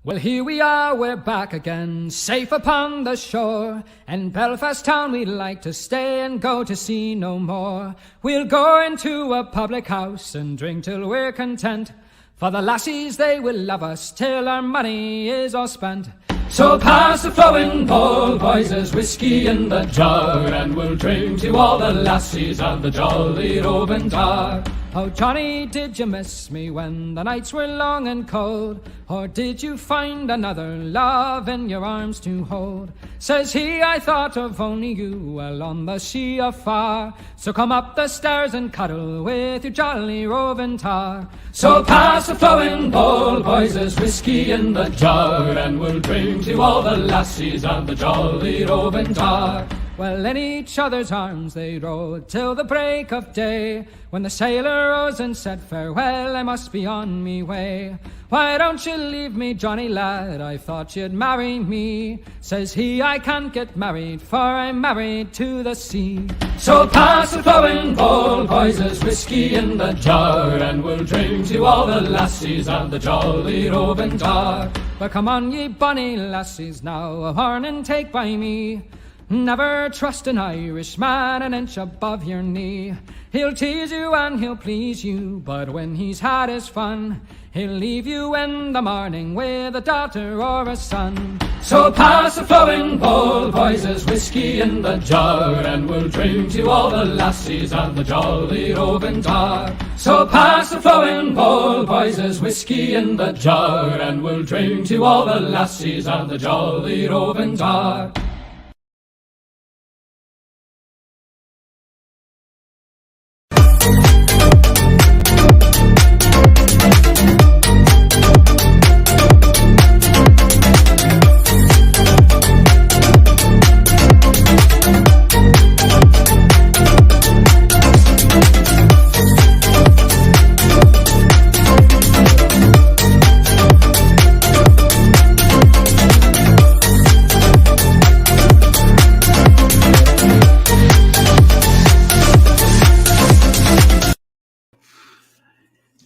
Well, here we are, we're back again, safe upon the shore. In Belfast town we'd like to stay and go to sea no more. We'll go into a public house and drink till we're content. For the lassies, they will love us till our money is all spent. So pass the flowing bowl, boys, there's whiskey in the jar, and we'll drink to all the lassies of the jolly roving tar. Oh, Johnny, did you miss me when the nights were long and cold? Or did you find another love in your arms to hold? Says he, I thought of only you while on the sea afar. So come up the stairs and cuddle with your jolly roving tar. So pass the flowing bowl, boys, there's whiskey in the jar, and we'll drink to all the lassies of the jolly roving tar. Well, in each other's arms they rode till the break of day. When the sailor rose and said farewell, I must be on me way. Why don't you leave me, Johnny lad? I thought you'd marry me. Says he, I can't get married, for I'm married to the sea. So pass the flowing bowl, boys, there's whiskey in the jar, and we'll drink to all the lassies of the jolly roving tar. But come on, ye bonny lassies, now a horn and take by me. Never trust an Irishman an inch above your knee. He'll tease you and he'll please you, but when he's had his fun, he'll leave you in the morning with a daughter or a son. So pass the flowing bowl, boys, there's whiskey in the jar, and we'll drink to all the lassies of the jolly roving tar. So pass the flowing bowl, boys, there's whiskey in the jar, and we'll drink to all the lassies of the jolly roving tar.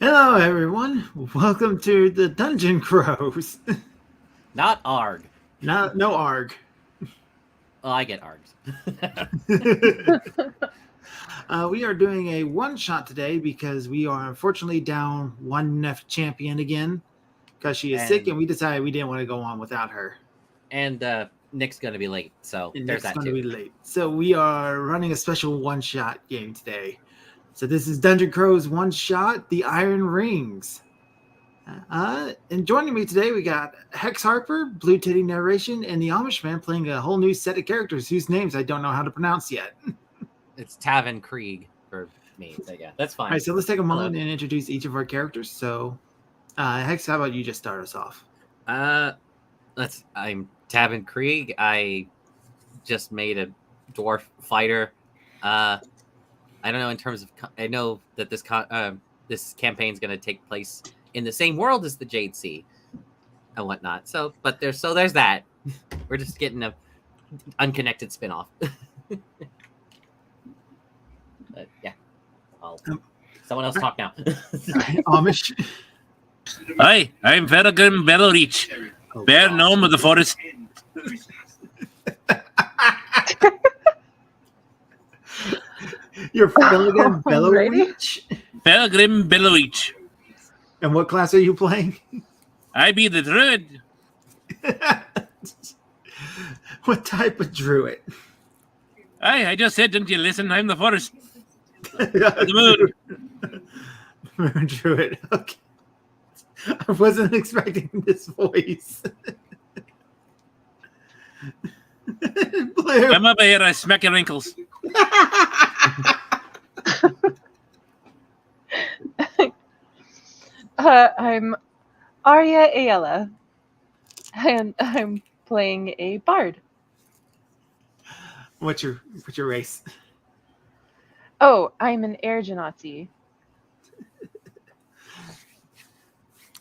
Hello, everyone. Welcome to the Dungeon Crows. Not ARG. No ARG. Oh, I get ARGs. We are doing a one-shot today because we are unfortunately down one Neph Champion again because she is sick, and we decided we didn't want to go on without her. And Nick's going to be late, so And there's Nick's that going too. to be late. So we are running a special one-shot game today. So this is Dungeon Crows one-shot, The Iron Rings. And joining me today, we got Hex Harper, Blue Titty Narration, and the Amish Man playing a whole new set of characters whose names I don't know how to pronounce yet. It's Tavin Krieg for me, so yeah, that's fine. All right, so let's take a moment and introduce each of our characters. So, Hex, how about you just start us off? I'm Tavin Krieg. I just made a dwarf fighter. I don't know in terms of. I know that this campaign is going to take place in the same world as the Jade Sea and whatnot. So, but there's that. We're just getting a unconnected spinoff. But yeah, someone else talk now. Amish. Hi, I'm Vergrim Bellowreach, bear gnome of the forest. You're Felgrim Bellowreach? Vergrim Bellowreach. And what class are you playing? I be the druid. What type of druid? I just said, didn't you listen? I'm the forest. The moon. Moon druid. Okay. I wasn't expecting this voice. Blue. Come up here, I smack your wrinkles. I'm Arya Ayala, and I'm playing a bard. What's your race? Oh, I'm an air genasi.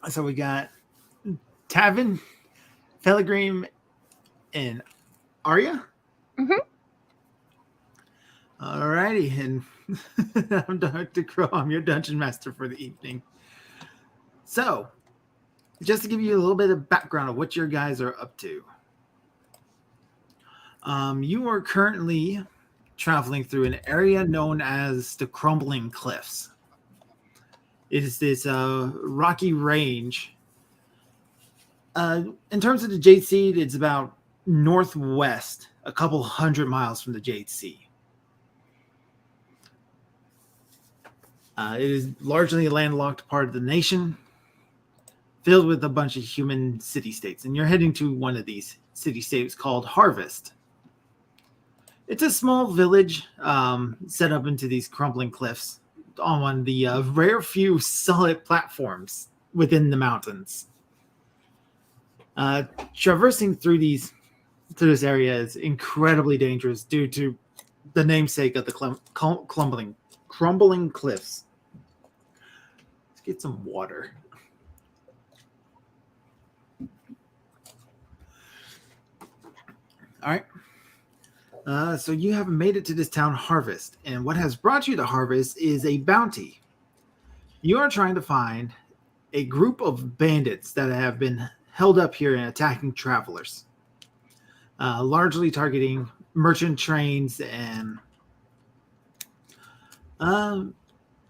So we got Tavin, Felgrim, and Arya. Mm-hmm. Alrighty, and I'm Dr. Crow. I'm your dungeon master for the evening. So, just to give you a little bit of background of what your guys are up to. You are currently traveling through an area known as the Crumbling Cliffs. It is this rocky range. In terms of the Jade Sea, it's about northwest, a couple hundred miles from the Jade Sea. It is largely a landlocked part of the nation, filled with a bunch of human city-states. And you're heading to one of these city-states called Harvest. It's a small village set up into these crumbling cliffs on one of the rare few solid platforms within the mountains. Traversing through this area is incredibly dangerous due to the namesake of the crumbling cliffs. Let's get some water. All right. So you have made it to this town, Harvest, and what has brought you to Harvest is a bounty. You are trying to find a group of bandits that have been held up here and attacking travelers, largely targeting merchant trains and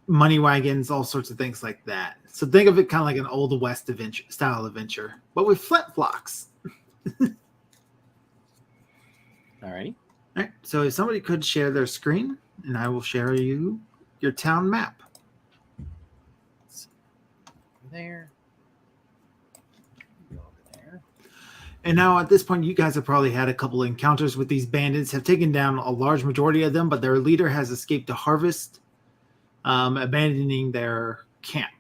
money wagons, all sorts of things like that. So think of it kind of like an Old West style adventure, but with flintflocks. All right. All right, so if somebody could share their screen, and I will share you your town map. There. Go over there. And now at this point, you guys have probably had a couple encounters with these bandits, have taken down a large majority of them, but their leader has escaped to Harvest, abandoning their camp.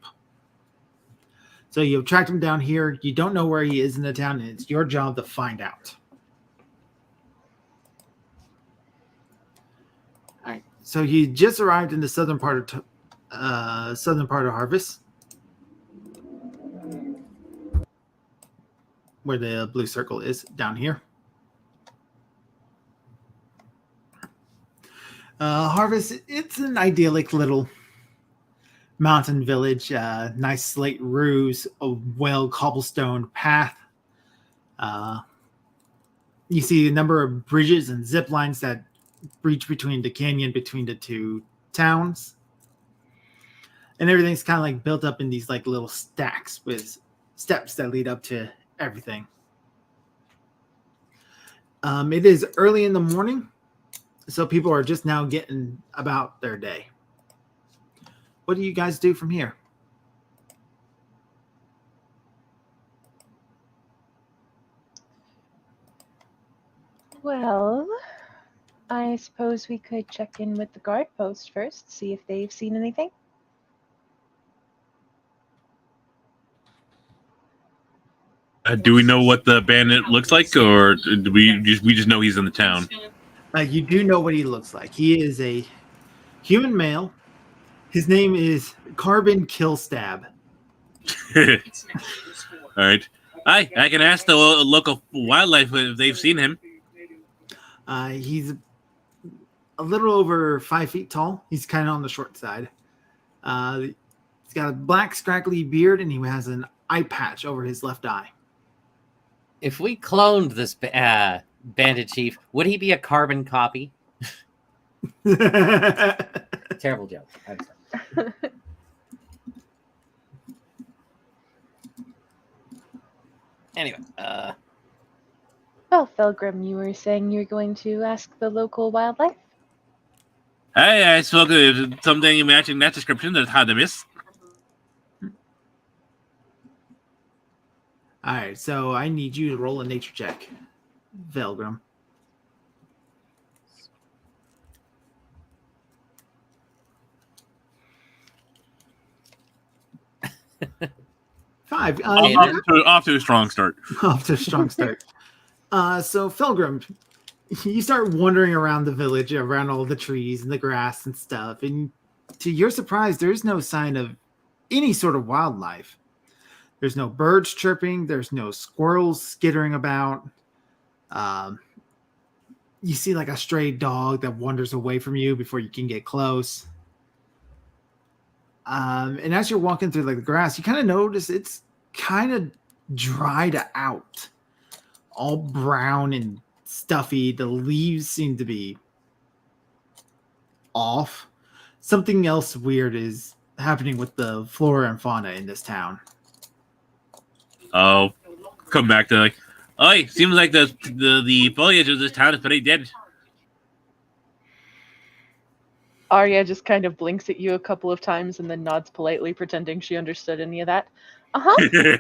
So you've tracked him down here. You don't know where he is in the town, and it's your job to find out. All right. So you just arrived in the southern part of Harvest, where the blue circle is down here. Harvest, it's an idyllic little mountain village, nice slate roofs, a well cobblestone path. You see a number of bridges and zip lines that reach between the canyon between the two towns. And everything's kind of like built up in these like little stacks with steps that lead up to everything. It is early in the morning, so people are just now getting about their day. What do you guys do from here? Well, I suppose we could check in with the guard post first, see if they've seen anything. Do we know what the bandit looks like, or do we just know he's in the town? You do know what he looks like. He is a human male. His name is Carbon Killstab. All right. I can ask the local wildlife if they've seen him. He's a little over 5 feet tall. He's kind of on the short side. He's got a black scraggly beard, and he has an eye patch over his left eye. If we cloned this bandit chief, would he be a carbon copy? Terrible joke. I'm sorry. Anyway, Well, Felgrim, you were saying you were going to ask the local wildlife? Hey, I spoke to something matching that description that had a miss. All right, so I need you to roll a nature check, Velgrim. Five. Off to a strong start. Off to a strong start. So, Felgrim, you start wandering around the village, around all the trees and the grass and stuff, and to your surprise, there's no sign of any sort of wildlife. There's no birds chirping. There's no squirrels skittering about. You see like a stray dog that wanders away from you before you can get close. And as you're walking through like the grass, you kind of notice it's kind of dried out, all brown and stuffy. The leaves seem to be off. Something else weird is happening with the flora and fauna in this town. Oh, come back to like, oh, seems like the foliage of this town is pretty dead. Arya just kind of blinks at you a couple of times and then nods politely, pretending she understood any of that. Uh-huh.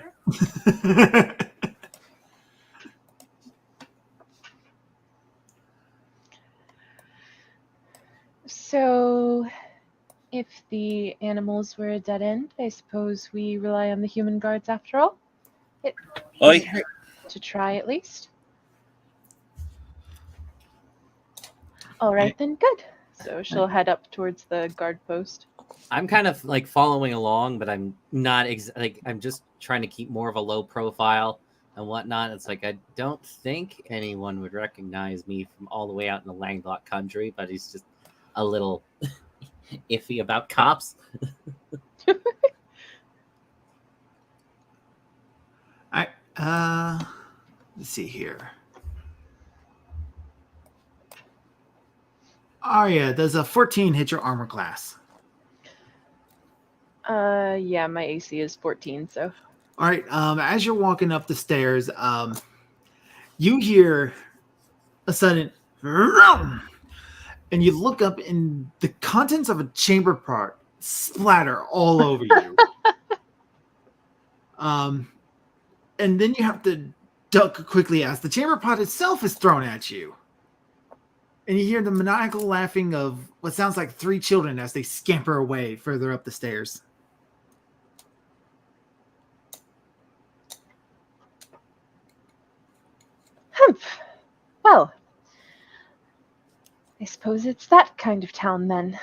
So, if the animals were a dead end, I suppose we rely on the human guards after all. It Oi. doesn't hurt to try at least. All right, then, good. So she'll head up towards the guard post. I'm kind of like following along, but I'm not I'm just trying to keep more of a low profile and whatnot. It's like I don't think anyone would recognize me from all the way out in the landlocked country, but he's just a little iffy about cops. Let's see here. Arya, does a 14 hit your armor class? Yeah, my AC is 14, so. All right. As you're walking up the stairs, you hear a sudden "Vroom!" and you look up, and the contents of a chamber pot splatter all over you. And then you have to duck quickly as the chamber pot itself is thrown at you. And you hear the maniacal laughing of what sounds like 3 children as they scamper away further up the stairs. Humph. Well, I suppose it's that kind of town then.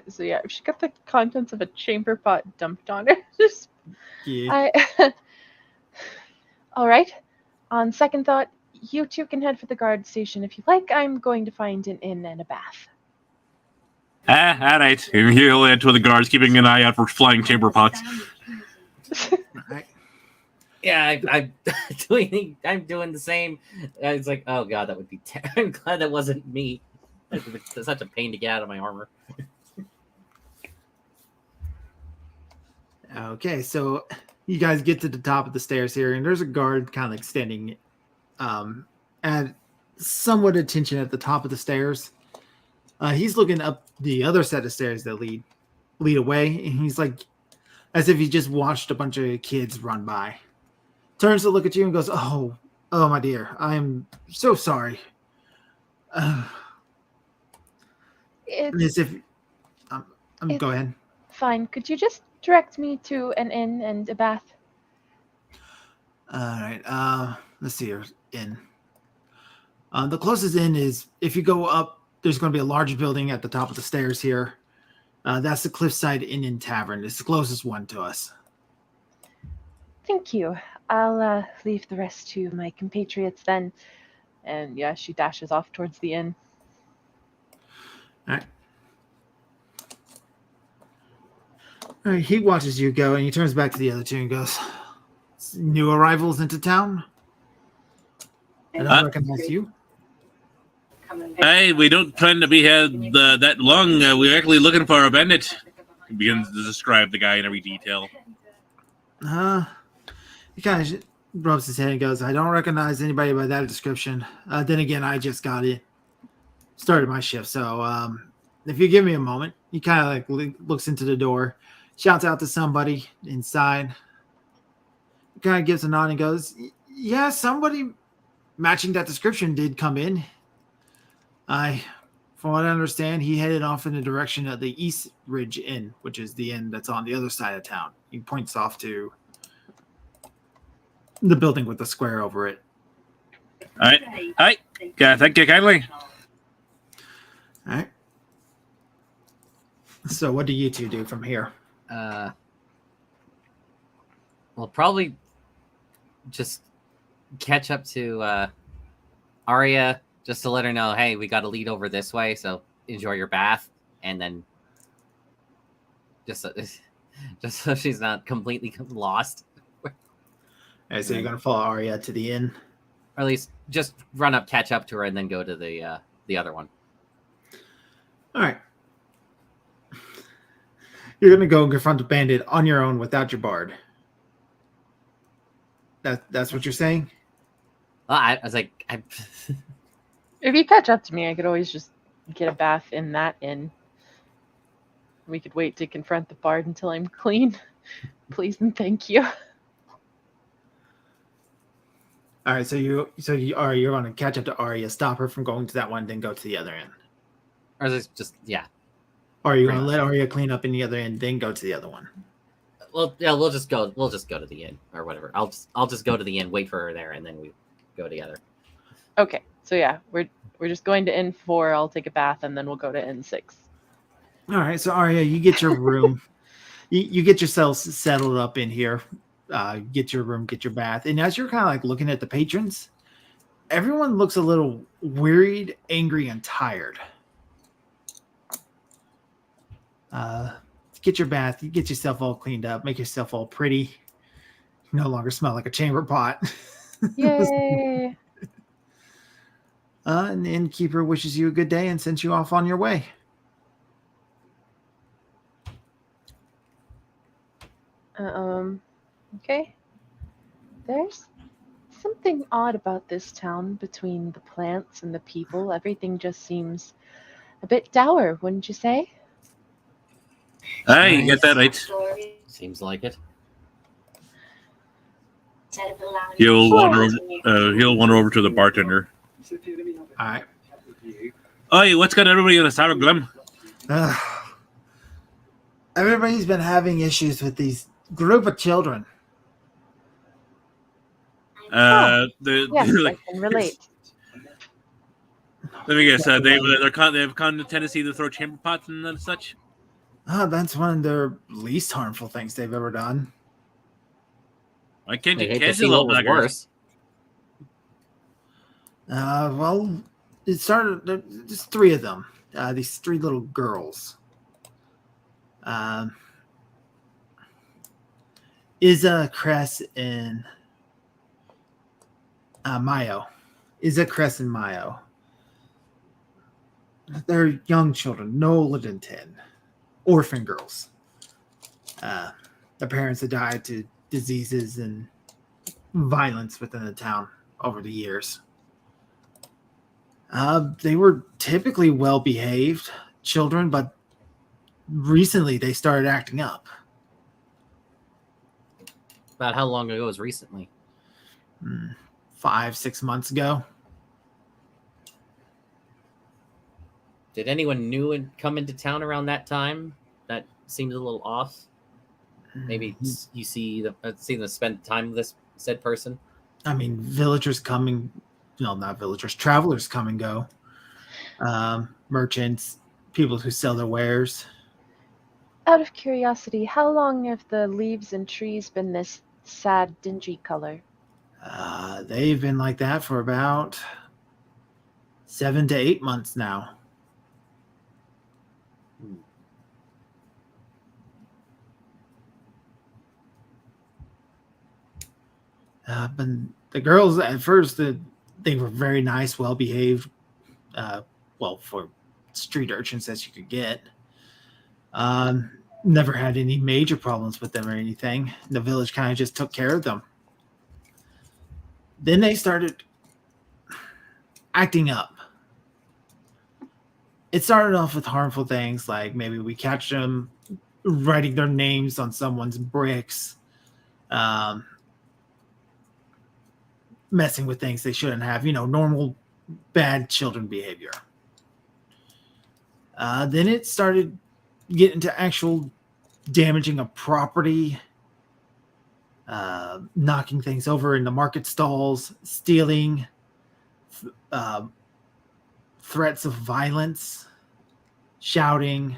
So yeah, she got the contents of a chamber pot dumped on her. Just, Yeah. All right. On second thought, you two can head for the guard station if you like. I'm going to find an inn and a bath. All right. He'll head to the guards, keeping an eye out for flying chamber pots. Right. Yeah, I'm doing the same. It's like, oh god, that would be. I'm glad that wasn't me. It's such a pain to get out of my armor. Okay, so you guys get to the top of the stairs here, and there's a guard kind of like standing at somewhat attention at the top of the stairs. He's looking up the other set of stairs that lead away, and he's like, as if he just watched a bunch of kids run by. Turns to look at you and goes, "Oh, my dear, I am so sorry." As if, go ahead. Fine. Could you just direct me to an inn and a bath? All right. Let's see here. Inn. The closest inn is, if you go up, there's going to be a large building at the top of the stairs here. That's the Cliffside Inn and Tavern. It's the closest one to us. Thank you. I'll leave the rest to my compatriots then. And yeah, she dashes off towards the inn. All right. He watches you go, and he turns back to the other two and goes, "New arrivals into town? I don't recognize you." Hey, we don't plan to be here that long. We're actually looking for a bandit. He begins to describe the guy in every detail. He kind of rubs his head and goes, "I don't recognize anybody by that description. Then again, I just started my shift, so if you give me a moment." He kind of like looks into the door, shouts out to somebody inside. He kind of gives a nod and goes, "Yeah, somebody matching that description did come in. From what I understand, he headed off in the direction of the East Ridge Inn, which is the inn that's on the other side of town." He points off to the building with the square over it. All right. Hi. Thank you kindly. All right. So what do you two do from here? Well, probably just catch up to Arya just to let her know, hey, we got to lead over this way, so enjoy your bath, and then just so she's not completely lost, Alright, so you're gonna follow Arya to the inn. or at least just run up, catch up to her, and then go to the other one. All right. You're gonna go and confront the bandit on your own without your bard. That's what you're saying? I was like, If you catch up to me, I could always just get a bath in that inn. We could wait to confront the bard until I'm clean. Please and thank you. All right, so you're going to catch up to Arya, stop her from going to that one, then go to the other end. or is it just yeah. Or are you going to let Arya clean up in the other end, then go to the other one? Well, yeah, we'll just go to the inn or whatever. I'll just go to the inn, wait for her there, and then we go together. Okay, so yeah, we're just going to N4. I'll take a bath, and then we'll go to N6. All right, so Arya, you get your room. you get yourself settled up in here. Get your room, get your bath. And as you're kind of like looking at the patrons, everyone looks a little worried, angry, and tired. Get your bath, you get yourself all cleaned up, make yourself all pretty. You no longer smell like a chamber pot. Yay! And the innkeeper wishes you a good day and sends you off on your way. Okay. There's something odd about this town between the plants and the people. Everything just seems a bit dour, wouldn't you say? Aye, you get that right. Seems like it. He'll wander over to the bartender. All right. Oi, what's got everybody in a sour glum? Everybody's been having issues with these group of children. Yes, Like, I can relate. let me guess. They have a tendency to throw chamber pots and such. That's one of their least harmful things they've ever done. Why can't I you hate to catch see a what little was buggers? worse. Well, it started. There's three of them. These three little girls. Isa, Cress, and Mayo. Isa, Cress, and Mayo. They're young children, no older than 10. Orphan girls. Their parents had died to diseases and violence within the town over the years. They were typically well-behaved children, but recently they started acting up. About how long ago was recently? 5-6 months ago. Did anyone new and come into town around that time? That seems a little off. Maybe you see them spend time with this said person. I mean, villagers coming, no, not villagers, travelers come and go. Merchants, people who sell their wares. Out of curiosity, how long have the leaves and trees been this sad, dingy color? They've been like that for about 7 to 8 months now. But the girls at first, they were very nice, well behaved. Well, for street urchins as you could get. Never had any major problems with them or anything. The village kind of just took care of them. Then they started acting up. It started off with harmful things like maybe we catch them writing their names on someone's bricks, messing with things they shouldn't have, normal bad children behavior. Then it started getting to actual damaging of property, knocking things over in the market stalls, stealing, threats of violence, shouting.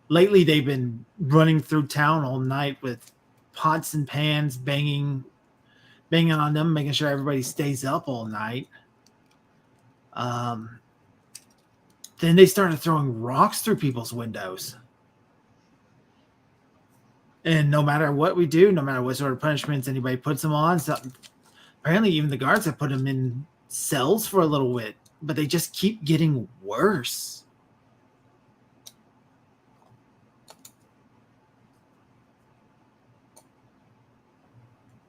Lately, they've been running through town all night with pots and pans, banging on them, making sure everybody stays up all night. Then they started throwing rocks through people's windows. And no matter what we do, no matter what sort of punishments anybody puts them on, apparently even the guards have put them in cells for a little bit, but they just keep getting worse.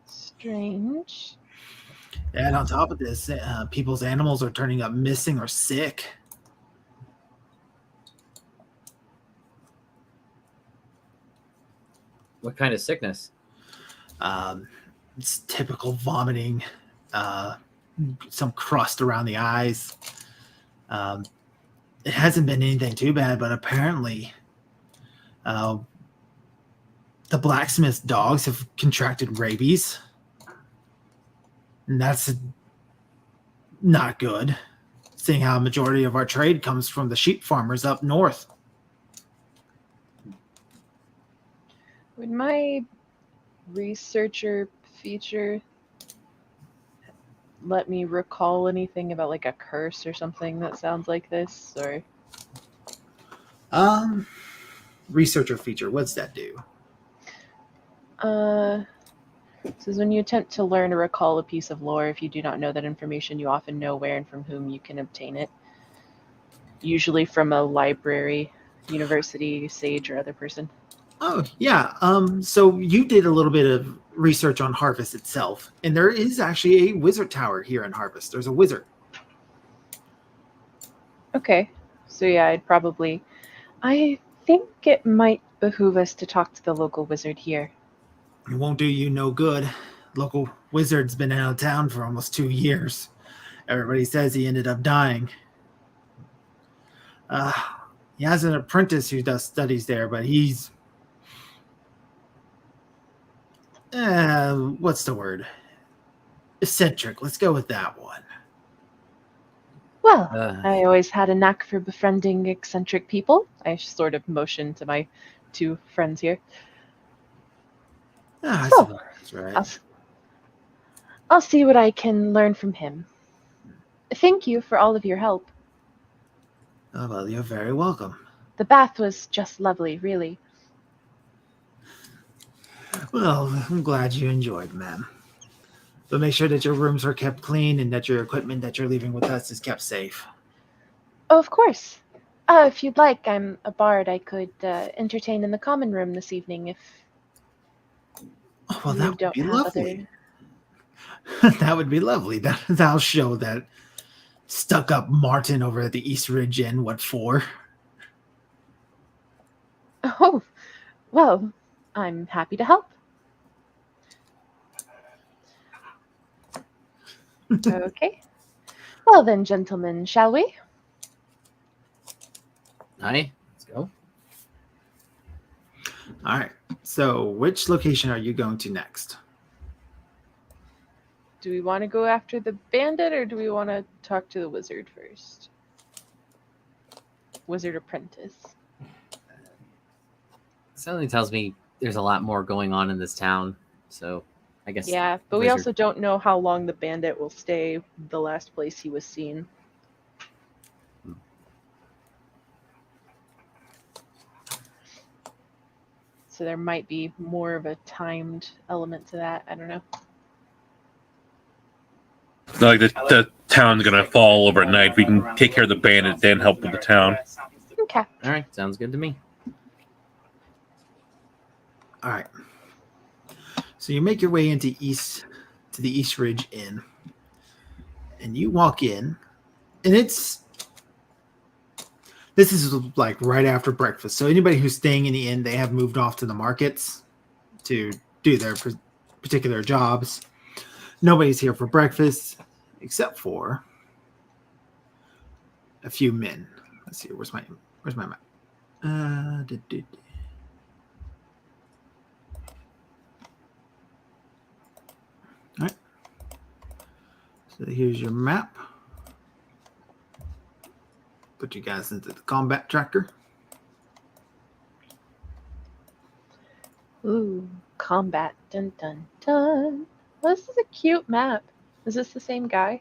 Strange. And on top of this, people's animals are turning up missing or sick. What kind of sickness? It's typical vomiting, some crust around the eyes. It hasn't been anything too bad, but apparently the blacksmith's dogs have contracted rabies. And that's not good, seeing how a majority of our trade comes from the sheep farmers up north. Would my researcher feature let me recall anything about like a curse or something that sounds like this? Or Researcher feature, what's that do? says when you attempt to learn or recall a piece of lore, if you do not know that information, you often know where and from whom you can obtain it. Usually from a library, university, sage, or other person. Oh, yeah. So you did a little bit of research on Harvest itself, and there is actually a wizard tower here in Harvest. There's a wizard. Okay. So yeah, I think it might behoove us to talk to the local wizard here. It won't do you no good. Local wizard's been out of town for almost 2 years. Everybody says he ended up dying. He has an apprentice who does studies there, but he's... what's the word? Eccentric. Let's go with that one. Well, I always had a knack for befriending eccentric people. I sort of motion to my two friends here. I So, suppose that's right. I'll see what I can learn from him. Thank you for all of your help. Oh, well, you're very welcome. The bath was just lovely, really. Well, I'm glad you enjoyed, ma'am. But make sure that your rooms are kept clean and that your equipment that you're leaving with us is kept safe. Oh, of course. If you'd like, I'm a bard. I could entertain in the common room this evening if Oh, well, you that would don't be have lovely. other... That would be lovely. That'll show that stuck-up Martin over at the East Ridge Inn what for. Oh, well, I'm happy to help. Okay. Well then, gentlemen, shall we? Hi, let's go. All right. So, which location are you going to next? Do we want to go after the bandit or do we want to talk to the wizard first? Wizard apprentice. Something tells me there's a lot more going on in this town, so I guess. Yeah, but we wizard. also don't know how long the bandit will stay the last place he was seen. So there might be more of a timed element to that. I don't know. Like the town's gonna fall overnight. We can take care of the bandit, then help with the town. Okay. All right, sounds good to me. All right. So you make your way into the East Ridge Inn, and you walk in, and this is like right after breakfast. So anybody who's staying in the inn, they have moved off to the markets to do their particular jobs. Nobody's here for breakfast except for a few men. Let's see, where's my map? All right. So here's your map. Put you guys into the combat tracker. Ooh, combat. Dun dun dun. Well, this is a cute map. Is this the same guy?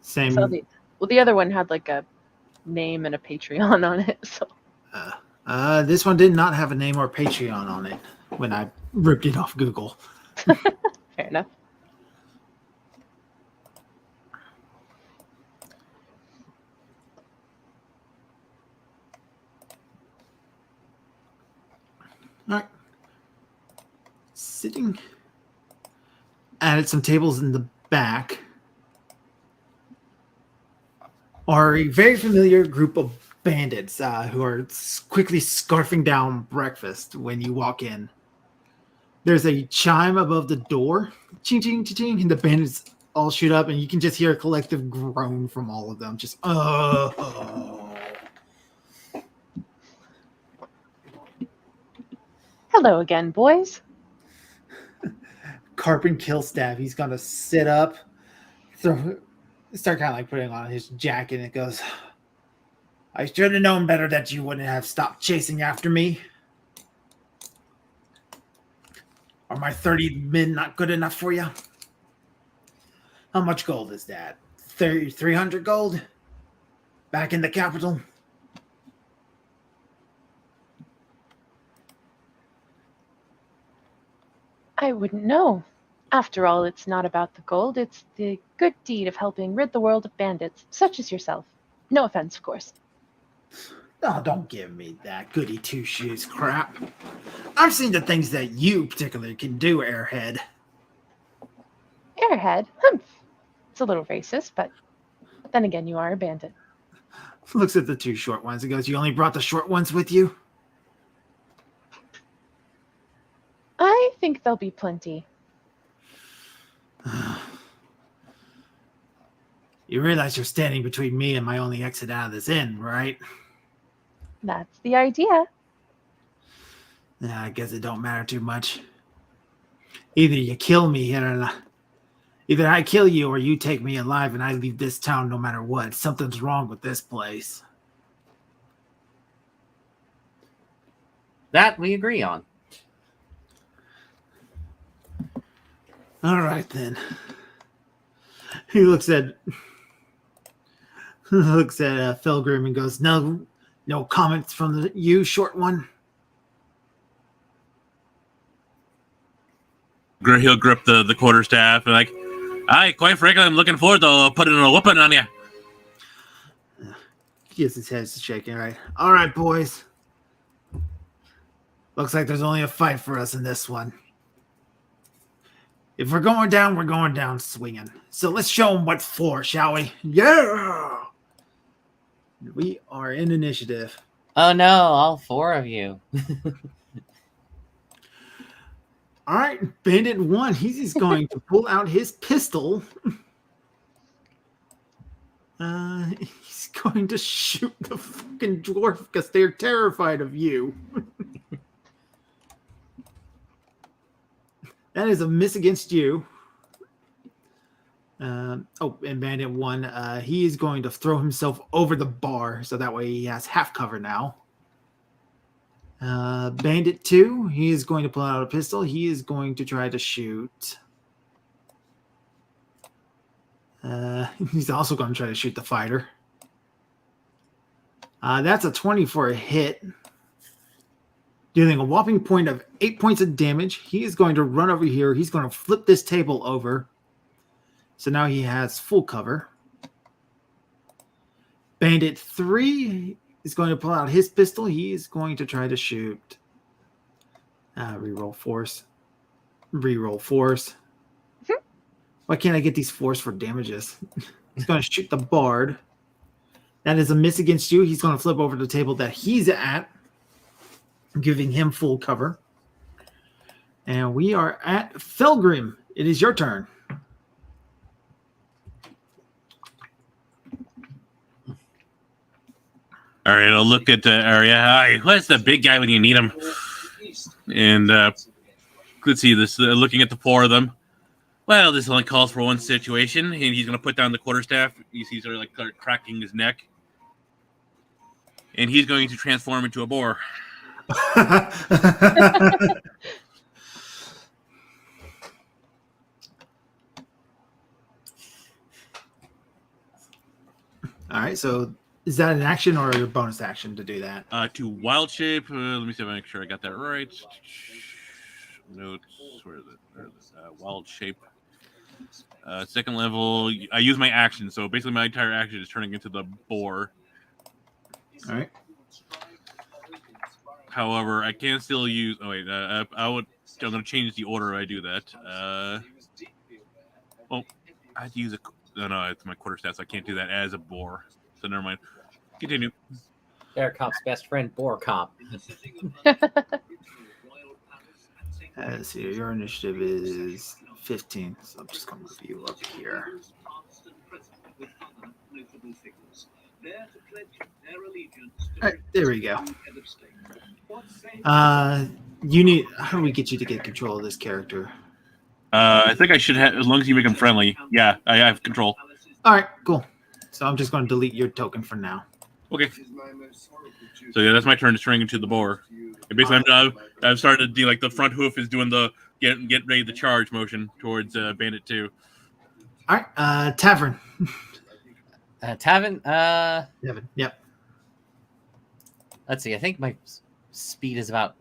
Same. So the other one had like a name and a Patreon on it. So This one did not have a name or Patreon on it when I ripped it off Google. fair enough. All right. Sitting. Added some tables in the back. Are a very familiar group of bandits who are quickly scarfing down breakfast when you walk in. There's a chime above the door, ching, ching, ching, ching, and the bandits all shoot up, and you can just hear a collective groan from all of them. Just, Hello again, boys. Carpin Killstaff, he's going to sit up, start kind of like putting on his jacket, and it goes, I should have known better that you wouldn't have stopped chasing after me. Are my 30 men not good enough for you? How much gold is that? 300 gold? Back in the capital? I wouldn't know. After all, it's not about the gold, it's the good deed of helping rid the world of bandits, such as yourself. No offense, of course. Oh, don't give me that goody two-shoes crap. I've seen the things that you particularly can do, Airhead. Airhead? Humph. It's a little racist, but then again, you are a bandit. Looks at the two short ones and goes, you only brought the short ones with you? I think there'll be plenty. You realize you're standing between me and my only exit out of this inn, right? That's the idea. Yeah, I guess it don't matter too much. Either you kill me here, either I kill you or you take me alive and I leave this town no matter what. Something's wrong with this place. That we agree on. All right, then. He looks at Felgrim and goes, no comments from you, short one? He'll grip the quarterstaff and like, aye, quite frankly, I'm looking forward to putting a whooping on you. He gets his head shaking, right? All right, boys. Looks like there's only a fight for us in this one. If we're going down swinging. So let's show them what for, shall we? Yeah! We are in initiative. Oh no, all four of you. All right, Bandit 1, he's going to pull out his pistol. He's going to shoot the fucking dwarf because they're terrified of you. That is a miss against you. And Bandit 1, he is going to throw himself over the bar, so that way he has half cover now. Bandit 2, he is going to pull out a pistol. He is going to try to shoot. He's also going to try to shoot the fighter. That's a 20 for a hit. Dealing a whopping point of 8 points of damage. He is going to run over here. He's going to flip this table over. So now he has full cover. Bandit 3 is going to pull out his pistol. He is going to try to shoot. Reroll force. Reroll force. Why can't I get these force for damages? He's going to shoot the bard. That is a miss against you. He's going to flip over the table that he's at, giving him full cover. And we are at Felgrim. It is your turn. All right, I'll look at the area. Hi, where's the big guy when you need him? And let's see this. Looking at the four of them. Well, this only calls for one situation, and he's going to put down the quarterstaff. You see, sort of like cracking his neck, and he's going to transform into a boar. All right. So is that an action or a bonus action to do that? To wild shape. Let me see if I make sure I got that right. Notes. Where is it? Wild shape. Second level. I use my action, so basically my entire action is turning into the boar. All right. However, I can still use. Oh wait, I'm going to change the order I do that. I have to use a. No, it's my quarter staff, so I can't do that as a boar. So never mind. Continue. Bear Cop's best friend, Boar Cop. Let's see. Your initiative is 15, so I'm just going to move you up here. All right, there we go. You need. How do we get you to get control of this character? I think I should have, as long as you make him friendly. Yeah, I have control. All right, cool. So I'm just going to delete your token for now. Okay. So yeah, that's my turn to turn into the boar. And basically, I've started to do like the front hoof is doing the get ready to charge motion towards Bandit 2. All right, Tavern. Tavin, Devin, yep. let's see. I think my speed is about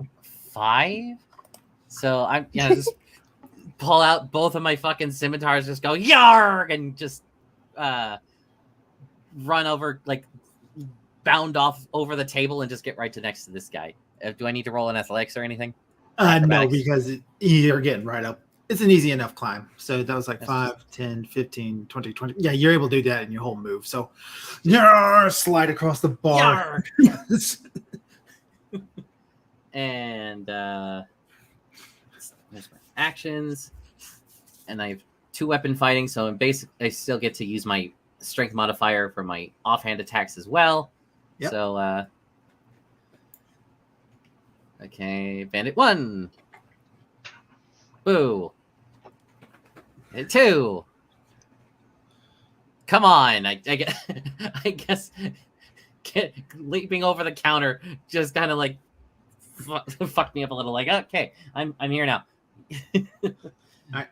5. So I'm just pull out both of my fucking scimitars, just go yarg, and just run over, like bound off over the table and just get right to next to this guy. Do I need to roll an athletics or anything? No, Acrobatics? because you're getting right up. It's an easy enough climb. So that was like That's 5, 10, 15, 20, 20. Yeah, you're able to do that in your whole move. So, yeah, slide across the bar. Yes. And there's my actions, and I have 2 weapon fighting, so I still get to use my strength modifier for my offhand attacks as well. Yep. So okay, Bandit 1. Boo. Bandit 2. Come on, I guess leaping over the counter just kind of like fucked me up a little. Like, okay, I'm here now. Right.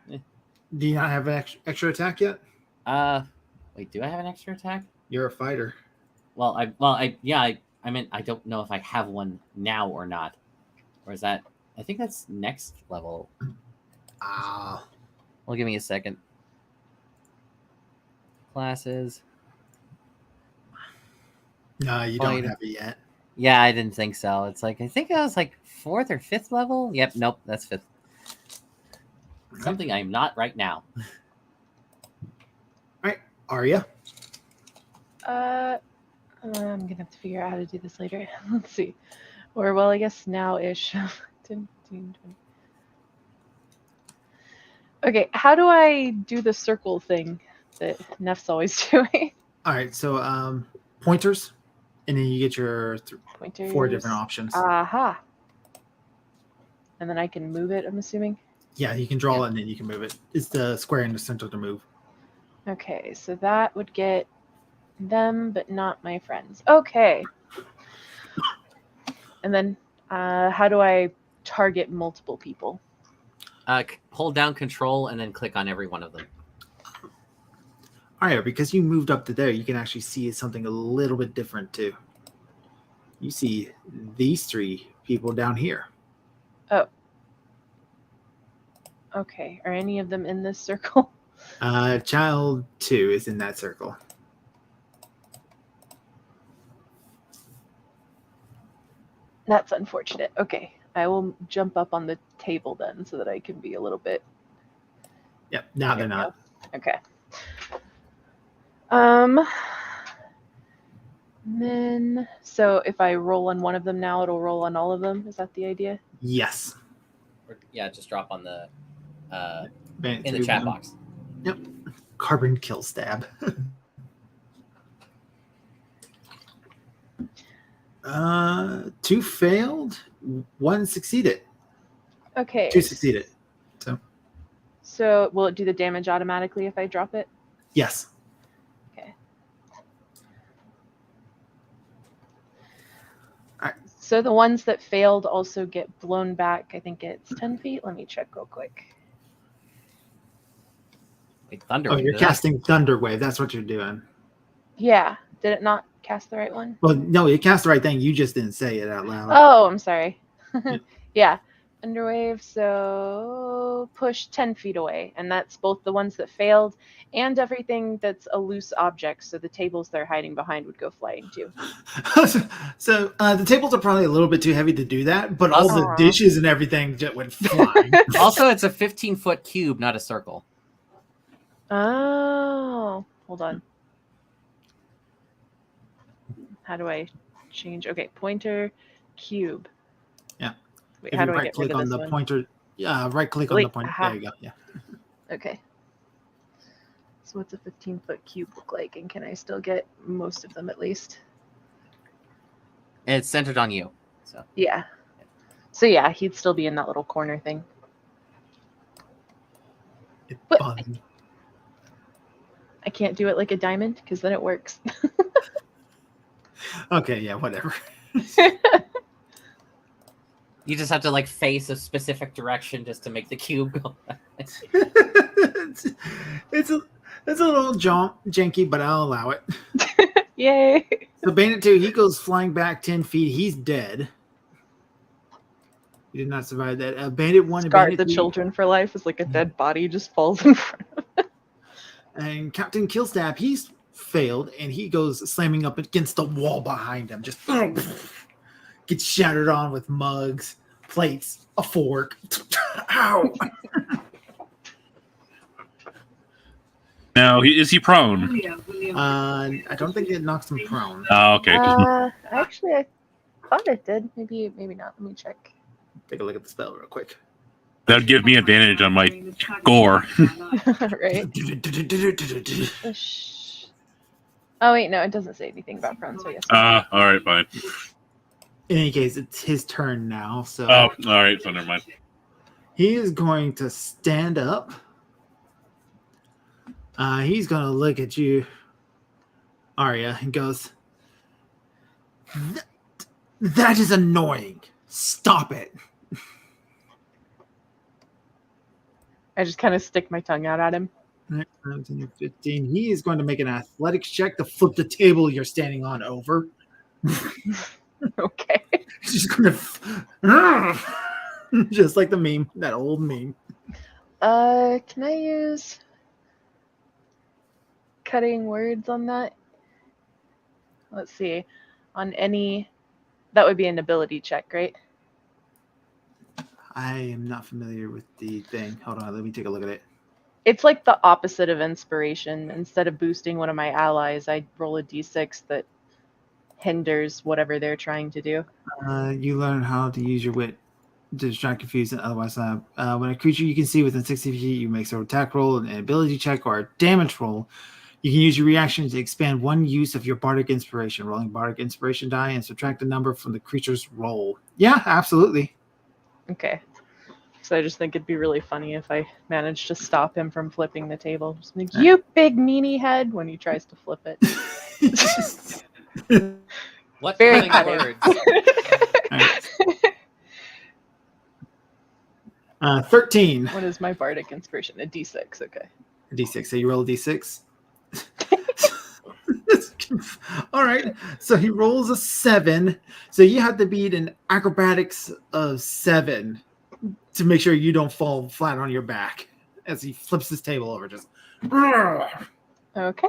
Do you not have an extra attack yet? Wait, do I have an extra attack? You're a fighter. I mean, I don't know if I have one now or not. Or is that? I think that's next level. Well, give me a second. Classes. No, you don't have it yet. Yeah, I didn't think so. It's like, I think I was like 4th or 5th level. Yep, nope, that's 5th. Something I'm not right now. All right, Arya. I'm gonna have to figure out how to do this later. Let's see. Or well, I guess now-ish. 10, 15, 20. Okay, how do I do the circle thing that Neph's always doing? All right, so pointers, and then you get your Pointers. 4 different options. Aha. And then I can move it, I'm assuming? Yeah, you can draw it and then you can move it. It's the square in the center to move. Okay, so that would get them, but not my friends. Okay. And then how do I target multiple people? Hold down control and then click on every one of them. All right, because you moved up to there, you can actually see something a little bit different too. You see these 3 people down here. Oh. Okay, are any of them in this circle? Child 2 is in that circle. That's unfortunate. Okay, I will jump up on the table then so that I can be a little bit... Yep, now they're not. Okay. Then, so if I roll on one of them now, it'll roll on all of them? Is that the idea? Yes. Or, yeah, just drop on the Bandit in the 2, chat 1. box. Yep. Carbon kill stab. 2 failed, 1 succeeded. Okay. 2 succeeded. So will it do the damage automatically if I drop it? Yes. Okay. All right. So the ones that failed also get blown back. I think it's 10 feet. Let me check real quick. Wait, Thunder. Oh, you're casting Thunder Wave. That's what you're doing. Yeah. Did it not cast the right one? Well, no, it cast the right thing. You just didn't say it out loud. Oh, I'm sorry. Yeah. Yeah. Underwave, so push 10 feet away. And that's both the ones that failed and everything that's a loose object. So the tables they're hiding behind would go flying too. So the tables are probably a little bit too heavy to do that, but all the Aw. dishes and everything just went flying. Also, it's a 15-foot cube, not a circle. Oh, hold on. How do I change? Okay, pointer, cube. Yeah. Wait, If how you do I right get rid click of on this the one? pointer, right click on the Wait, pointer. aha. There you go. Yeah. Okay. So what's a 15-foot cube look like? And can I still get most of them at least? And it's centered on you. So Yeah. So yeah, he'd still be in that little corner thing. It's But- fun. I can't do it like a diamond because then it works. Okay, yeah, whatever. you just have to like face a specific direction just to make the cube go. it's a little janky, but I'll allow it. Yay! So Bandit 2, he goes flying back 10 feet. He's dead. He did not survive that. Bandit 1 and Scarred Bandit the 3, children for life is like a dead body just falls in front of him. and Captain Killstab, he's failed, and he goes slamming up against the wall behind him. Just gets shattered on with mugs, plates, a fork. Ow! Now, is he prone? I don't think it knocks him prone. Oh, okay. Actually, I thought it did. Maybe not. Let me check. Take a look at the spell real quick. That would give me advantage on my gore. Right? Oh wait, no, it doesn't say anything about prone. So yes. All right, fine. In any case, it's his turn now. So Oh, all right, so never mind. he is going to stand up. He's going to look at you, Arya, and goes, that is annoying. Stop it. I just kind of stick my tongue out at him. 19 or 15. He is going to make an athletics check to flip the table you're standing on over. Okay. He's just going to... just like the meme, that old meme. Can I use cutting words on that? Let's see. On any... That would be an ability check, right? I am not familiar with the thing. Hold on, let me take a look at it. It's like the opposite of inspiration. Instead of boosting one of my allies, I roll a d6 that hinders whatever they're trying to do. You learn how to use your wit to distract, confuse, and otherwise when a creature you can see within 60 feet, you make an attack roll, an ability check, or a damage roll. You can use your reaction to expand one use of your bardic inspiration, rolling bardic inspiration die and subtract the number from the creature's roll. Yeah, absolutely. Okay. So I just think it'd be really funny if I managed to stop him from flipping the table. Just like, you big meanie head, when he tries to flip it. What Very cunning cunning. words? 13. What is my bardic inspiration? A d6, okay. D6. So you roll a D6. All right. So he rolls a 7. So you have to beat an acrobatics of 7 to make sure you don't fall flat on your back as he flips his table over. Just. Okay.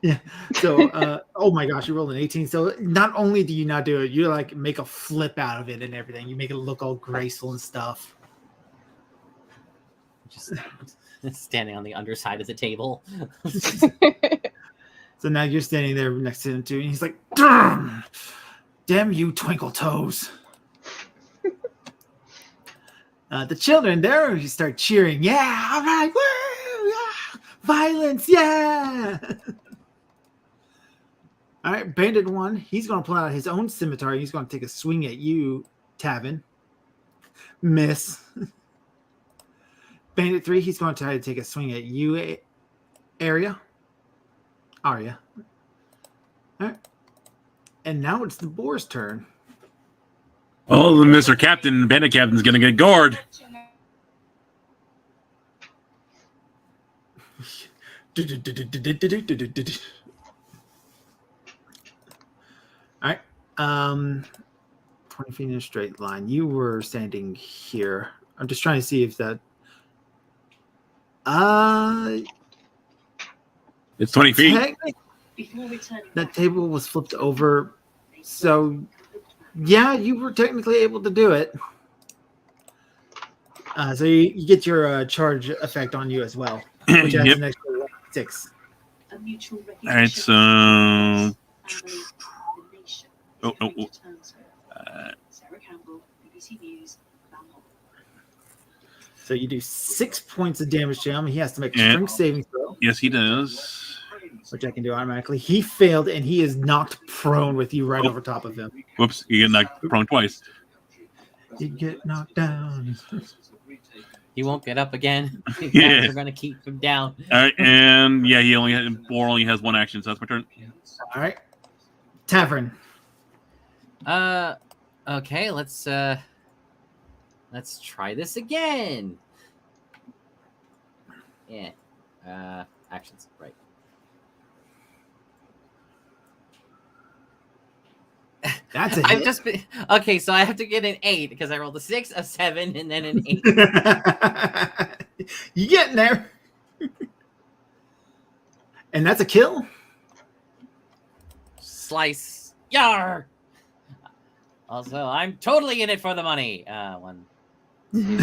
Yeah. So, oh my gosh, you rolled an 18. So not only do you not do it, you like make a flip out of it and everything. You make it look all graceful and stuff. Just standing on the underside of the table. So now you're standing there next to him too, and he's like, damn you, twinkle toes. The children there, you start cheering. Yeah, all right, woo, yeah, violence, yeah. All right, Bandit 1, he's going to pull out his own scimitar. He's going to take a swing at you, Tavin. Miss. Bandit 3, he's going to try to take a swing at you, Arya. All right. And now it's the boar's turn. Oh, the Mr. Captain, Bandit Captain's going to get gored. right. 20 feet in a straight line. You were standing here. I'm just trying to see if that. It's 20 feet. Technically, that table was flipped over. So, yeah, you were technically able to do it. So you get your charge effect on you as well, which adds Yep. an extra 6. All right, so So you do 6 points of damage to him. He has to make a Yeah. strength saving throw, yes, he does. which I can do automatically. He failed, and he is knocked prone with you right over top of him. Whoops, you get knocked prone twice. You get knocked down. He won't get up again. You Yeah. guys are gonna keep him down. All right, and yeah, Boar only has one action, so that's my turn. All right. Tavern. Okay, let's try this again. Yeah. Actions, right. That's a I've hit. just been okay, so I have to get an 8 because I rolled a 6, a 7, and then an 8. You getting there. And that's a kill. Slice. Yar! Also, I'm totally in it for the money. 1, 2,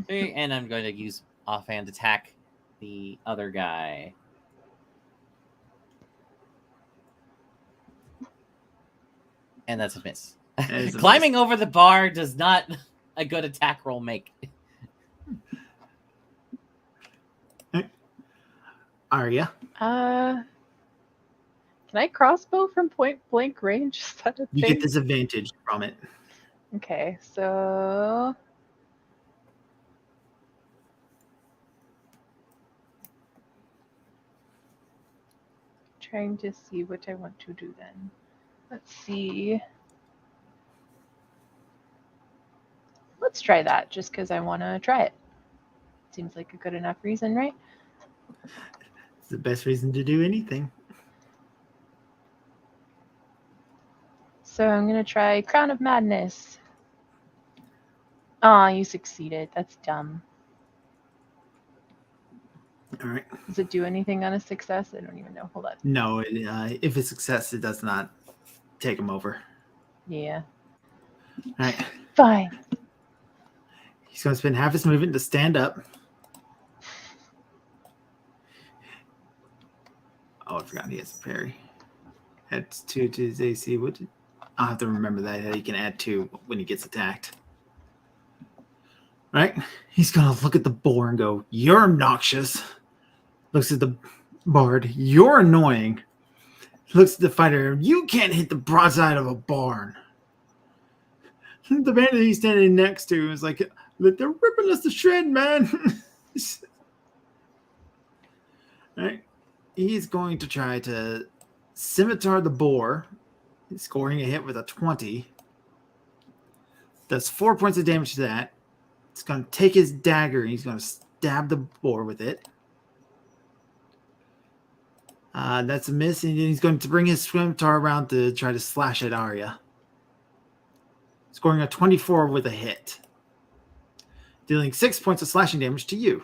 3, and I'm going to use offhand attack the other guy. And that's a miss. Is a Climbing over the bar does not a good attack roll make. Arya. Can I crossbow from point blank range? Is that a You thing? get disadvantage from it. Okay, so trying to see what I want to do then. Let's see. Let's try that just because I want to try it. Seems like a good enough reason, right? It's the best reason to do anything. So I'm going to try Crown of Madness. Aw, you succeeded. That's dumb. All right. Does it do anything on a success? I don't even know. Hold on. No, if it's success, it does not take him over. Yeah. All right. Fine. He's going to spend half his movement to stand up. Oh, I forgot he has a parry. Adds 2 to his AC. I'll have to remember that he can add 2 when he gets attacked. Right? He's going to look at the boar and go, "You're obnoxious." Looks at the bard. "You're annoying." Looks at the fighter. "You can't hit the broadside of a barn." The bandit he's standing next to is like, "They're ripping us to shred, man." Right? He's going to try to scimitar the boar, scoring a hit with a 20. Does 4 points of damage to that. It's going to take his dagger and he's going to stab the boar with it. That's a miss, and then he's going to bring his scimitar around to try to slash at Arya. Scoring a 24 with a hit. Dealing 6 points of slashing damage to you.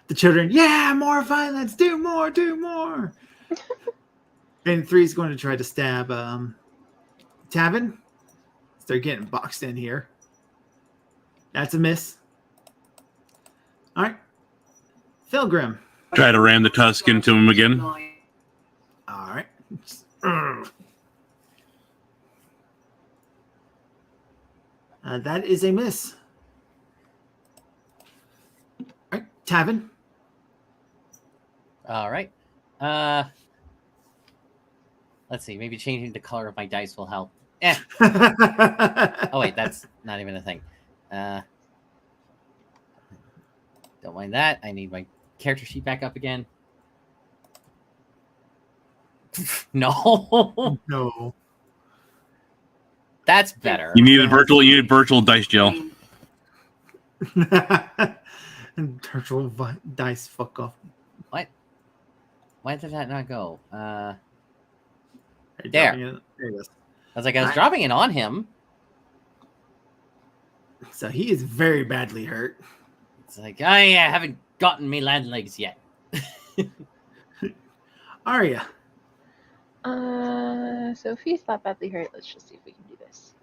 The children, "Yeah, more violence, do more, do more." And 3 is going to try to stab Tavin. They're getting boxed in here. That's a miss. All right. Philgrim. Try to ram the tusk into him again. All right. That is a miss. All right. Tavin. All right. Let's see. Maybe changing the color of my dice will help. Oh wait, that's not even a thing. Don't mind that. I need my character sheet back up again. No, No. that's better. You need virtual dice gel. And virtual dice fuck off. What? Why did that not go? Are you There. dropping it? There it is. I was like, I was Alright. dropping it on him. So he is very badly hurt. It's like, I haven't gotten me land legs yet. Arya. So if he's that badly hurt, let's just see if we can do this.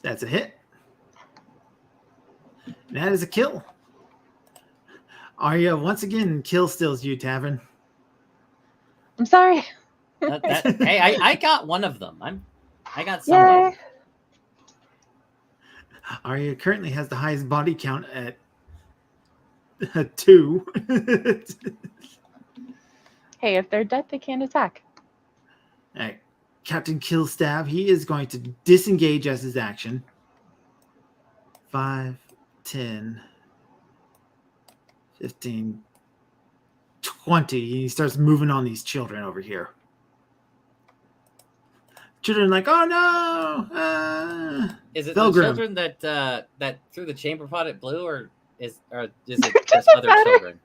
That's a hit. And that is a kill. Arya once again kill steals you, Tavern. I'm sorry. Hey, I got one of them. I got some. Yay. Arya currently has the highest body count at 2. Hey, if they're dead, they can't attack. All right. Captain Killstab, he is going to disengage as his action. 5, 10, 15, 20. He starts moving on these children over here. Children like, oh no! Is it Felgrim. the children that threw the chamber pot at Blue, or is it just other children?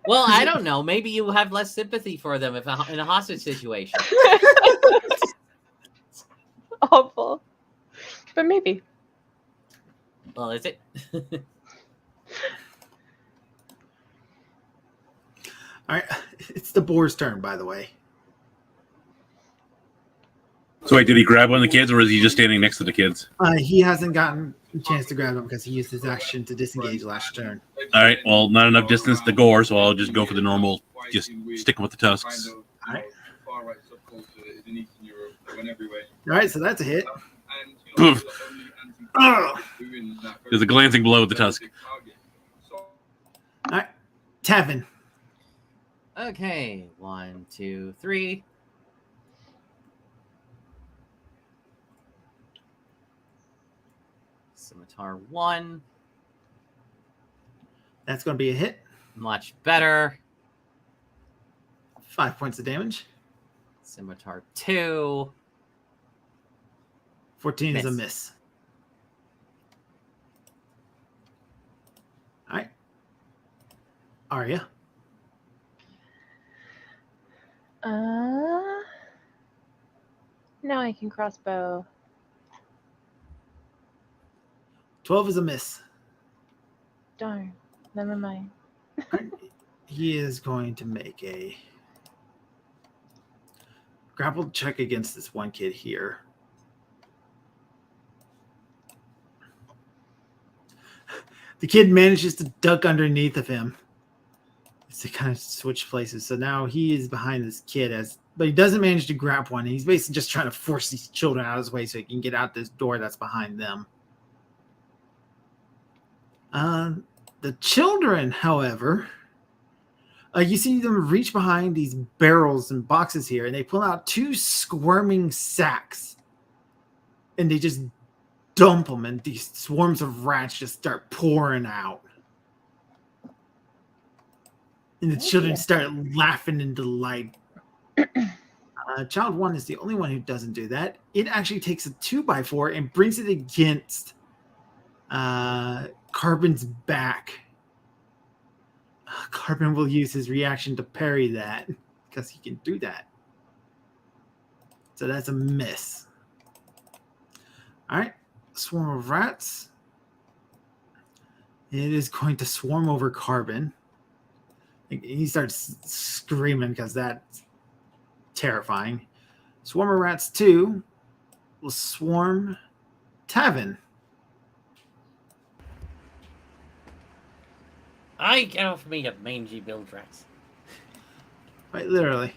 Well, I don't know. Maybe you have less sympathy for them if in a hostage situation. Awful. But maybe. Well, is it? All right, it's the boar's turn, by the way. So wait, did he grab one of the kids, or is he just standing next to the kids? He hasn't gotten a chance to grab them because he used his action to disengage last turn. All right, well, not enough distance to gore, so I'll just go for the normal, just stick with the tusks. All right. All right, so that's a hit. Poof. Oh! There's a glancing blow with the tusk. All right, Tavin. Okay, 1, 2, 3. Scimitar 1. That's going to be a hit. Much better. 5 points of damage. Scimitar 2. 14 is a Miss. miss. All right. Arya. Now I can crossbow. 12 is a miss. Darn. Never mind. He is going to make a grapple check against this one kid here. The kid manages to duck underneath of him. They kind of switch places. So now he is behind this kid, but he doesn't manage to grab one. He's basically just trying to force these children out of his way so he can get out this door that's behind them. The children, however, you see them reach behind these barrels and boxes here, and they pull out 2 squirming sacks, and they just dump them, and these swarms of rats just start pouring out. And the children start laughing in delight. Child 1 is the only one who doesn't do that. It actually takes a 2x4 and brings it against Carbon's back. Carbon will use his reaction to parry that because he can do that. So that's a miss. All right. Swarm of rats. It is going to swarm over Carbon. He starts screaming because that's terrifying. Swarm of rats 2 will swarm Tavin. I get off me of mangy build rats. Right, literally.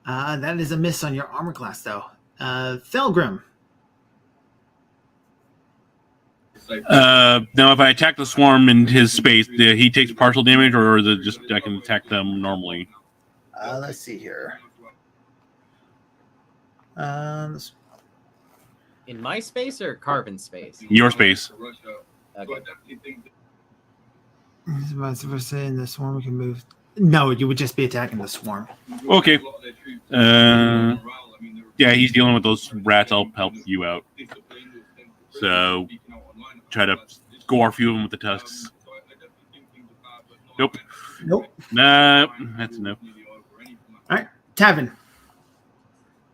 That is a miss on your armor class, though. Felgrim. Now, if I attack the swarm in his space, he takes partial damage, or is it just I can attack them normally? Let's see here. In my space or Carbon space? Your space. Okay. We're saying the swarm can move. No, you would just be attacking the swarm. Okay. Yeah, Yeah, he's dealing with those rats. I'll help you out. So, try to gore a few of them with the tusks. Nope. Nah, that's a no. All right, Tavin.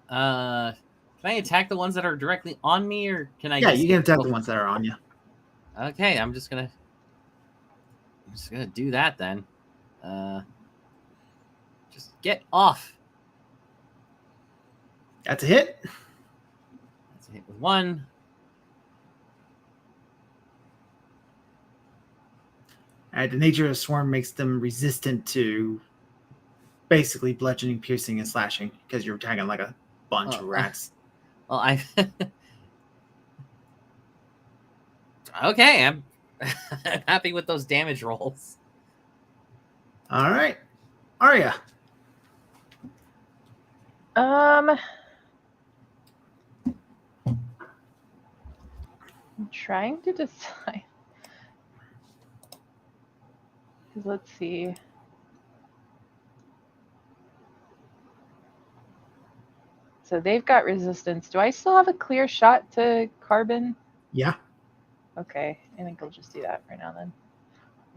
Can I attack the ones that are directly on me, or can I? Yeah, just you can attack the ones that are on you. Okay, I'm just gonna do that then. Just get off. That's a hit. That's a hit with 1. All right, the nature of the swarm makes them resistant to basically bludgeoning, piercing, and slashing because you're attacking like a bunch of rats. Well, I. Okay, I'm happy with those damage rolls. All right, Arya. I'm trying to decide. Let's see. So they've got resistance. Do I still have a clear shot to carbon? Yeah. Okay, I think I'll just do that for now then.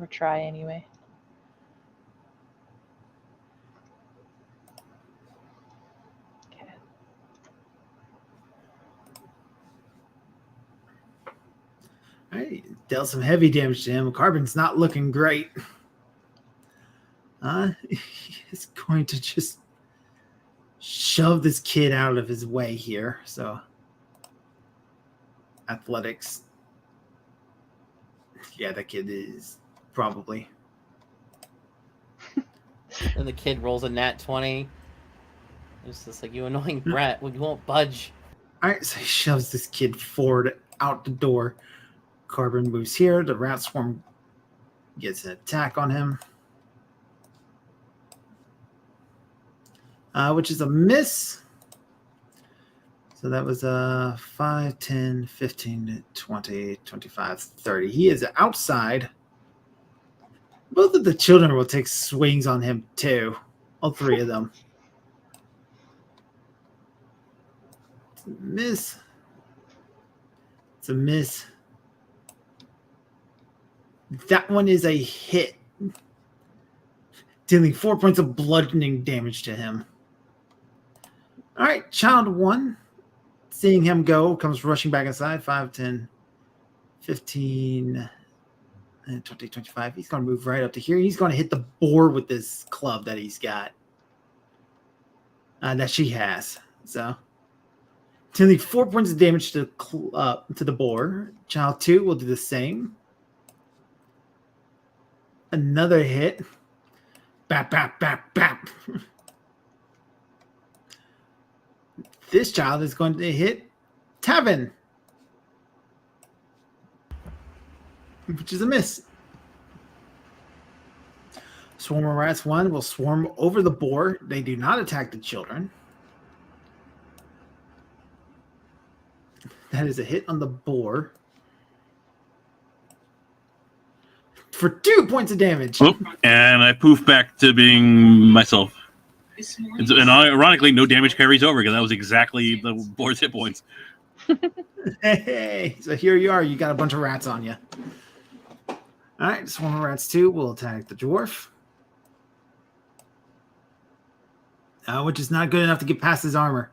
Or try anyway. Okay. All right, dealt some heavy damage to him. Carbon's not looking great. He's going to just shove this kid out of his way here. So, athletics. Yeah, that kid is probably. And the kid rolls a nat 20. It's just like, you annoying brat. You won't budge. All right, so he shoves this kid forward out the door. Carbon moves here. The rat swarm gets an attack on him. Which is a miss. So that was 5, 10, 15, 20, 25, 30. He is outside. Both of the children will take swings on him too. All 3 of them. It's a miss. It's a miss. That one is a hit. Dealing 4 points of bludgeoning damage to him. All right, child 1. Seeing him go, comes rushing back inside. 5, 10, 15, 20, 25. He's going to move right up to here. He's going to hit the boar with this club that he's got. That she has. So, dealing 4 points of damage to the boar. Child 2 will do the same. Another hit. Bap, bap, bap, bap. This child is going to hit Tavin, which is a miss. Swarm of Rats 1 will swarm over the boar. They do not attack the children. That is a hit on the boar. For 2 points of damage. Oh, and I poof back to being myself. And ironically, no damage carries over because that was exactly the board's hit points. Hey, so here you are. You got a bunch of rats on you. All right, Swarm of Rats 2 will attack the dwarf. Which is not good enough to get past his armor.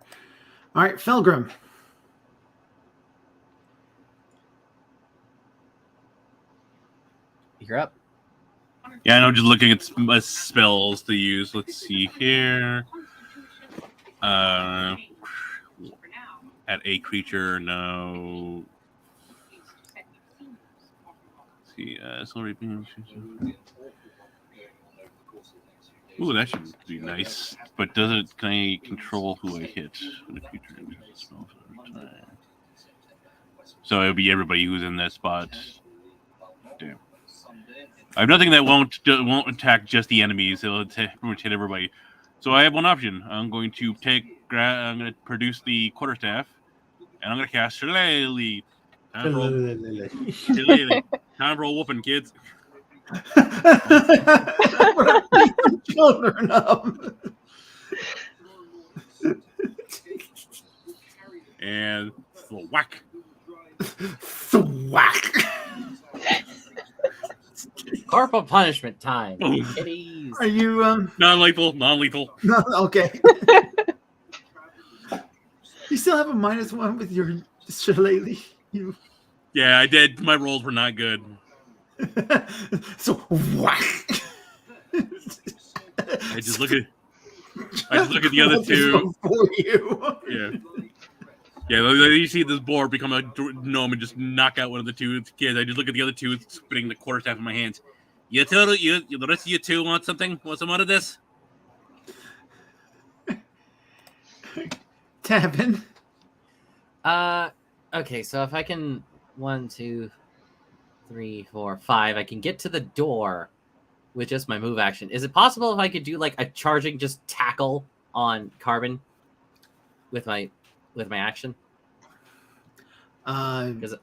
All right, Felgrim. You're up. Yeah, I know. Just looking at my spells to use. Let's see here. At a creature, no. Let's see. Ooh, that should be nice. But does it? Can I control who I hit when a creature enters the spell for a time? So it'll be everybody who's in that spot. Damn. I have nothing that won't attack just the enemies. It'll pretty much hit everybody. So I have one option. I'm going to produce the quarterstaff, and I'm going to cast Shillelagh. Time to roll whooping, kids. Children up. And whack. Thwack. Corporal punishment time. Boom. Kitties. Are you Non-lethal. No, okay. You still have a -1 with your shillelagh. You Yeah, I did. My rolls were not good. so whack. I just look at the other two. For you. Yeah. Yeah, you see this boar become a gnome and just knock out one of the two kids. I just look at the other two, spitting the quarterstaff in my hands. The rest of you two want something? Want some out of this? Tavin. Okay, so if I can 1, 2, 3, 4, 5, I can get to the door with just my move action. Is it possible if I could do like a charging just tackle on Carbon with my action? You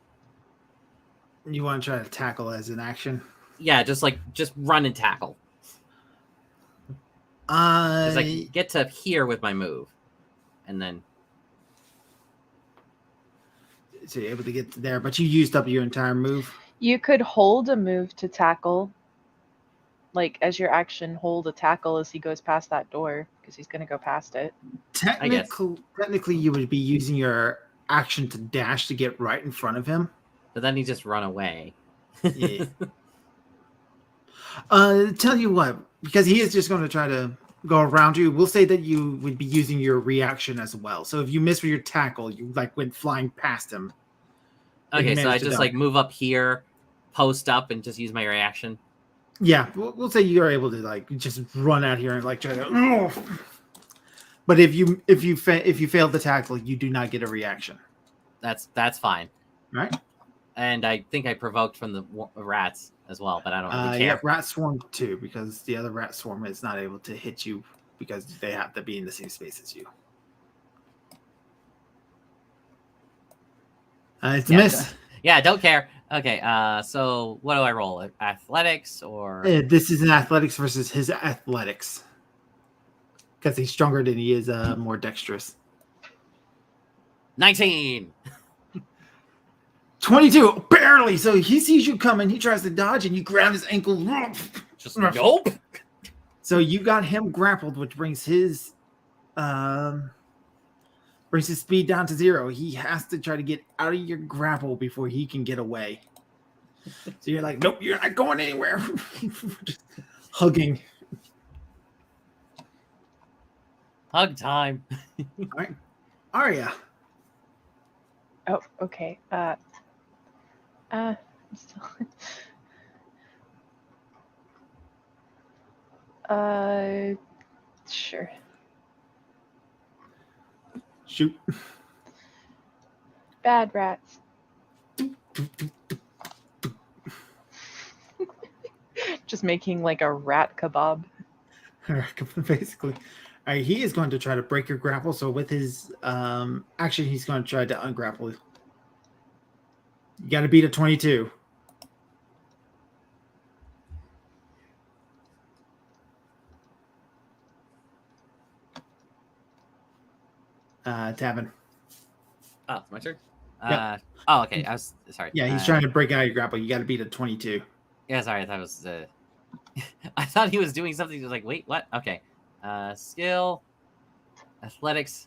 want to try to tackle as an action? Yeah, just run and tackle. Because I can get to here with my move, and then. So you're able to get to there, but you used up your entire move. You could hold a move to tackle. Like, as your action, hold a tackle as he goes past that door, because he's going to go past it. Technically, you would be using your action to dash to get right in front of him. But then he just run away. Yeah. Tell you what, because he is just going to try to go around you, we'll say that you would be using your reaction as well. So if you miss with your tackle, you like went flying past him. Okay, so I just like move up here, post up, and just use my reaction. Yeah, we'll say you're able to like just run out here and like try to. But if you fail the tackle, you do not get a reaction. That's fine. Right. And I think I provoked from the rats as well, but I don't really care. Yeah, rat swarm too, because the other rat swarm is not able to hit you because they have to be in the same space as you. It's a miss. Yeah, don't care. Okay, so what do I roll? Athletics or? This is an athletics versus his athletics. Because he's stronger than he is more dexterous. 19! 22, barely. So he sees you coming, he tries to dodge, and you grab his ankle. Just nope. So you got him grappled, which brings his speed down to 0. He has to try to get out of your grapple before he can get away. So you're like, nope, you're not going anywhere. Just hugging. Hug time. All right, Arya. Oh, okay. Sure. Shoot. Bad rats. Just making like a rat kebab. Basically. All right, he is going to try to break your grapple. So with his action, he's going to try to ungrapple you. You got to beat a 22. Tavin. Oh, it's my turn? Yep. Oh, okay. I was sorry. Yeah, he's trying to break out of your grapple. You got to beat a 22. Yeah, sorry. I thought it was. I thought he was doing something. He was like, wait, what? Okay. Skill, athletics.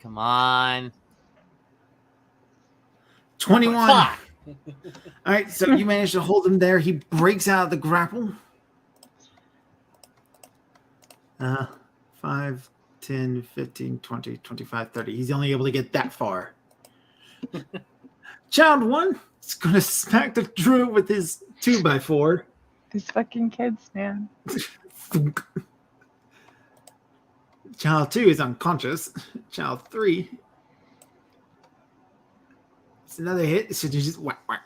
Come on. 21. Fuck. All right, so you managed to hold him there. He breaks out of the grapple. 5, 10, 15, 20, 25, 30. He's only able to get that far. Child 1 is going to smack the druid with his 2x4. These fucking kids, man. Child 2 is unconscious. Child 3. It's another hit. So you just whack, whack.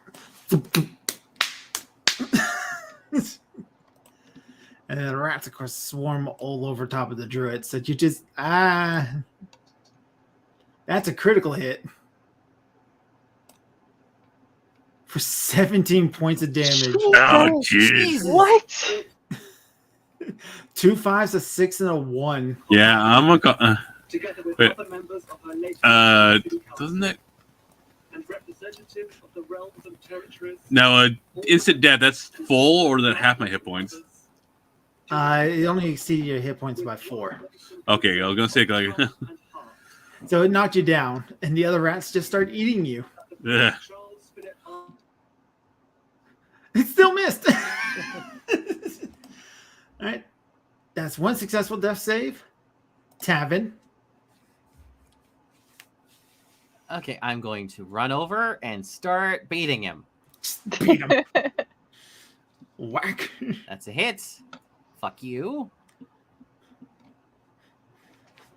And then the rats, of course, swarm all over top of the druid. So you just that's a critical hit for 17 points of damage. Oh, jeez. What? 2 5s, a 6, and a 1. Yeah, I'm together with Wait. other members of her late Doesn't it? and representatives of the realms and territories. Now, instant death, that's full or that half my hit points? It only exceeded your hit points by 4. Okay, I was gonna say like, So it knocked you down, and the other rats just start eating you. yeah. It still missed. All right. That's one successful death save. Tavin. Okay, I'm going to run over and start beating him. Beat him. Whack. That's a hit. Fuck you.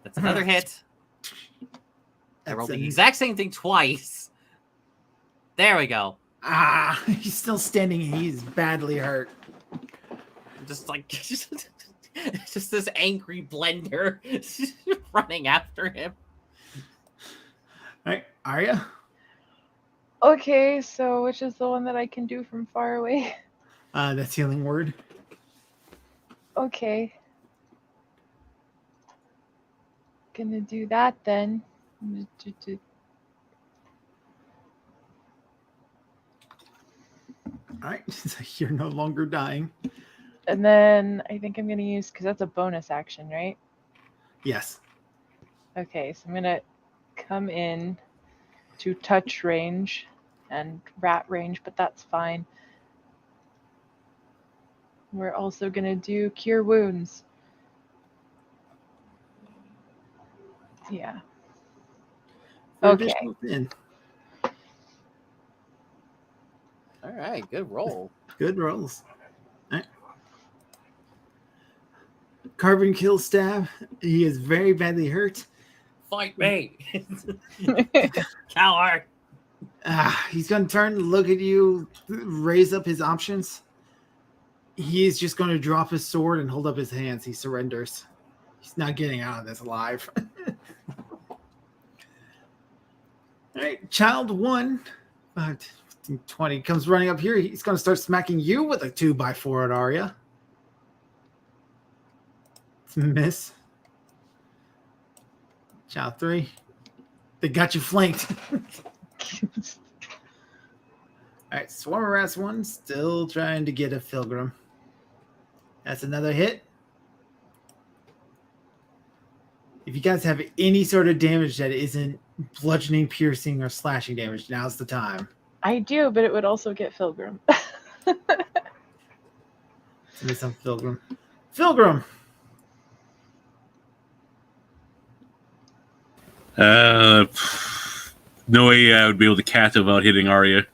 That's another hit. I rolled the exact same thing twice. There we go. He's still standing. He's badly hurt. Just like just this angry blender running after him. All right, Arya. Okay, so which is the one that I can do from far away? That's healing word. Okay. Gonna do that then. All right, you're no longer dying. And then I think I'm gonna use, because that's a bonus action, right? Yes. Okay, so I'm gonna come in to touch range and rat range, but that's fine. We're also gonna do cure wounds. Yeah. Okay. All right, good roll. Good rolls. All right. Carbon kill stab. He is very badly hurt. Fight me, coward. He's going to turn, look at you, raise up his options. He is just going to drop his sword and hold up his hands. He surrenders. He's not getting out of this alive. All right, child 1. 20 comes running up here. He's going to start smacking you with a 2x4 at Arya. It's a miss. Child 3. They got you flanked. All right, Swarmer Rats 1 still trying to get a Pilgrim. That's another hit. If you guys have any sort of damage that isn't bludgeoning, piercing, or slashing damage, now's the time. I do, but it would also get Pilgrim. Miss some Pilgrim. Pilgrim. No way I would be able to cast it without hitting Arya.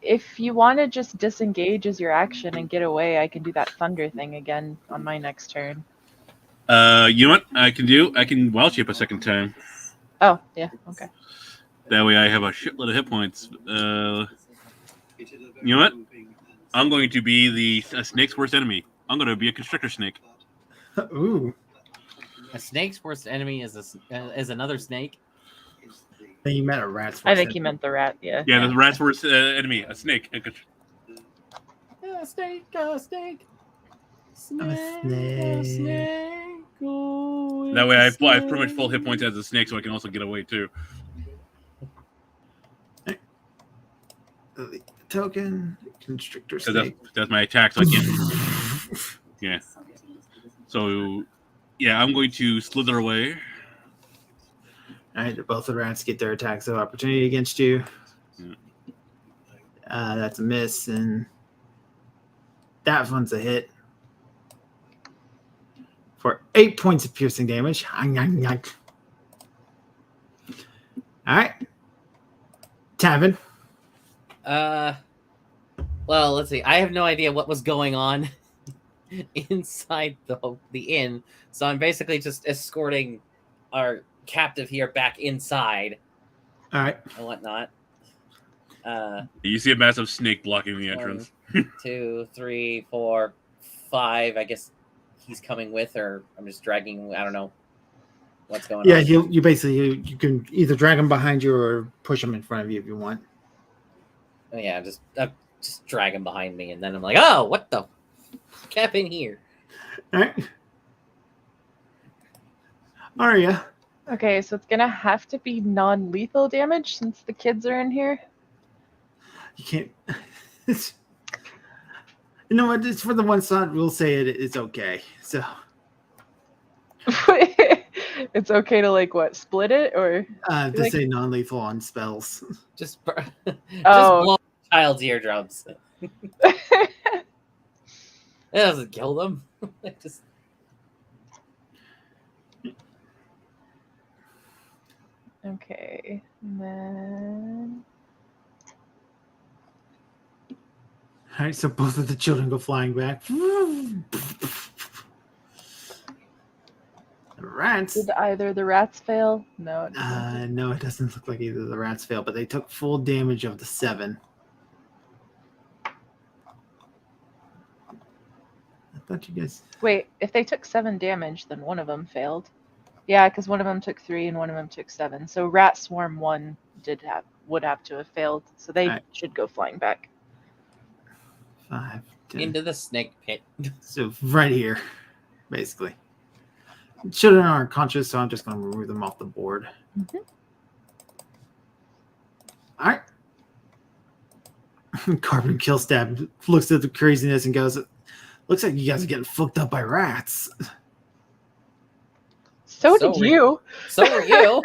If you want to just disengage as your action and get away, I can do that thunder thing again on my next turn. You know what I can do? I can wild shape a second time. Oh, yeah, okay. That way I have a shitload of hit points. You know what? I'm going to be a snake's worst enemy. I'm going to be a constrictor snake. Ooh. A snake's worst enemy is another snake. I think you meant a rat's. I think he meant the rat, yeah. Yeah, the rat's worst enemy, a snake. Yeah, snake, snake. Snake. That way I have pretty much full hit points as a snake, so I can also get away too. Token, constrictor snake. That's my attack, so I can't. Yeah. So, yeah, I'm going to slither away. All right, both the rats get their attacks of opportunity against you. Yeah. That's a miss, and that one's a hit for 8 points of piercing damage. All right, Tavin. Well, let's see. I have no idea what was going on inside the inn, so I'm basically just escorting our captive here back inside. All right, and whatnot. You see a massive snake blocking the entrance. 1, 2, 3, 4, 5. I guess he's coming with, or I'm just dragging. I don't know what's going on. Yeah, you basically you can either drag him behind you or push him in front of you if you want. Yeah, just drag him behind me, and then I'm like, oh, what the f in here? All right. Arya, Okay, so it's gonna have to be non-lethal damage since the kids are in here. you can't. You know what? It's for the one shot. We'll say it's okay. So It's okay to like what? Split it or? to Like- say non-lethal on spells. Just Oh. blow a child's eardrums. It doesn't kill them. It just Okay, and then All right, so both of the children go flying back. The rats. did either the rats fail? No. It didn't. No, it doesn't look like either of the rats failed, but they took full damage of the 7. I thought you guys. Wait, if they took 7 damage, then one of them failed. Yeah, because one of them took 3 and one of them took 7. So Rat Swarm 1 would have to have failed. So they Right. should go flying back. 5, 10. into the snake pit. So right here, basically. Children aren't conscious, so I'm just going to remove them off the board. Mhm. All right. Carbon Kill Stab looks at the craziness and goes, "Looks like you guys are getting fucked up by rats." So So did re- you. So are you.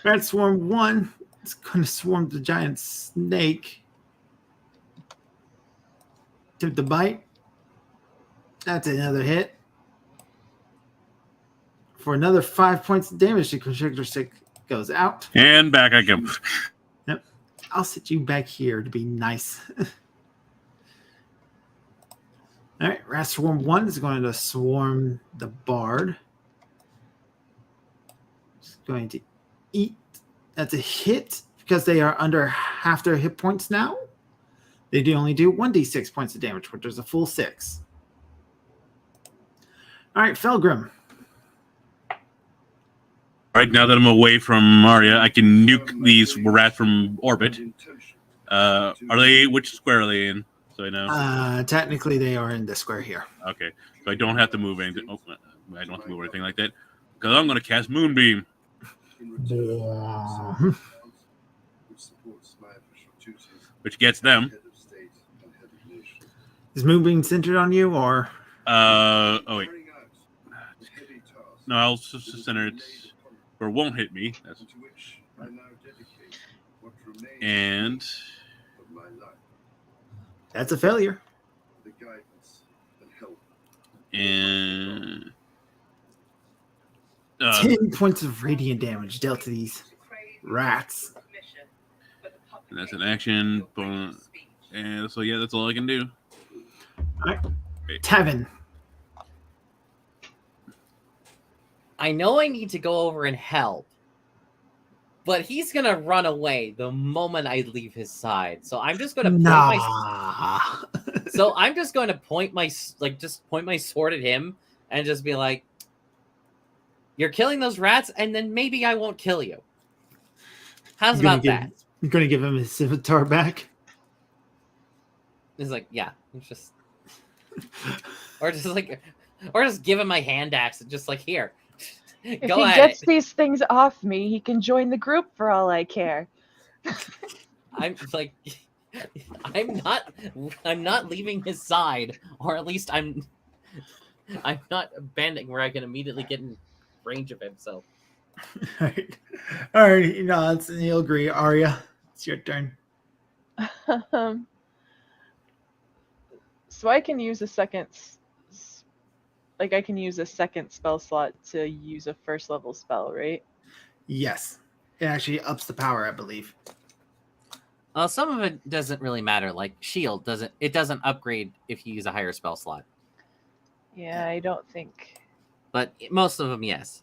Rat Swarm 1 is going to swarm the giant snake. Attempt to bite. That's another hit. For another 5 points of damage, the constrictor stick goes out. And back I come. I'll sit you back here to be nice. All right, Rat Swarm 1 is going to swarm the bard. It's going to eat. That's a hit because they are under half their hit points now. They do only do 1d6 points of damage, which is a full 6. All right, Felgrim. Right now that I'm away from Maria, I can nuke these rats from orbit. Are they? Which square are they in? So I know. Technically, they are in the square here. Okay, so I don't have to move anything. Oh, I don't have to move anything like that because I'm going to cast Moonbeam. Which gets them. Is Moonbeam centered on you, or? Oh wait. No, I'll just center it or won't hit me. And That's a failure. and 10 points of radiant damage dealt to these rats. and that's an action. And so yeah, that's all I can do. Tavin. I know I need to go over and help, but he's gonna run away the moment I leave his side. So I'm just gonna point Nah. So I'm just going to point my sword at him and just be like, "You're killing those rats, and then maybe I won't kill you." How's about that? You're going to give him his scimitar back? It's like, yeah, it's just, or just give him my hand axe and just like, here, If go he at gets it. these things off me, he can join the group for all I care. I'm like, I'm not leaving his side, or at least I'm not bending where I can immediately get in range of him. So All right. All right. He nods and he'll agree. Arya, it's your turn. So I can use a second, I can use a second spell slot to use a first level spell, right? Yes. It actually ups the power, I believe. some of it doesn't really matter. Like shield doesn't upgrade if you use a higher spell slot, Yeah, I don't think. but most of them, yes.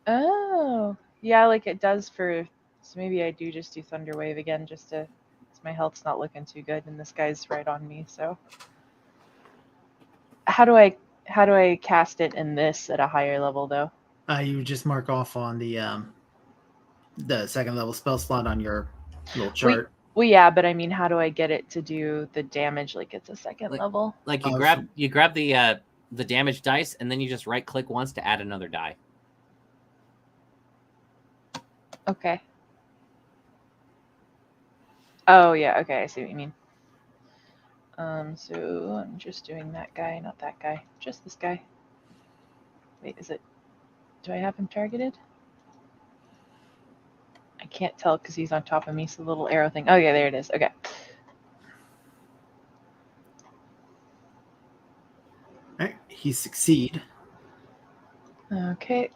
Oh, yeah, like it does for. So maybe I do just do Thunder Wave again, just to. 'Cause my health's not looking too good, and this guy's right on me. So, how do I cast it in this at a higher level though? You just mark off on the second level spell slot on your little chart. Well, yeah, but I mean, how do I get it to do the damage like it's a second level? Like you Oh, grab the damage dice, and then you just right click once to add another die. Okay. Oh, yeah, okay, I see what you mean. So I'm just doing that guy, not that guy. Just this guy. Wait, is it... Do I have him targeted? I can't tell because he's on top of me, so the little arrow thing... Oh, yeah, there it is. Okay. All right, he succeed. Okay.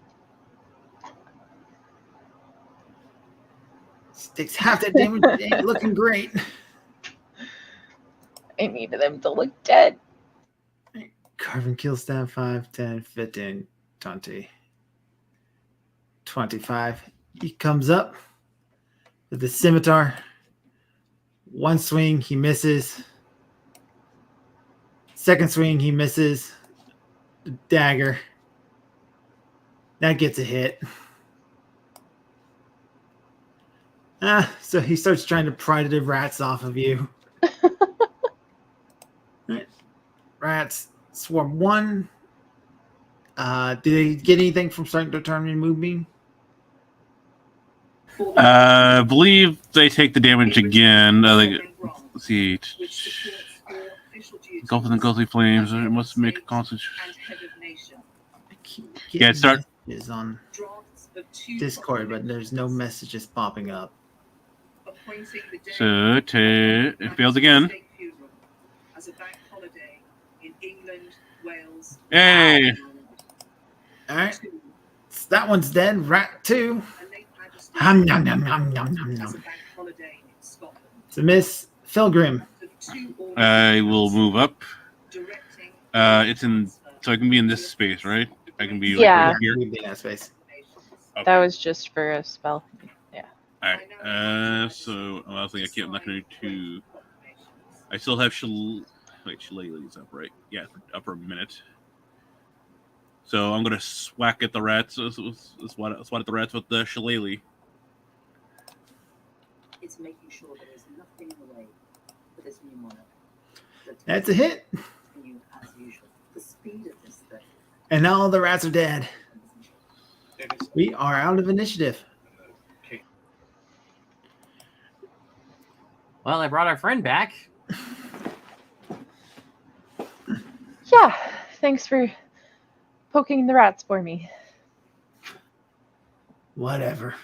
Takes half that damage. Ain't looking great. I need them to look dead. Carving kill stab 5, 10, 15, 20, 25. He comes up with the scimitar. One swing, he misses. Second swing, he misses. The dagger. That gets a hit. So he starts trying to pry the rats off of you. Right. Rats swarm 1. Did they get anything from starting to turn and moving? I believe they take the damage again. Let's see. Engulf in the ghostly flames. It must make a constant. Yeah, start. Is on Discord, but there's no messages popping up. So it fails again. Hey! All right, so that one's dead. Rat 2. Hum, nom, nom, nom, nom, nom, nom. It's a miss. Pilgrim. I will move up. It's in, so I can be in this space, right? I can be like Yeah. right here. Leave the space. Okay. That was just for a spell. Yeah. All right. So I was thinking I'm not going to. I still have Shillelagh's up, right? Yeah, up for a minute. So I'm gonna swat at the rats. Swat at the rats with the Shillelagh. It's making sure there is nothing in the way for this new monarch. That's a hit. You, as usual, the speed of this thing. And now all the rats are dead. We are out of initiative. Well, I brought our friend back. Yeah. Thanks for poking the rats for me. Whatever.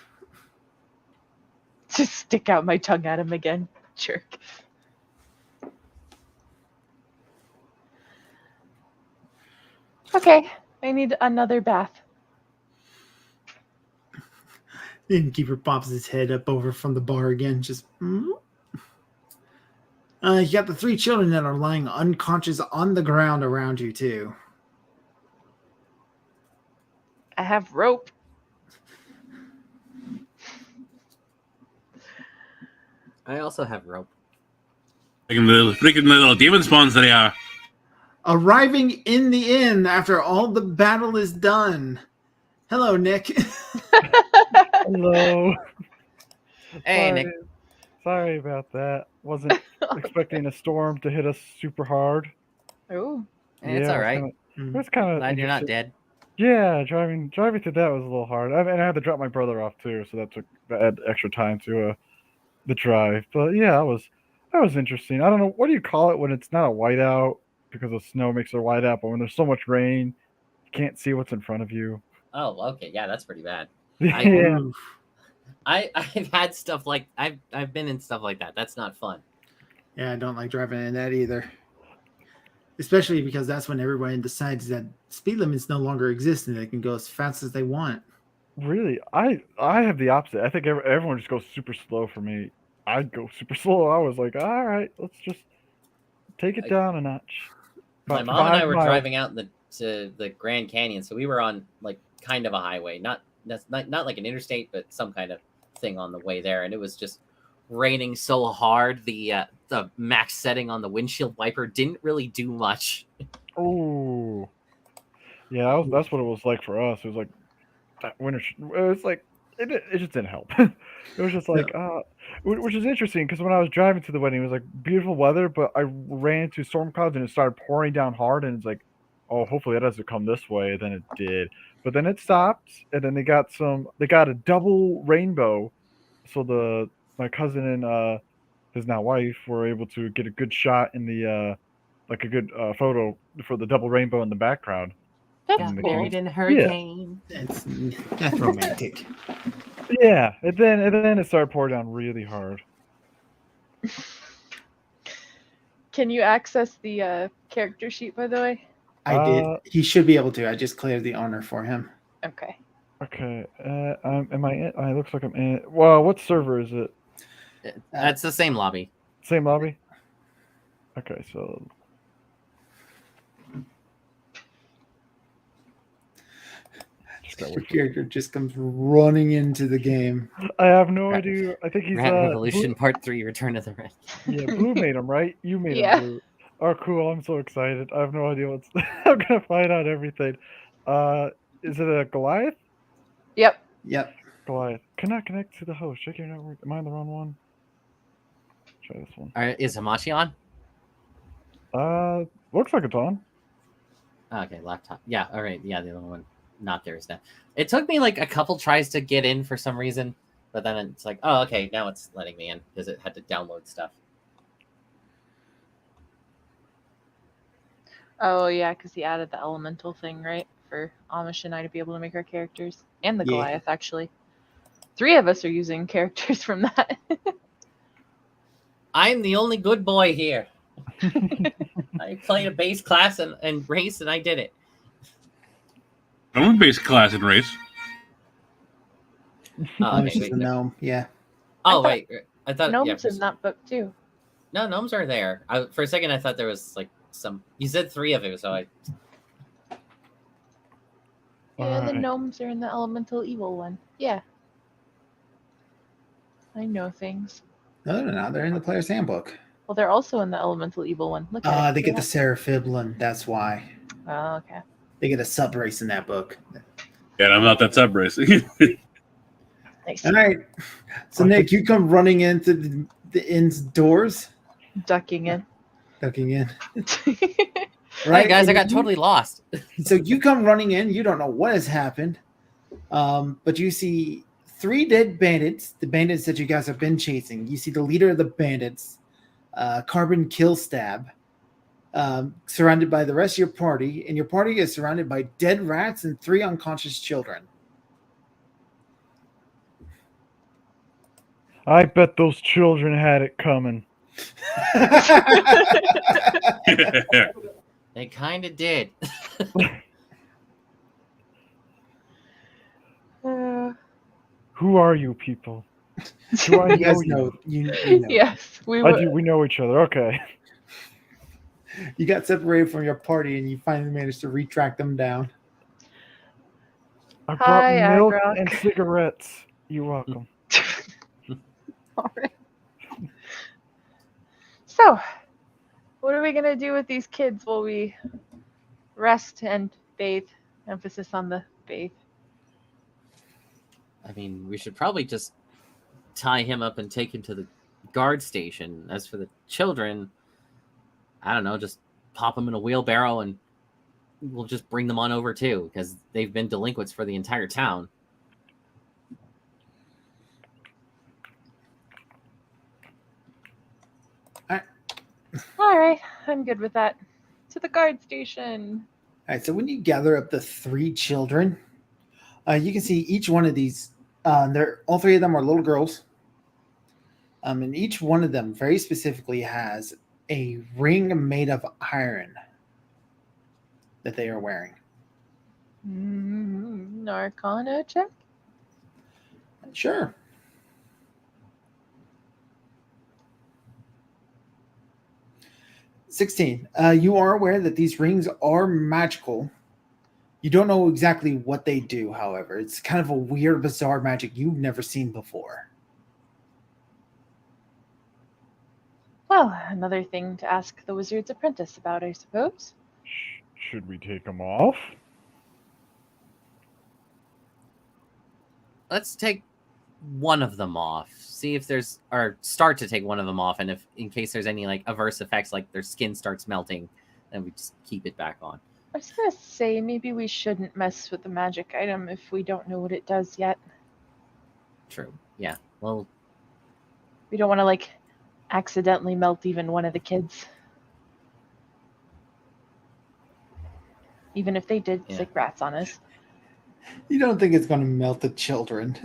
Just stick out my tongue at him again. Jerk. Okay. I need another bath. The innkeeper pops his head up over from the bar again. Just. You got the 3 children that are lying unconscious on the ground around you, too. I have rope. I also have rope. Freaking the little demon spawns that they are. Arriving in the inn after all the battle is done. Hello, Nick. Hello. Hey, Sorry. Nick. Sorry about that. Wasn't expecting a storm to hit us super hard. Oh. It's all right. It was kind of. Glad you're not dead. Yeah, driving through that was a little hard. And I had to drop my brother off too, so that add extra time to the drive. But yeah, that was interesting. I don't know, what do you call it when it's not a whiteout because the snow makes it a whiteout, but when there's so much rain, you can't see what's in front of you. Oh, okay. Yeah, that's pretty bad. Yeah. I've had stuff like I've been in stuff like that. That's not fun. Yeah, I don't like driving in that either. Especially because that's when everybody decides that speed limits no longer exist and they can go as fast as they want. Really, I have the opposite. I think everyone just goes super slow for me. I'd go super slow. I was like, all right, let's just take it down a notch. My About mom and I 5 were miles. driving out to the Grand Canyon, so we were on like kind of a highway, not like an interstate, but some kind of thing on the way there, and it was just raining so hard. The max setting on the windshield wiper didn't really do much. Oh, yeah, that's what it was like for us. It was like that winter. It was like it just didn't help. It was just like, which is interesting because when I was driving to the wedding, it was like beautiful weather, but I ran into storm clouds and it started pouring down hard, and it's like, oh, hopefully it doesn't come this way. Then it did, but then it stopped, and then they got a double rainbow, so my cousin and his now wife were able to get a good shot in the like a good photo for the double rainbow in the background. That's And the cool. kids- in a hurricane. That's romantic. Yeah, and then it started pouring down really hard. Can you access the character sheet, by the way? I did. He should be able to. I just cleared the honor for him. Okay. Okay, am I in? It looks like I'm in. Well, what server is it? That's the same lobby. Same lobby? Okay, so just gotta Your wait for- character just comes running into the game. I have no Rat- idea. I think he's Rat Revolution Part 3: Return of the Rat. Yeah, Blue made him, right? You made Yeah. him Blue. Oh, cool! I'm so excited. I have no idea what's. I'm gonna find out everything. Is it a Goliath? Yep. Yep. Goliath. Cannot connect to the host. Check your network. Am I on the wrong one? Try this one. Is Hamachi on? Looks like it's on. Okay, laptop. Yeah, all right. Yeah, the other one not there is now. It took me like a couple tries to get in for some reason, but then it's like, oh, okay, now it's letting me in because it had to download stuff. Oh yeah, because he added the elemental thing, right? For Amish and I to be able to make our characters. And the Yeah. Goliath, actually. 3 of us are using characters from that. I'm the only good boy here. I played a base class and race, and I did it. I'm a base class in race. Oh, Amish okay, is wait. a gnome. Yeah. Oh, thought- wait. I thought Gnomes yeah, in that book too. no, gnomes are there. For a second, I thought there was like some. You said 3 of it, so I. Yeah, the Alright. gnomes are in the elemental evil one. Yeah. I know things. No, they're not. They're in the player's handbook. Well, they're also in the elemental evil one. Look at it. They get the Yeah. Seraphiblin. That's why. Oh, okay. They get a sub race in that book. Yeah, I'm not that sub racing. Nice. All right. So, Nick, you come running into the inn's doors, Ducking in. ducking in. Right, guys, I And got you- totally lost. So you come running in. You don't know what has happened, but you see 3 dead bandits. The bandits that you guys have been chasing. You see the leader of the bandits, Carbon Killstab, surrounded by the rest of your party, and your party is surrounded by dead rats and 3 unconscious children. I bet those children had it coming. They kind of did. Who are you people? Do I You know guys you? know. You know. Yes, we I were. do. We know each other. Okay. You got separated from your party, and you finally managed to retrack them down. I brought Hi, milk Agrok. and cigarettes. You're welcome. All right. So, what are we gonna do with these kids while we rest and bathe? Emphasis on the bathe. I mean, we should probably just tie him up and take him to the guard station. As for the children, I don't know, just pop them in a wheelbarrow and we'll just bring them on over too, because they've been delinquents for the entire town. All right, I'm good with that. To the guard station. All right, so when you gather up the 3 children, you can see each one of these. All 3 of them are little girls, and each one of them very specifically has a ring made of iron that they are wearing. Arcana check. Sure. "16. You are aware that these rings are magical. You don't know exactly what they do, however. It's kind of a weird, bizarre magic you've never seen before." Well, another thing to ask the wizard's apprentice about, I suppose. Should we take them off? let's take one of them off. See if there's, or start to take one of them off, and if in case there's any like adverse effects, like their skin starts melting, then we just keep it back on. I was gonna say maybe we shouldn't mess with the magic item if we don't know what it does yet. True. Yeah. Well, We don't want to like accidentally melt even one of the kids. Even if they did Yeah. sick rats on us. You don't think it's going to melt the children?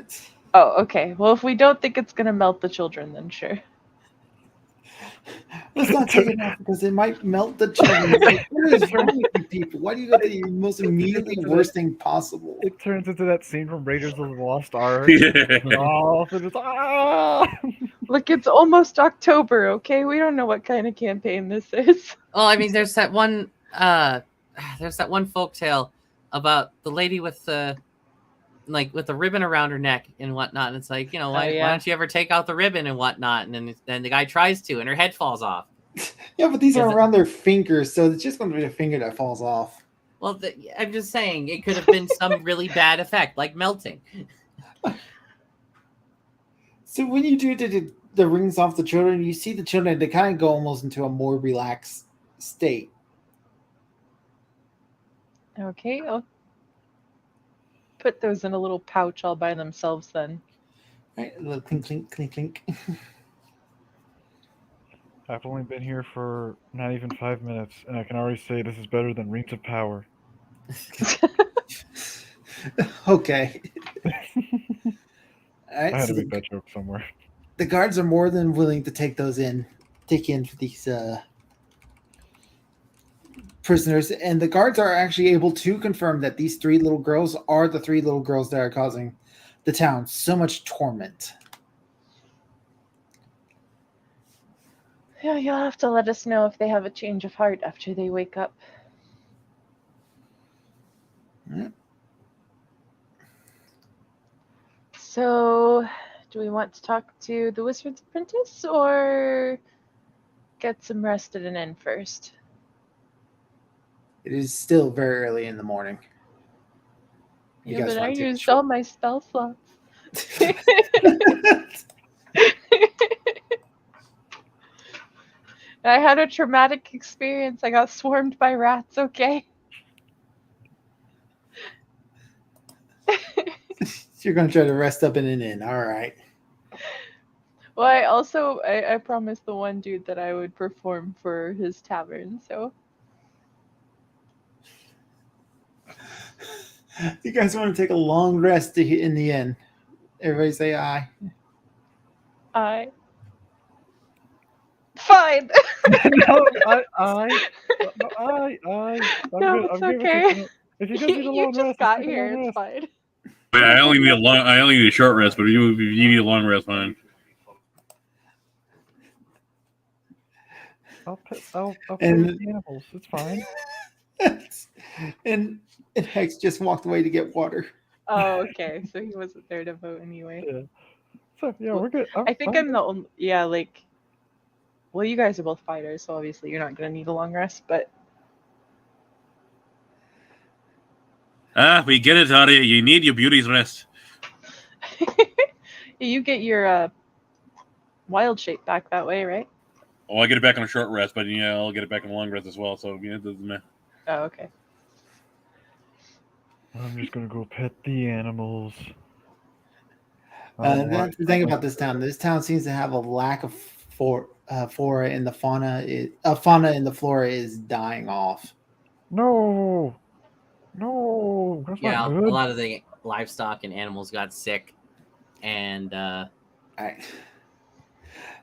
Oh, okay. Well, if we don't think it's gonna melt the children, then sure. Let's not take it off because it might melt the children. It's like, what is wrong with you people? Why do you go to the most immediately worst thing possible? It turns into that scene from Raiders of the Lost Ark. Yeah. Oh, so just, Look, it's almost October, okay? We don't know what kind of campaign this is. well, I mean, there's that one folktale about the lady with the ribbon around her neck and whatnot. And it's like, you know, why don't you ever take out the ribbon and whatnot? And then the guy tries to, and her head falls off. Yeah, but these are Is it- around their fingers, so it's just going to be a finger that falls off. Well, I'm just saying it could have been some really bad effect, like melting. So when you do the rings off the children, you see the children, they kind of go almost into a more relaxed state. Okay, I'll put those in a little pouch all by themselves then. Right? A little clink, clink, clink, clink. I've only been here for not even 5 minutes, and I can already say this is better than Rings of Power. Okay. All right, I had so to make that joke somewhere. the guards are more than willing to take in these prisoners, and the guards are actually able to confirm that these 3 little girls are the 3 little girls that are causing the town so much torment. Yeah, you'll have to let us know if they have a change of heart after they wake up. Yeah. So, do we want to talk to the Wizard's Apprentice or get some rest at an inn first? It is still very early in the morning. You Yeah, guys but I wanna take a used short- all my spell slots. I had a traumatic experience. I got swarmed by rats, okay? You're going to try to rest up in an inn. All right. Well, I promised the one dude that I would perform for his tavern, so. You guys want to take a long rest in the inn? Everybody say aye. Fine! No, I'm No, good. it's I'm good with okay. taking if you guys need a You long just rest, got take a here, long it's rest. fine. Yeah, I only need a short rest, but if you need a long rest, fine. I'll play And- with the animals. It's fine. and Hex just walked away to get water. Oh, okay, so he wasn't there to vote anyway. Yeah. So yeah, we're good. I think I'm the only, yeah, like, well, you guys are both fighters, so obviously you're not going to need a long rest, but We get it, Arya. You need your beauty's rest. you get your wild shape back that way, right? Oh, I get it back on a short rest, but yeah, I'll get it back on a long rest as well. So yeah, it doesn't matter. Oh, okay. I'm just gonna go pet the animals. That's the thing about this town. This town seems to have a lack of flora, and the fauna and the flora is dying off. No, that's Yeah, not a good. lot of the livestock and animals got sick, and All right.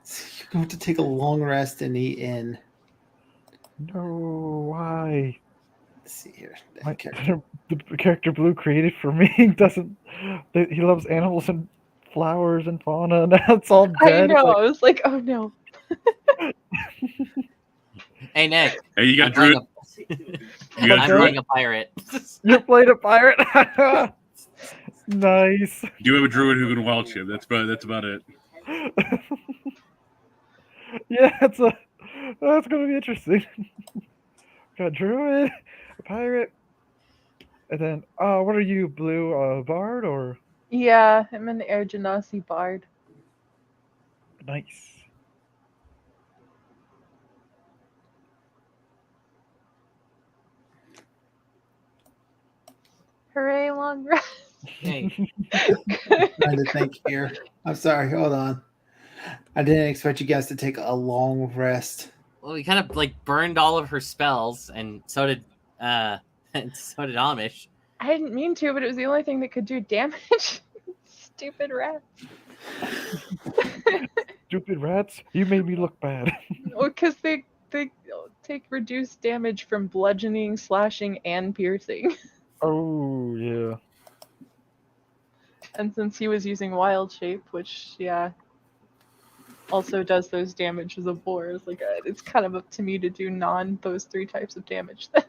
So you're going to take a long rest in the inn. No, why? Let's see here. The character Blue created for me doesn't. He loves animals and flowers and fauna, and that's all dead. I know, It's I was like, oh no. hey Nick, Hey, you got I'm Druid. playing You got I'm Druid. playing a pirate. You played a pirate. Nice. You do have a Druid who can wild shape. That's about it. Yeah, that's gonna be interesting. Got druid, a pirate, and then what are you, Blue? Bard or Yeah, I'm an Air Genasi bard. Nice. Hooray, long rest. Yay. Trying to think here. I'm sorry. Hold on. I didn't expect you guys to take a long rest. Well, we kind of like burned all of her spells, and so did and so did Amish. I didn't mean to, but it was the only thing that could do damage. Stupid rat. Stupid rats, you made me look bad. Well, because they take reduced damage from bludgeoning, slashing, and piercing. Oh, yeah. And since he was using wild shape, which also does those damage as a boar, it's kind of up to me to do those 3 types of damage. Then.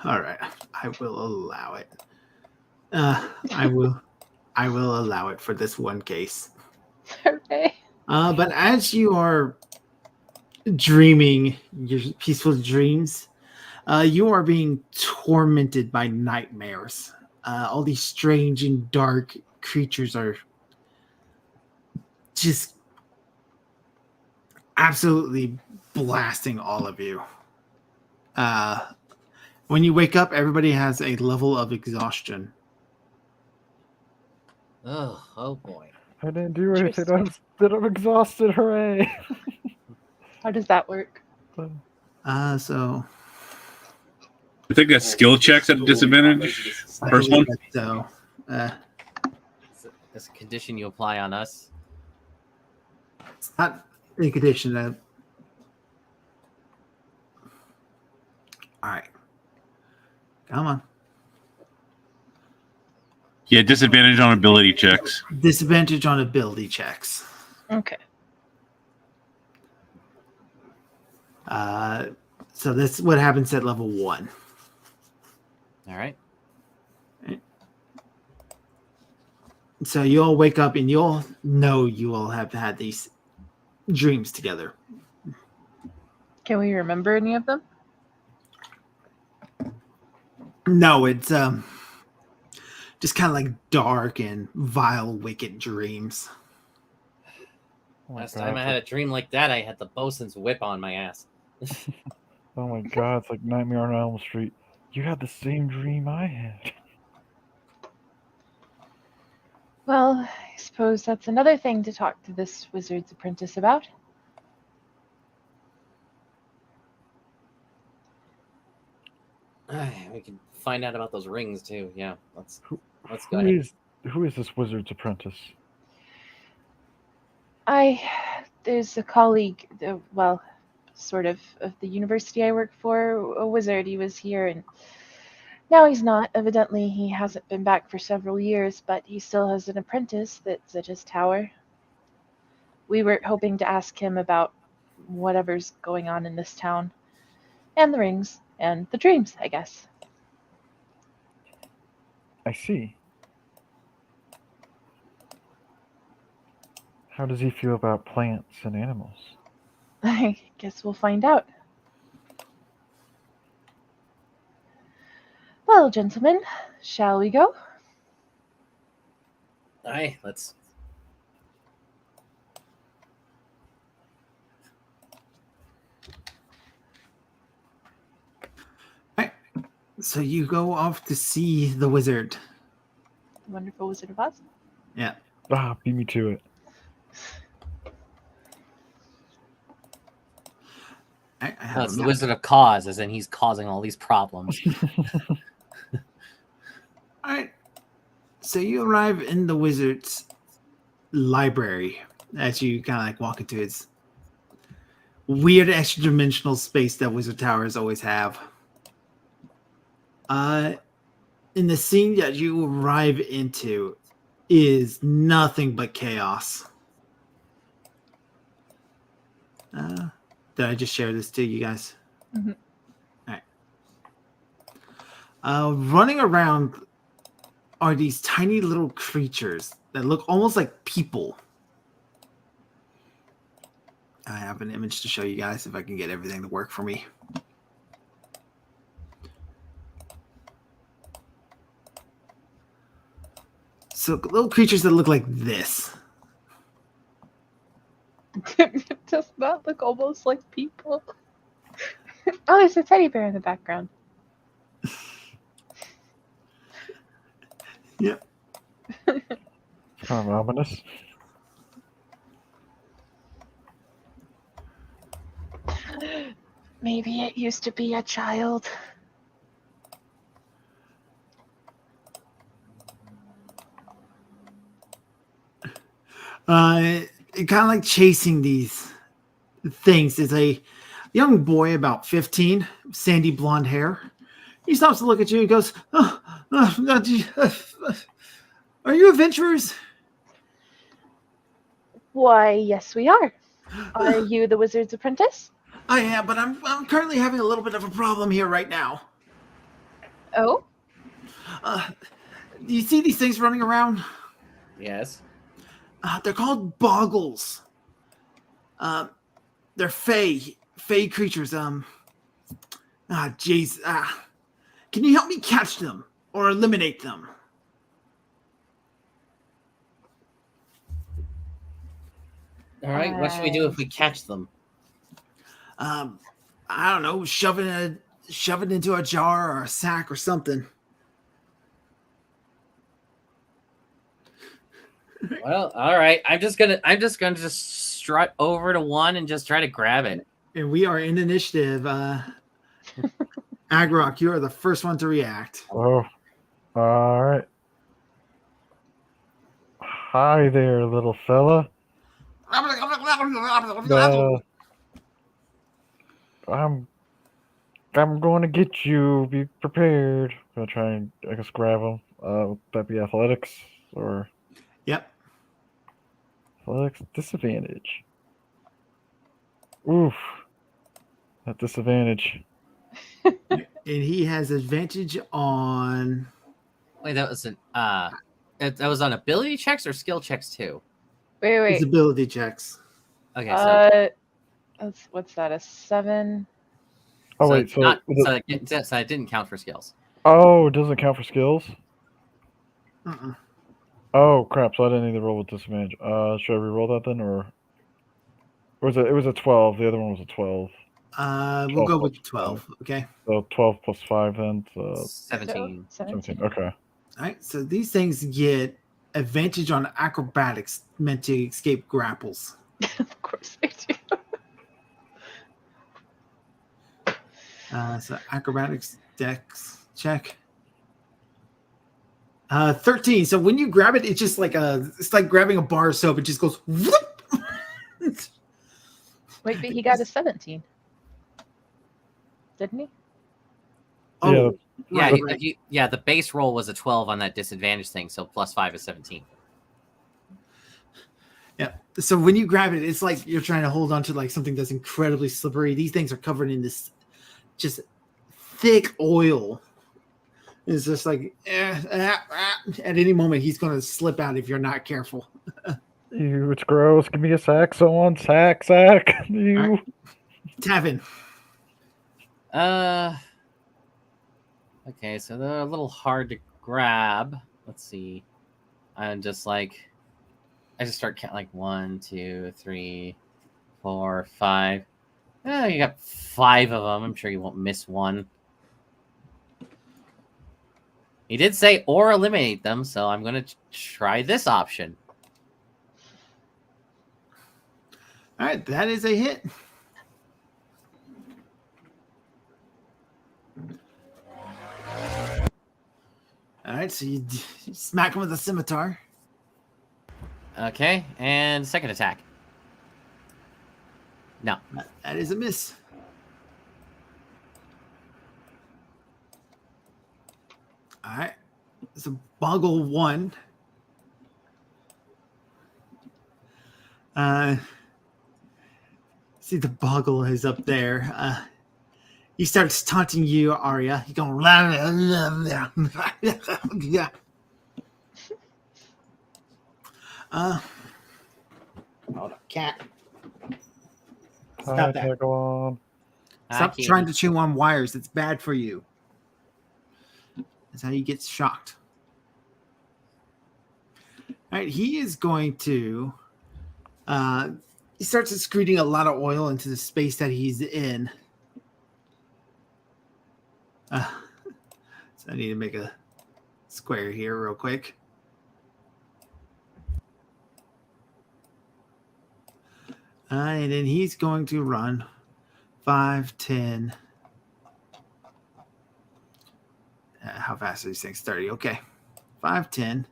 All right, I will allow it. I will allow it for this one case. Hooray. But as you are dreaming your peaceful dreams, you are being tormented by nightmares. All these strange and dark creatures are just absolutely blasting all of you. When you wake up, everybody has a level of exhaustion. Oh boy. I didn't do anything. Interesting. I'm exhausted. Hooray. How does that work? So I think that's skill checks at a disadvantage. First one. So, That's a condition you apply on us. it's not a condition that. All right, come on. Yeah, disadvantage on ability checks. Disadvantage on ability checks. Okay. So that's what happens at level 1. All right. So you all wake up and you'll know you all have had these dreams together. Can we remember any of them? No, it's just kind of like dark and vile, wicked dreams. Oh my Last God, time I had a dream like that, I had the bosun's whip on my ass. Oh my God, it's like Nightmare on Elm Street. You had the same dream I had. Well, I suppose that's another thing to talk to this wizard's apprentice about. We can find out about those rings too. Yeah, let's go Who ahead. who is this wizard's apprentice? There's a colleague, sort of the university I work for, a wizard. He was here, and now he's not. Evidently, he hasn't been back for several years, but he still has an apprentice that's at his tower. We were hoping to ask him about whatever's going on in this town, and the rings, and the dreams, I guess. I see. How does he feel about plants and animals? I guess we'll find out. Well, gentlemen, shall we go? Aye, let's. So you go off to see the wizard. The Wonderful Wizard of Oz. Yeah. Ah, beat me to it. I No, have it's a the map. Wizard of Cause, as in he's causing all these problems. All right. So you arrive in the wizard's library as you kind of like walk into its weird extra dimensional space that wizard towers always have. In the scene that you arrive into is nothing but chaos. Did I just share this to you guys? Mhm. All right. Running around are these tiny little creatures that look almost like people. I have an image to show you guys if I can get everything to work for me. So little creatures that look like this. Does that look almost like people? Oh, there's a teddy bear in the background. Yep. Kind of ominous. Maybe it used to be a child. Kind of like chasing these things is a young boy about 15, sandy blonde hair. He stops to look at you and goes, are you adventurers? Why, yes, we are. Are you the wizard's apprentice? I am, but I'm currently having a little bit of a problem here right now. Oh? Do you see these things running around? Yes. They're called boggles. They're fey creatures. Jeez. Can you help me catch them or eliminate them? All right. What should we do if we catch them? I don't know. Shove it into a jar or a sack or something. Well, all right. I'm just gonna just strut over to one and just try to grab it. And we are in initiative. Agrok, you are the first one to react. Oh, all right. Hi there, little fella. I'm going to get you. Be prepared. I'm gonna try and I guess grab him. Would that be athletics or Yep. athletics disadvantage? Oof, that disadvantage. And he has advantage on. Wait, that was that was on ability checks or skill checks too. Wait. His ability checks. Okay, so What's that? A 7? Oh so wait, it's so not, so it didn't count for skills. oh, it doesn't count for skills. Uh-uh. Oh crap! So I didn't need to roll with disadvantage. Should I re-roll that then, or was it? It was a 12. The other one was a 12. We'll 12 go plus with 12. Okay. So 12 plus 5 then. So 17. 17. Okay. All right. So these things get advantage on acrobatics meant to escape grapples. Of course they do. So acrobatics dex check. 13. So when you grab it, it's just like it's like grabbing a bar of soap. It just goes whoop. Wait, but he got a 17. Didn't he? Oh, Yeah, right. the base roll was a 12 on that disadvantage thing, so plus 5 is 17. Yeah. So when you grab it, it's like you're trying to hold on to like something that's incredibly slippery. These things are covered in this just thick oil. It's just like at any moment he's going to slip out if you're not careful. It's gross. Give me a sack, someone. Sack. You. All right. Tavin. Okay, so they're a little hard to grab. Let's see. I just start counting like 1, 2, 3, 4, 5. Oh, you got 5 of them. I'm sure you won't miss one. He did say or eliminate them, so I'm going to try this option. All right, that is a hit. All right, so you smack him with a scimitar. Okay, and second attack. No. That is a miss. All right, it's a boggle 1. See, the boggle is up there. He starts taunting you, Arya. He's going, yeah. Hold on, cat. Stop that. Go on. Stop trying to chew on wires. It's bad for you. That's how you get shocked. All right, he is going to. He starts excreting a lot of oil into the space that he's in. So I need to make a square here real quick. And then he's going to run 5, 10. How fast are these things? 30. Okay. 5, 10,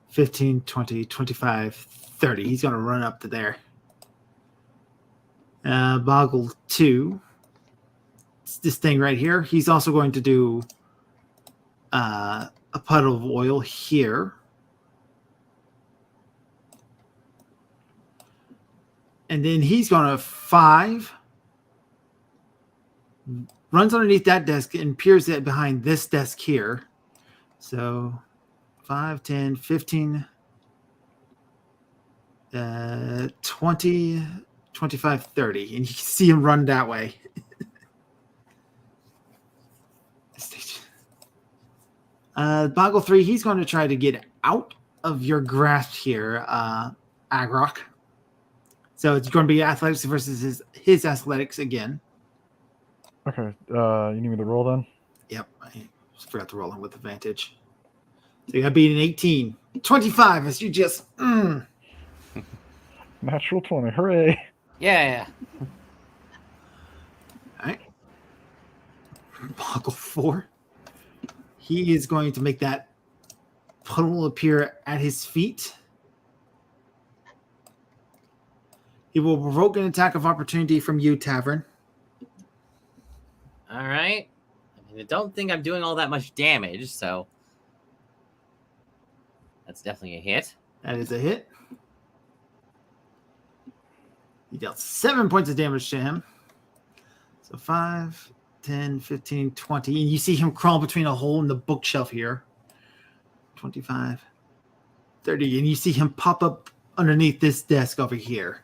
15, 20, 25, 30. He's going to run up to there. Boggle 2. It's this thing right here. He's also going to do a puddle of oil here. And then he's going to 5, runs underneath that desk and peers it behind this desk here. So 5, 10, 15, 20, 25, 30. And you can see him run that way. Boggle 3, he's going to try to get out of your grasp here, Agrok. So it's going to be athletics versus his athletics again. Okay. You need me to roll then? Yep. I forgot to roll him with advantage. So you got to beat an 18. 25 as you just... Natural 20. Hooray. Yeah. All right. Boggle 4. He is going to make that puddle appear at his feet. He will provoke an attack of opportunity from you, Tavern. All right. I mean, I don't think I'm doing all that much damage, so that's definitely a hit. That is a hit. He dealt 7 points of damage to him. So 5, 10, 15, 20. And you see him crawl between a hole in the bookshelf here. 25, 30. And you see him pop up underneath this desk over here.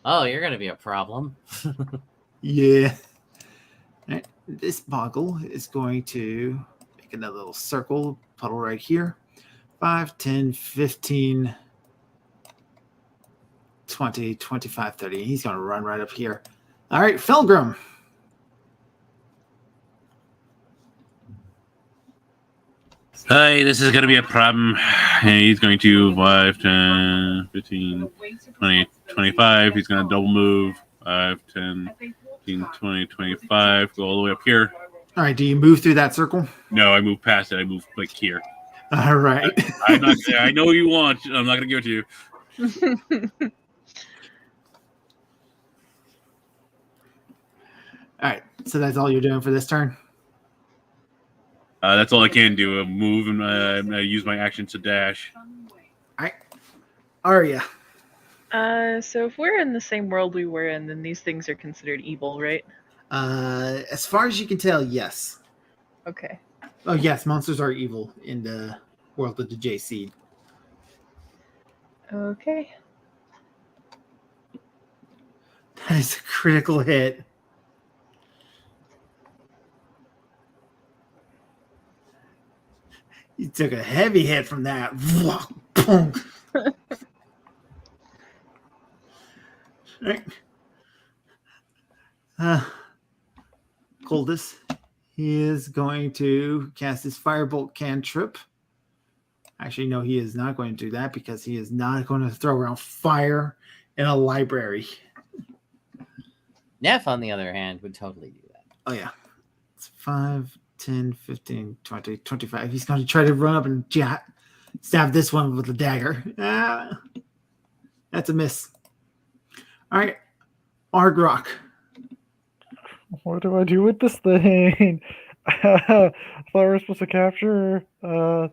Oh, you're going to be a problem. Yeah. Right. This Boggle is going to make another little circle puddle right here. 5, 10, 15, 20, 25, 30. He's going to run right up here. All right, Felgrim. Hey, this is going to be a problem. He's going to 5, 10, 15, 20, 25. He's going to double move. 5, 10, 15, 20, 25. Go all the way up here. All right, do you move through that circle? No, I move past it. I move like here. All right. I know what you want. I'm not going to give it to you. All right, so that's all you're doing for this turn? That's all I can do. Move and I use my action to dash. All right. Arya. So if we're in the same world we were in, then these things are considered evil, right? As far as you can tell, yes. Okay. Oh, yes, monsters are evil in the world of the JC. Okay. That is a critical hit. You took a heavy hit from that. Right. Coldus, he is going to cast his Firebolt cantrip. Actually, no, he is not going to do that because he is not going to throw around fire in a library. Neph, on the other hand, would totally do that. Oh, yeah. It's 5, 10, 15, 20, 25. He's going to try to run up and stab this one with a dagger. That's a miss. All right. Argrok. What do I do with this thing? I thought we were supposed to capture. How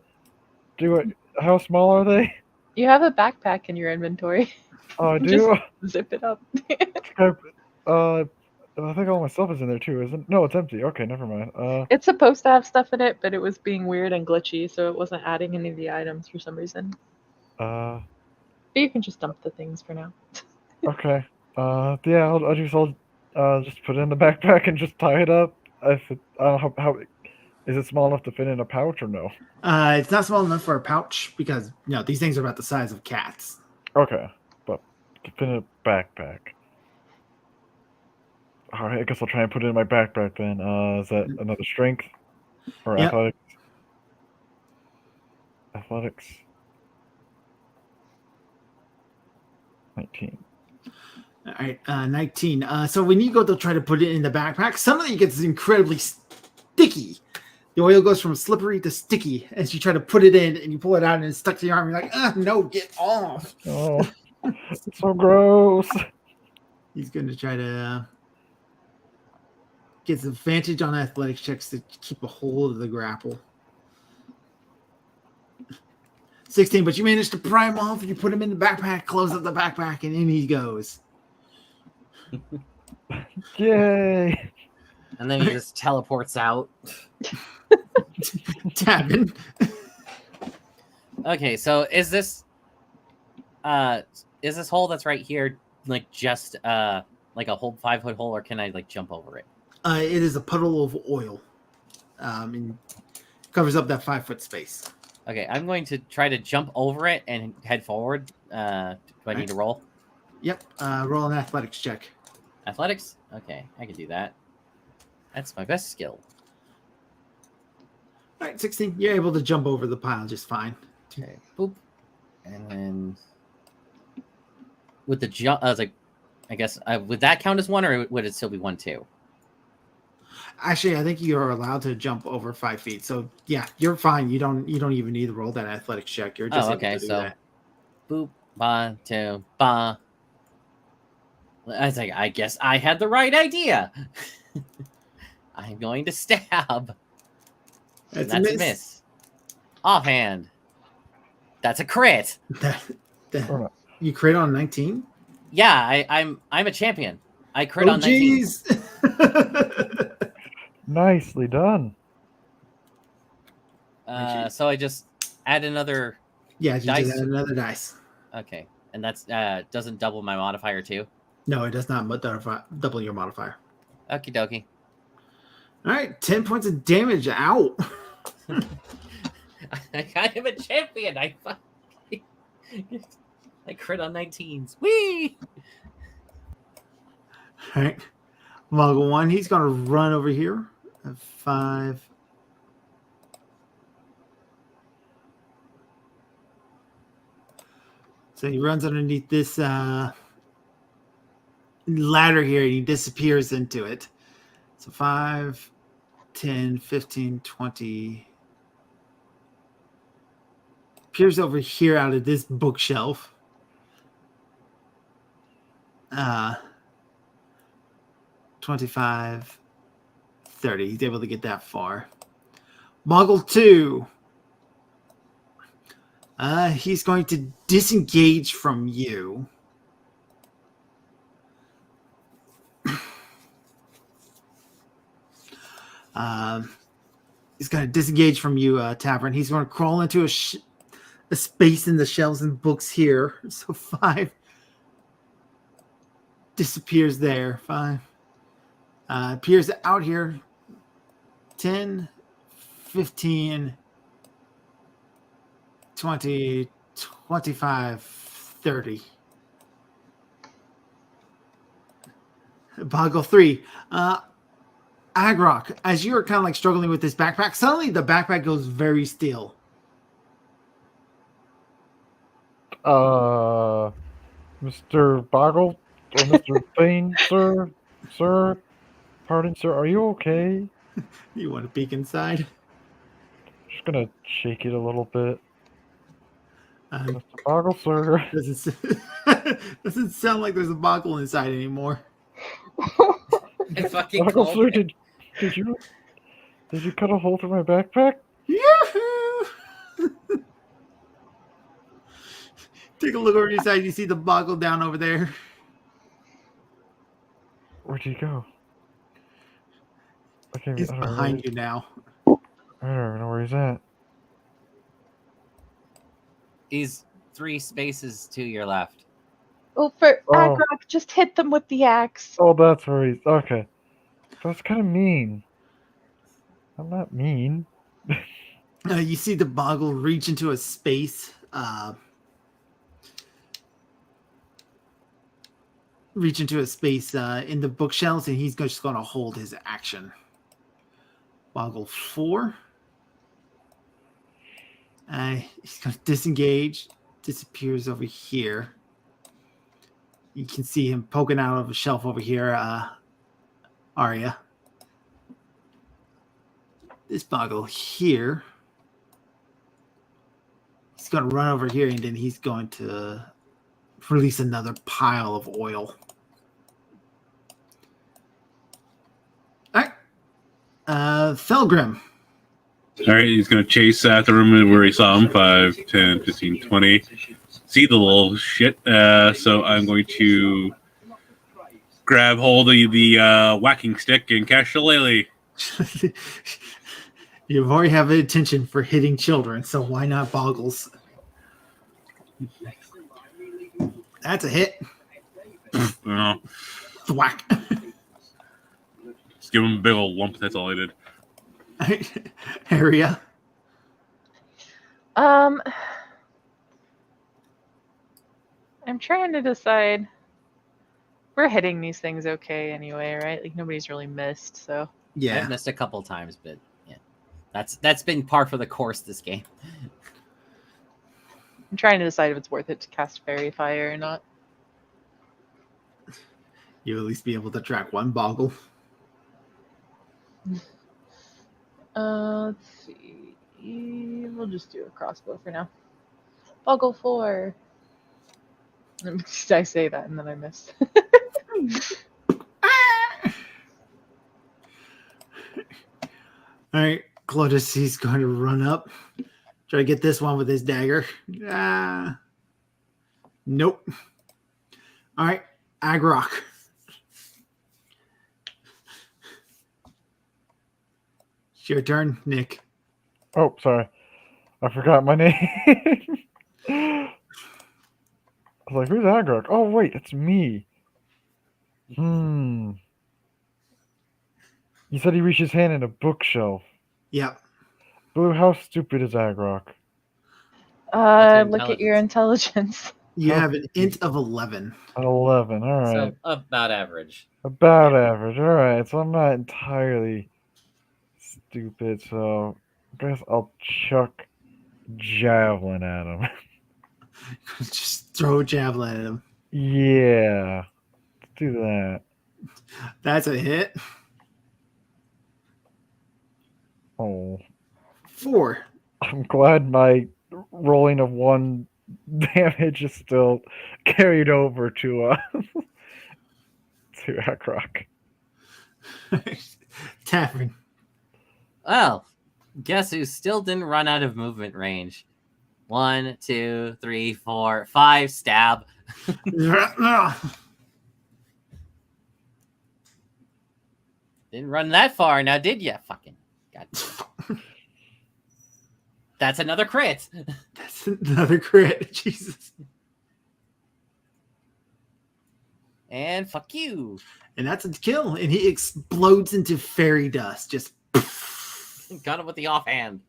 small are they? You have a backpack in your inventory. Oh, I do. Just zip it up. I think all my stuff is in there too, isn't it? No, it's empty. Okay, never mind. It's supposed to have stuff in it, but it was being weird and glitchy, so it wasn't adding any of the items for some reason. But you can just dump the things for now. Okay. Yeah, I'll just put it in the backpack and just tie it up. I don't know how Is it small enough to fit in a pouch or no? It's not small enough for a pouch because these things are about the size of cats. Okay, but to fit in a backpack. All right, I guess I'll try and put it in my backpack then. Is that another strength or Yep. athletics? Athletics. 19. All right, 19. So when you go to try to put it in the backpack, suddenly it gets incredibly sticky. The oil goes from slippery to sticky as you try to put it in and you pull it out and it's stuck to your arm. You're like, no, get off. Oh, it's so gross. He's going to try to get advantage on athletics checks to keep a hold of the grapple. 16, but you manage to pry him off and you put him in the backpack, close up the backpack, and in he goes. Yay! And then he just teleports out. Tapping. Okay, so is this hole that's right here like just like a 5-foot hole, or can I like jump over it? It is a puddle of oil. And covers up that 5-foot space. Okay, I'm going to try to jump over it and head forward. Do I need to roll? Yep. Roll an athletics check. Athletics? Okay, I can do that. That's my best skill. All right, 16. You're able to jump over the pile just fine. Okay, boop. And then with the jump, I was like, I guess, would that count as 1, or would it still be 1, 2? Actually, I think you're allowed to jump over 5 feet. So yeah, you're fine. You don't even need to roll that athletics check. You're just able okay, to do so that. boop, ba, 2, ba. I was like, I guess I had the right idea. I'm going to stab. That's a miss. Offhand. That's a crit. You crit on 19? Yeah, I'm a champion. I crit on 19. Jeez. Nicely done. So I just add another. Yeah, you dice. just add another dice. Okay, and that's doesn't double my modifier too. No, it does not double your modifier. Okie dokie. All right, 10 points of damage out. I am a champion. I crit on 19s. Whee! All right. Muggle 1, he's going to run over here. 5. So he runs underneath this ladder here and he disappears into it. So 5, 10, 15, 20. Appears over here out of this bookshelf. 25, 30. He's able to get that far. Muggle 2. He's going to disengage from you. He's going to disengage from you, Tavern. He's going to crawl into a space in the shelves and books here. So 5 disappears there. 5 appears out here. 10, 15, 20, 25, 30. Boggle 3. Agrok, as you're kind of like struggling with this backpack, suddenly the backpack goes very still. Mr. Boggle or Mr. Thane, sir, pardon, sir, are you okay? You want to peek inside? Just gonna shake it a little bit. Mr. Mr. Boggle, sir. Doesn't sound like there's a boggle inside anymore. I fucking Boggle, called sir, it. did you cut a hole through my backpack? Yahoo! Take a look over your side. You see the boggle down over there. Where'd he go? He's behind you now. I don't know where he's at. He's 3 spaces to your left. Oh, for Agrok, just hit them with the axe. Oh, that's where he's. Okay. That's kind of mean. I'm not mean. You see the Boggle reach into a space. In the bookshelves, and he's just going to hold his action. Boggle 4. He's going to disengage. Disappears over here. You can see him poking out of a shelf over here. Arya. This Boggle here. He's going to run over here, and then he's going to release another pile of oil. All right. Felgrim. All right, he's going to chase after him where he saw him, 5, 10, 15, 20. See the little shit. So I'm going to grab hold of the whacking stick and catch the lily. You've already have an intention for hitting children, so why not Boggles? That's a hit. Thwack. Just give him a big old lump. That's all I did. Area. I'm trying to decide. We're hitting these things okay anyway, right? Like nobody's really missed, so. Yeah. I've missed a couple times, but yeah, that's been par for the course this game. I'm trying to decide if it's worth it to cast Fairy Fire or not. You'll at least be able to track one Boggle. Let's see. We'll just do a crossbow for now. Boggle 4. I say that and then I miss. All right, Clotus, he's going to run up. Try to get this one with his dagger. Nope. All right, Agrok. It's your turn, Nick. Oh, sorry. I forgot my name. I was like, who's Agrok? Oh, wait, it's me. You said he reached his hand in a bookshelf. Yep. Blue, how stupid is Agrok? Look at your intelligence. You have an int of 11. An 11, all right. So about average. About average, all right. So I'm not entirely stupid, so I guess I'll chuck javelin at him. Just throw a javelin at him. Yeah, let's do that. That's a hit. Oh, 4. I'm glad my rolling of 1 damage is still carried over to to Agrok. Tavern. Well, guess who still didn't run out of movement range? 1, 2, 3, 4, 5. Stab. Didn't run that far, now did ya? Fucking God. That's another crit. That's another crit. Jesus. And fuck you. And that's a kill. And he explodes into fairy dust. Just Got him with the offhand.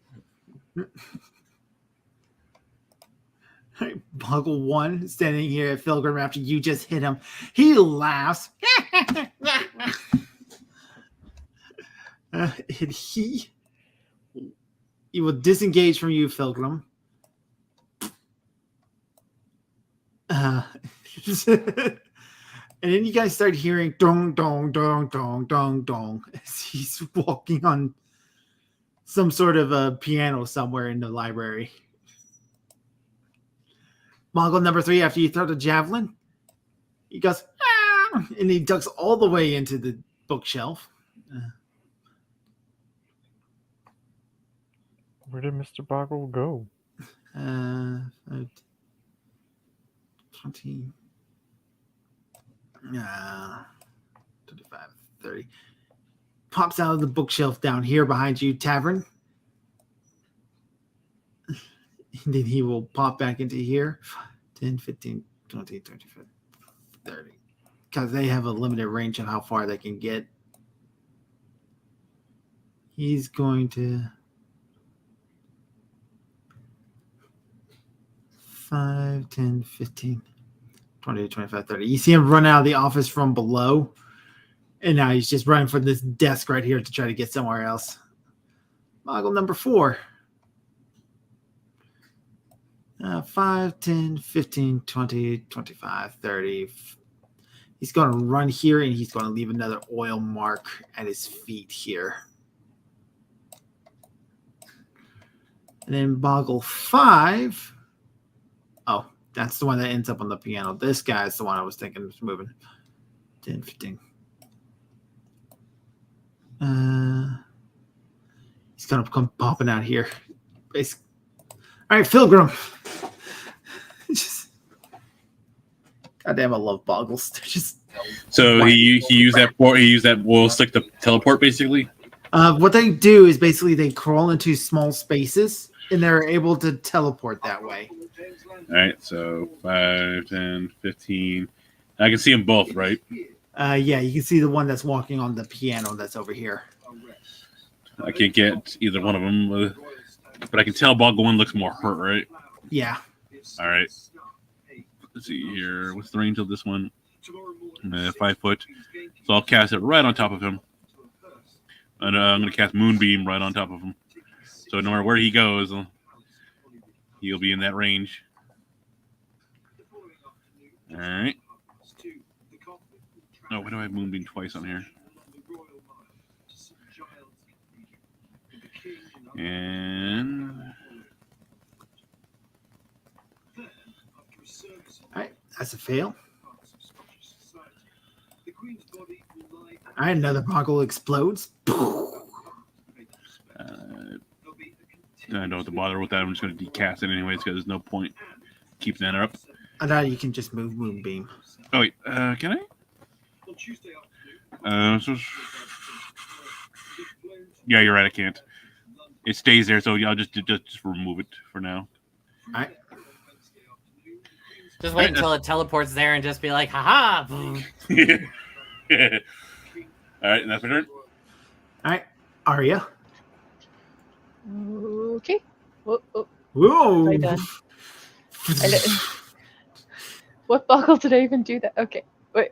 Boggle 1 standing here at Pilgrim after you just hit him. He laughs. And he will disengage from you, Pilgrim. And then you guys start hearing dong, dong, dong, dong, dong, dong as he's walking on some sort of a piano somewhere in the library. Mongol number 3, after you throw the javelin, he goes, ah! And he ducks all the way into the bookshelf. Where did Mr. Boggle go? 20. 25, 30. Pops out of the bookshelf down here behind you, Tavern. And then he will pop back into here. 10, 15, 20, 25, 30. Because they have a limited range of how far they can get. He's going to 5, 10, 15, 20, 25, 30. You see him run out of the office from below, and now he's just running for this desk right here to try to get somewhere else. Boggle number 4. 5, 10, 15, 20, 25, 30. He's going to run here, and he's going to leave another oil mark at his feet here. And then Boggle 5. Oh, that's the one that ends up on the piano. This guy's the one I was thinking was moving. 10, 15. He's going to come popping out here. Basically. All right, Pilgrim. Just, goddamn, I love Boggles. They're just. So he used that oil slick to teleport, basically. What they do is basically they crawl into small spaces, and they're able to teleport that way. All right, so 5, 10, 15. I can see them both, right? Yeah, you can see the one that's walking on the piano that's over here. I can't get either one of them, but I can tell Boggle 1 looks more hurt, right? Yeah. All right. Let's see here. What's the range of this one? 5 foot. So I'll cast it right on top of him. And I'm going to cast Moonbeam right on top of him. So no matter where he goes, he'll be in that range. All right. Oh, why do I have Moonbeam twice on here? And All right, that's a fail. All right, another Boggle explodes. I don't have to bother with that. I'm just going to decast it anyways because there's no point keeping that up. I thought you can just move Moonbeam. Oh, wait. Can I? Yeah, you're right. I can't. It stays there, so I'll just remove it for now. All right. Just wait until it teleports there and just be like, haha. All right, and that's my turn. All right, Arya. Okay. Whoa. Whoa. I done? What Boggle did I even do that? Okay. Wait.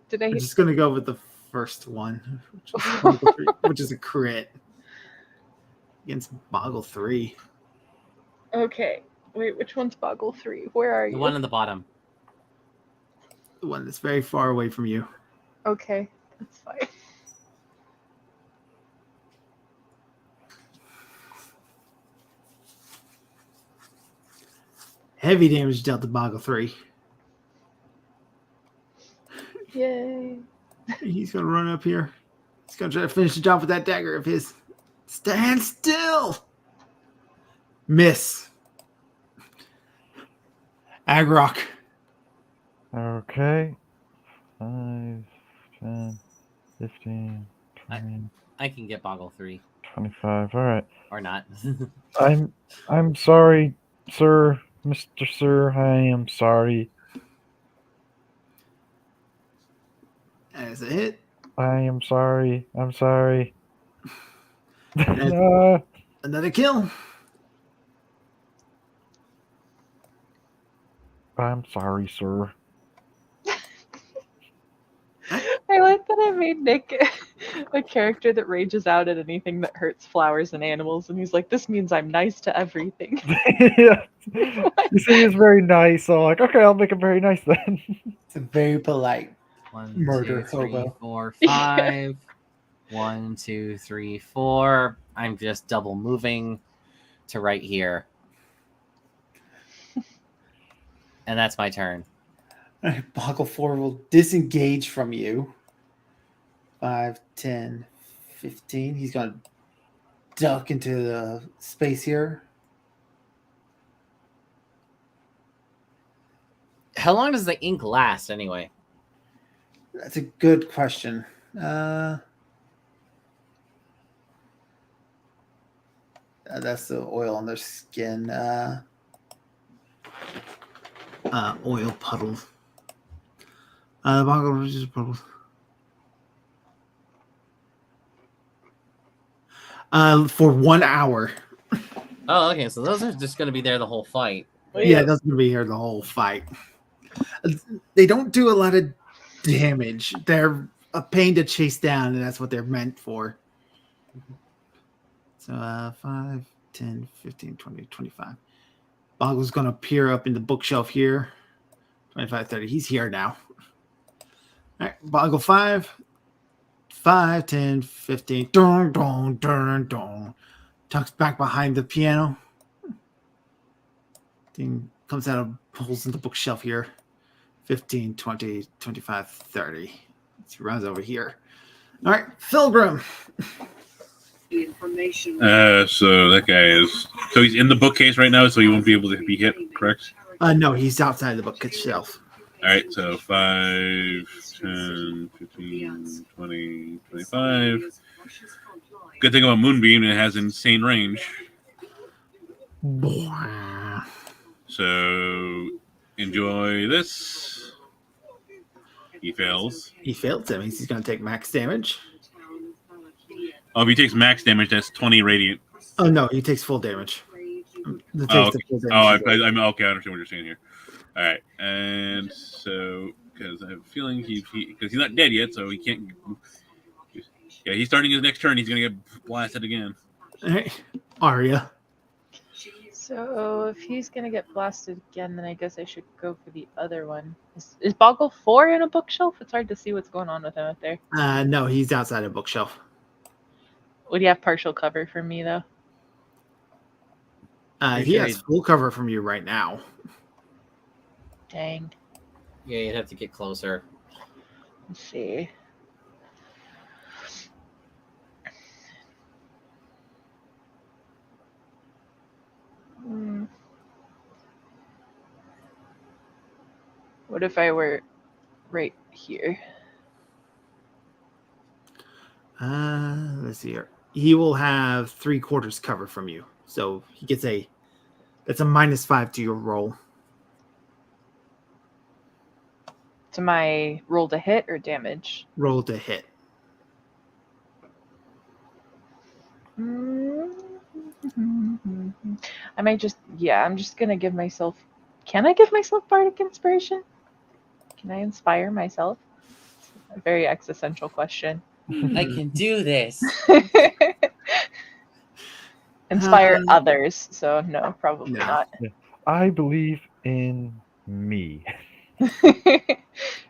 Did I I'm hit? just gonna go with the first one, which is a crit against Boggle 3. Okay. Wait, which one's Boggle 3? Where are you? The one on the bottom. The one that's very far away from you. Okay, that's fine. Heavy damage dealt to Boggle 3. Yay. He's gonna run up here. He's gonna try to finish the job with that dagger of his. Stand still. Miss. Agrock. Okay. 5, 10, 15, 20, I can get Boggle 3. 25. All right. Or not. I'm sorry, sir. Mr. Sir, I am sorry. As a hit. I am sorry. I'm sorry. Another kill. I'm sorry, sir. I like that I made Nick a character that rages out at anything that hurts flowers and animals, and he's like, this means I'm nice to everything. Yeah. You see, he's very nice, so like, okay, I'll make him very nice then. It's a very polite 1, murder 2, 3, hobo. 4, 5. 1, 2, 3, 4. I'm just double moving to right here. And that's my turn. All right, Boggle 4 will disengage from you. 5, 10, 15. He's going to duck into the space here. How long does the ink last anyway? That's a good question. That's the oil on their skin. Oil puddle. The Boggle is puddle. For 1 hour. Oh, okay. So those are just going to be there the whole fight. Yeah, that's gonna be here the whole fight. They don't do a lot of damage. They're a pain to chase down, and that's what they're meant for. So 5, 10, 15, 20, 25. Boggle's gonna appear up in the bookshelf here. 25, 30. He's here now. All right, Boggle 5, 10, 15. Dun, dun, dun, dun. Tucks back behind the piano. Thing comes out of holes in the bookshelf here. 15, 20, 25, 30. He runs over here. All right, Pilgrim. The information. So that guy is. So he's in the bookcase right now, so he won't be able to be hit, correct? No, he's outside the bookshelf. All right, so 5, 10, 15, 20, 25. Good thing about Moonbeam, it has insane range. So enjoy this. He fails. He failed. That means he's going to take max damage. Oh, if he takes max damage, that's 20 radiant. Oh, no, he takes full damage. The Oh, takes the full Oh, damage. I'm okay. I understand what you're saying here. All right, and so because I have a feeling because he's not dead yet, so he can't. Yeah, he's starting his next turn. He's gonna get blasted again. All right, Arya. So if he's gonna get blasted again, then I guess I should go for the other one. Is Boggle 4 in a bookshelf? It's hard to see what's going on with him out there. No, he's outside a bookshelf. Would he have partial cover for me though? He has full cover from you right now. Dang. Yeah, you'd have to get closer. Let's see. What if I were right here? Let's see here. He will have 3/4 cover from you, so he gets that's a -5 to your roll. To my roll to hit or damage? Roll to hit. I might just, I'm just gonna give myself. Can I give myself bardic inspiration? Can I inspire myself? It's a very existential question. I can do this. Inspire others. So no, probably No. not. I believe in me.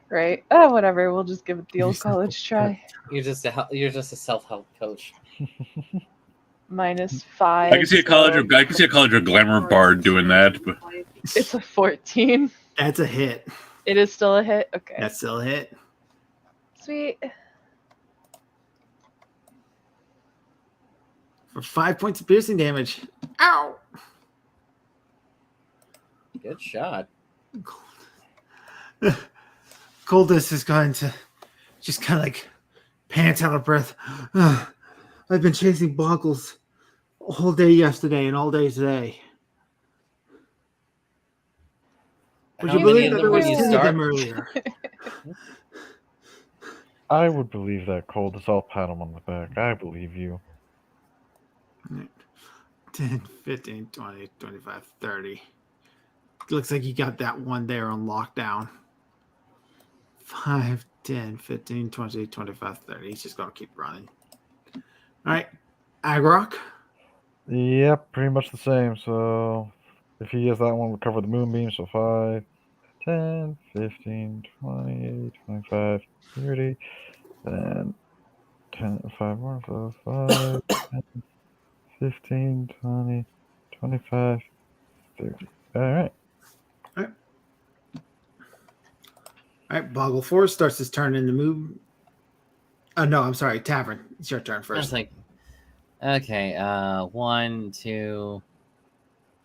Right? Oh, whatever. We'll just give it the old Yourself college try. You're just a self-help coach. -5. I can see a college or glamour bard doing that, but It's a 14. That's a hit. It is still a hit. Okay. That's still a hit. Sweet. For 5 points of piercing damage. Ow! Good shot. Coldest is going to just kind of like pants out of breath. I've been chasing Boggles all day yesterday and all day today. Would you How many believe of that them I would was you killing start? them earlier? I would believe that, Coldest. I'll pat him on the back. I believe you. 10, 15, 20, 25, 30. Looks like you got that one there on lockdown. 5, 10, 15, 20, 25, 30. He's just going to keep running. All right. Agrok. Yep, pretty much the same. So if he has that one, we'll cover the moonbeam. So 5, 10, 15, 20, 25, 30. Then 10, 5 more. So 5, 10, 15, 20, 25, 30. All right. All right, Boggle 4 starts his turn in the move. Oh, no, I'm sorry. Tavern. It's your turn I was first. like, okay, 1, 2,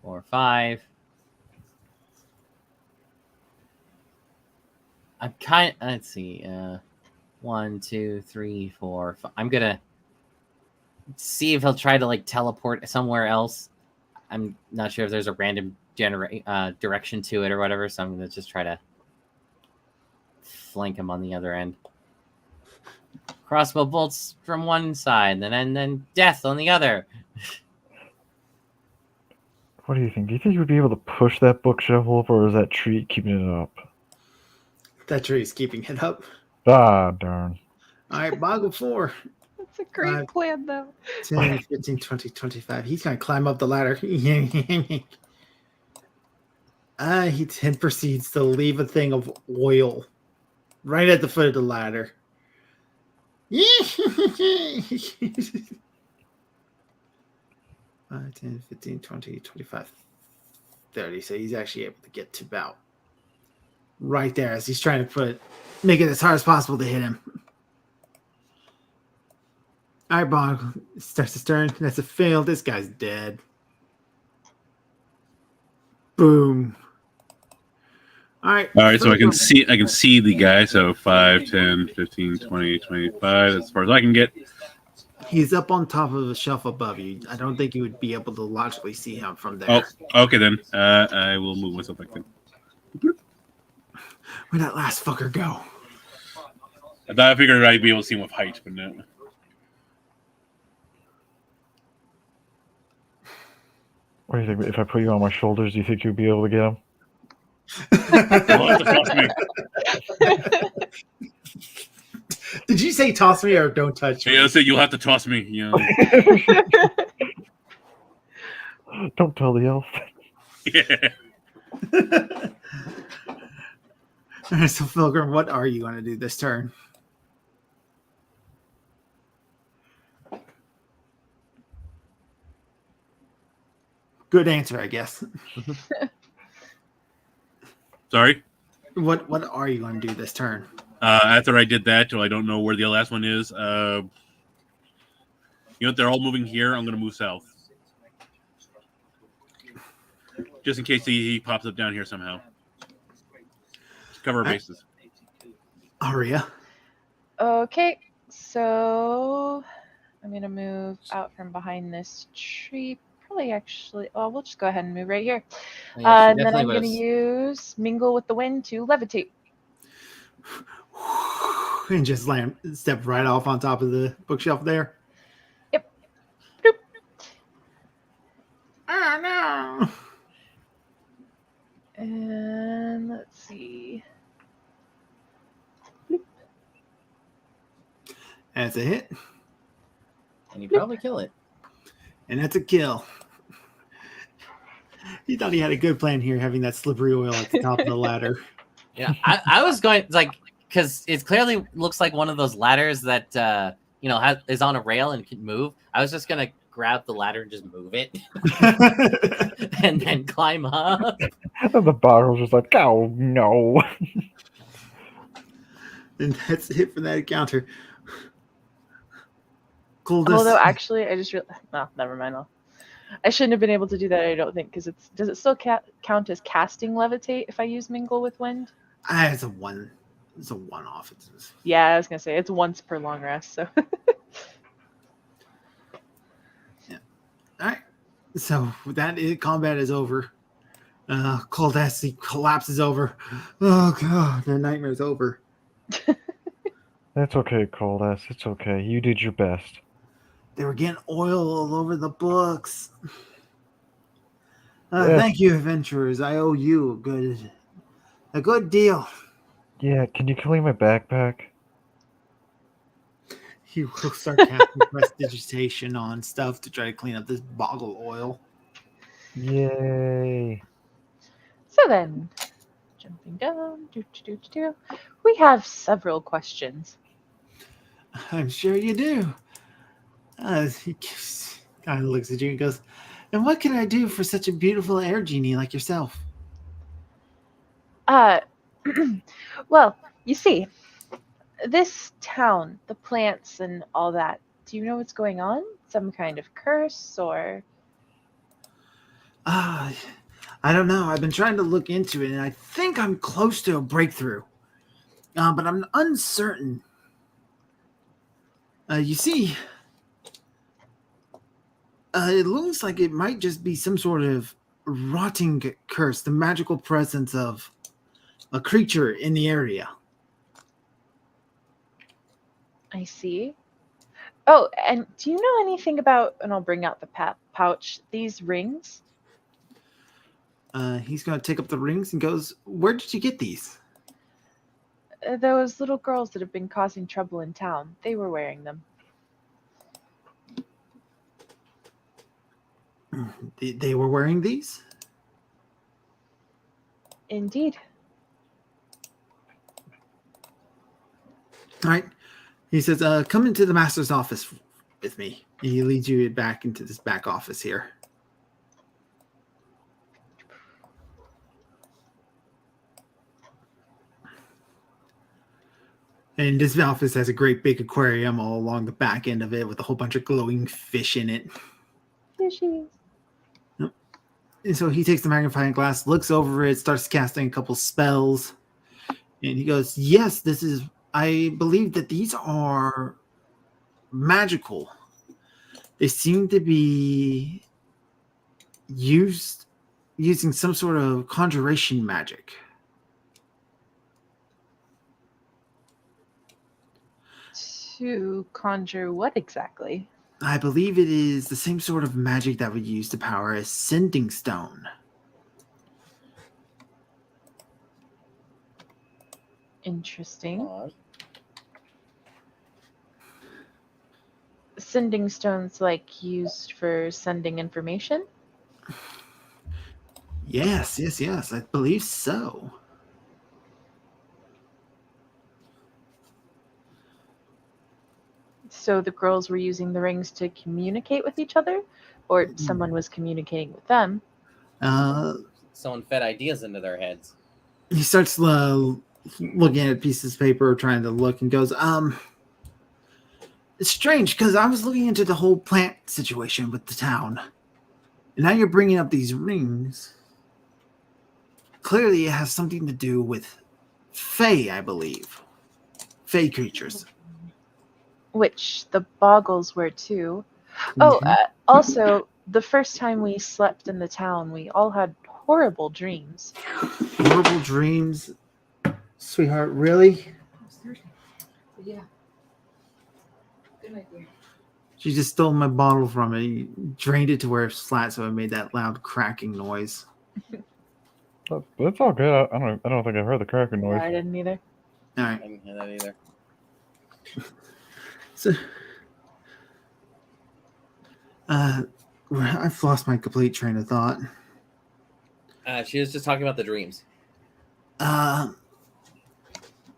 4, 5. I'm kind. Let's see. 1, 2, 3, 4, 5. I'm gonna see if he'll try to like teleport somewhere else. I'm not sure if there's a random direction to it or whatever, so I'm gonna just try to flank him on the other end. crossbow bolts from one side, and then death on the other. What do you think? Do you think you would be able to push that bookshelf up, or is that tree keeping it up? That tree's keeping it up. Ah, darn. All right, Boggle 4. That's a great 5, plan, though. 10, 15, 20, 25. He's going to climb up the ladder. He then proceeds to leave a thing of oil right at the foot of the ladder. 5, 10, 15, 20, 25, 30. So he's actually able to get to about right there as he's trying to make it as hard as possible to hit him. All right, Bog starts his turn. That's a fail. This guy's dead. Boom. All right. So I can see the guy. So 5, 10, 15, 20, 25. As far as I can get. He's up on top of a shelf above you. I don't think you would be able to logically see him from there. Oh, okay then. I will move myself back then. Where'd that last fucker go? I figured I'd be able to see him with height, but no. What do you think? If I put you on my shoulders, do you think you'd be able to get him? You'll have to toss me. Did you say toss me or don't touch me? Yeah, so you'll have to toss me. You know. Don't tell the elf. Yeah. All right, so Pilgrim, what are you going to do this turn? Good answer, I guess. Sorry. What are you going to do this turn? After I did that, I don't know where the last one is. You know, they're all moving here. I'm going to move south, just in case he pops up down here somehow. Just cover our bases. Aria. Okay, so I'm going to move out from behind this tree. Actually, we'll just go ahead and move right here. Yeah, And then I'm going to use Mingle with the Wind to levitate. And just step right off on top of the bookshelf there. Yep. Doop. Oh, no. And let's see. That's a hit. And you probably kill it. And that's a kill. He thought he had a good plan here, having that slippery oil at the top of the ladder. Yeah, I was going because it clearly looks like one of those ladders that is on a rail and can move. I was just gonna grab the ladder and just move it, and then climb up. And the boggle's just like, oh no. And that's it for that encounter. Coldest. Although actually, I just never mind. I shouldn't have been able to do that. I don't think because does it still count as casting levitate if I use Mingle with Wind? It's a one. It's a one-off. Yeah, I was gonna say it's once per long rest. So. Yeah. All right. So combat is over. Coldest collapses over. Oh god, the nightmare's over. That's okay, Cold-ass. It's okay. You did your best. They were getting oil all over the books. Yeah. Thank you, adventurers. I owe you a good deal. Yeah, can you clean my backpack? He will start casting prestidigitation on stuff to try to clean up this boggle oil. Yay. So then, jumping down, we have several questions. I'm sure you do. He kind of looks at you and goes, and what can I do for such a beautiful air genie like yourself? Well, you see, this town, the plants and all that, do you know what's going on? Some kind of curse or? I don't know. I've been trying to look into it, and I think I'm close to a breakthrough. But I'm uncertain. You see, it looks like it might just be some sort of rotting curse, the magical presence of a creature in the area. I see. Oh, and do you know anything about, and I'll bring out the pouch, these rings? He's going to take up the rings and goes, "Where did you get these?" Those little girls that have been causing trouble in town, they were wearing them. They were wearing these? Indeed. All right. He says, "Come into the master's office with me." He leads you back into this back office here. And this office has a great big aquarium all along the back end of it with a whole bunch of glowing fish in it. Fishies. And so he takes the magnifying glass, looks over it, starts casting a couple spells. And he goes, "Yes, I believe that these are magical. They seem to be using some sort of conjuration magic." To conjure what exactly? I believe it is the same sort of magic that would use to power a sending stone. Interesting. Sending stones like used for sending information? Yes, I believe so. So the girls were using the rings to communicate with each other? Or someone was communicating with them? Someone fed ideas into their heads. He starts looking at pieces of paper, trying to look, and goes, "It's strange because I was looking into the whole plant situation with the town, and now you're bringing up these rings. Clearly, it has something to do with Fae, I believe. Fae creatures." Which the Boggles were too. Oh, also, the first time we slept in the town, we all had horrible dreams. Horrible dreams, sweetheart. Really? Yeah. Good idea. She just stole my bottle from me, drained it to where it's flat, so it made that loud cracking noise. But it's all good. I don't think I've heard the cracking noise. I didn't either. All I right. didn't hear that either. So, I've lost my complete train of thought. She was just talking about the dreams.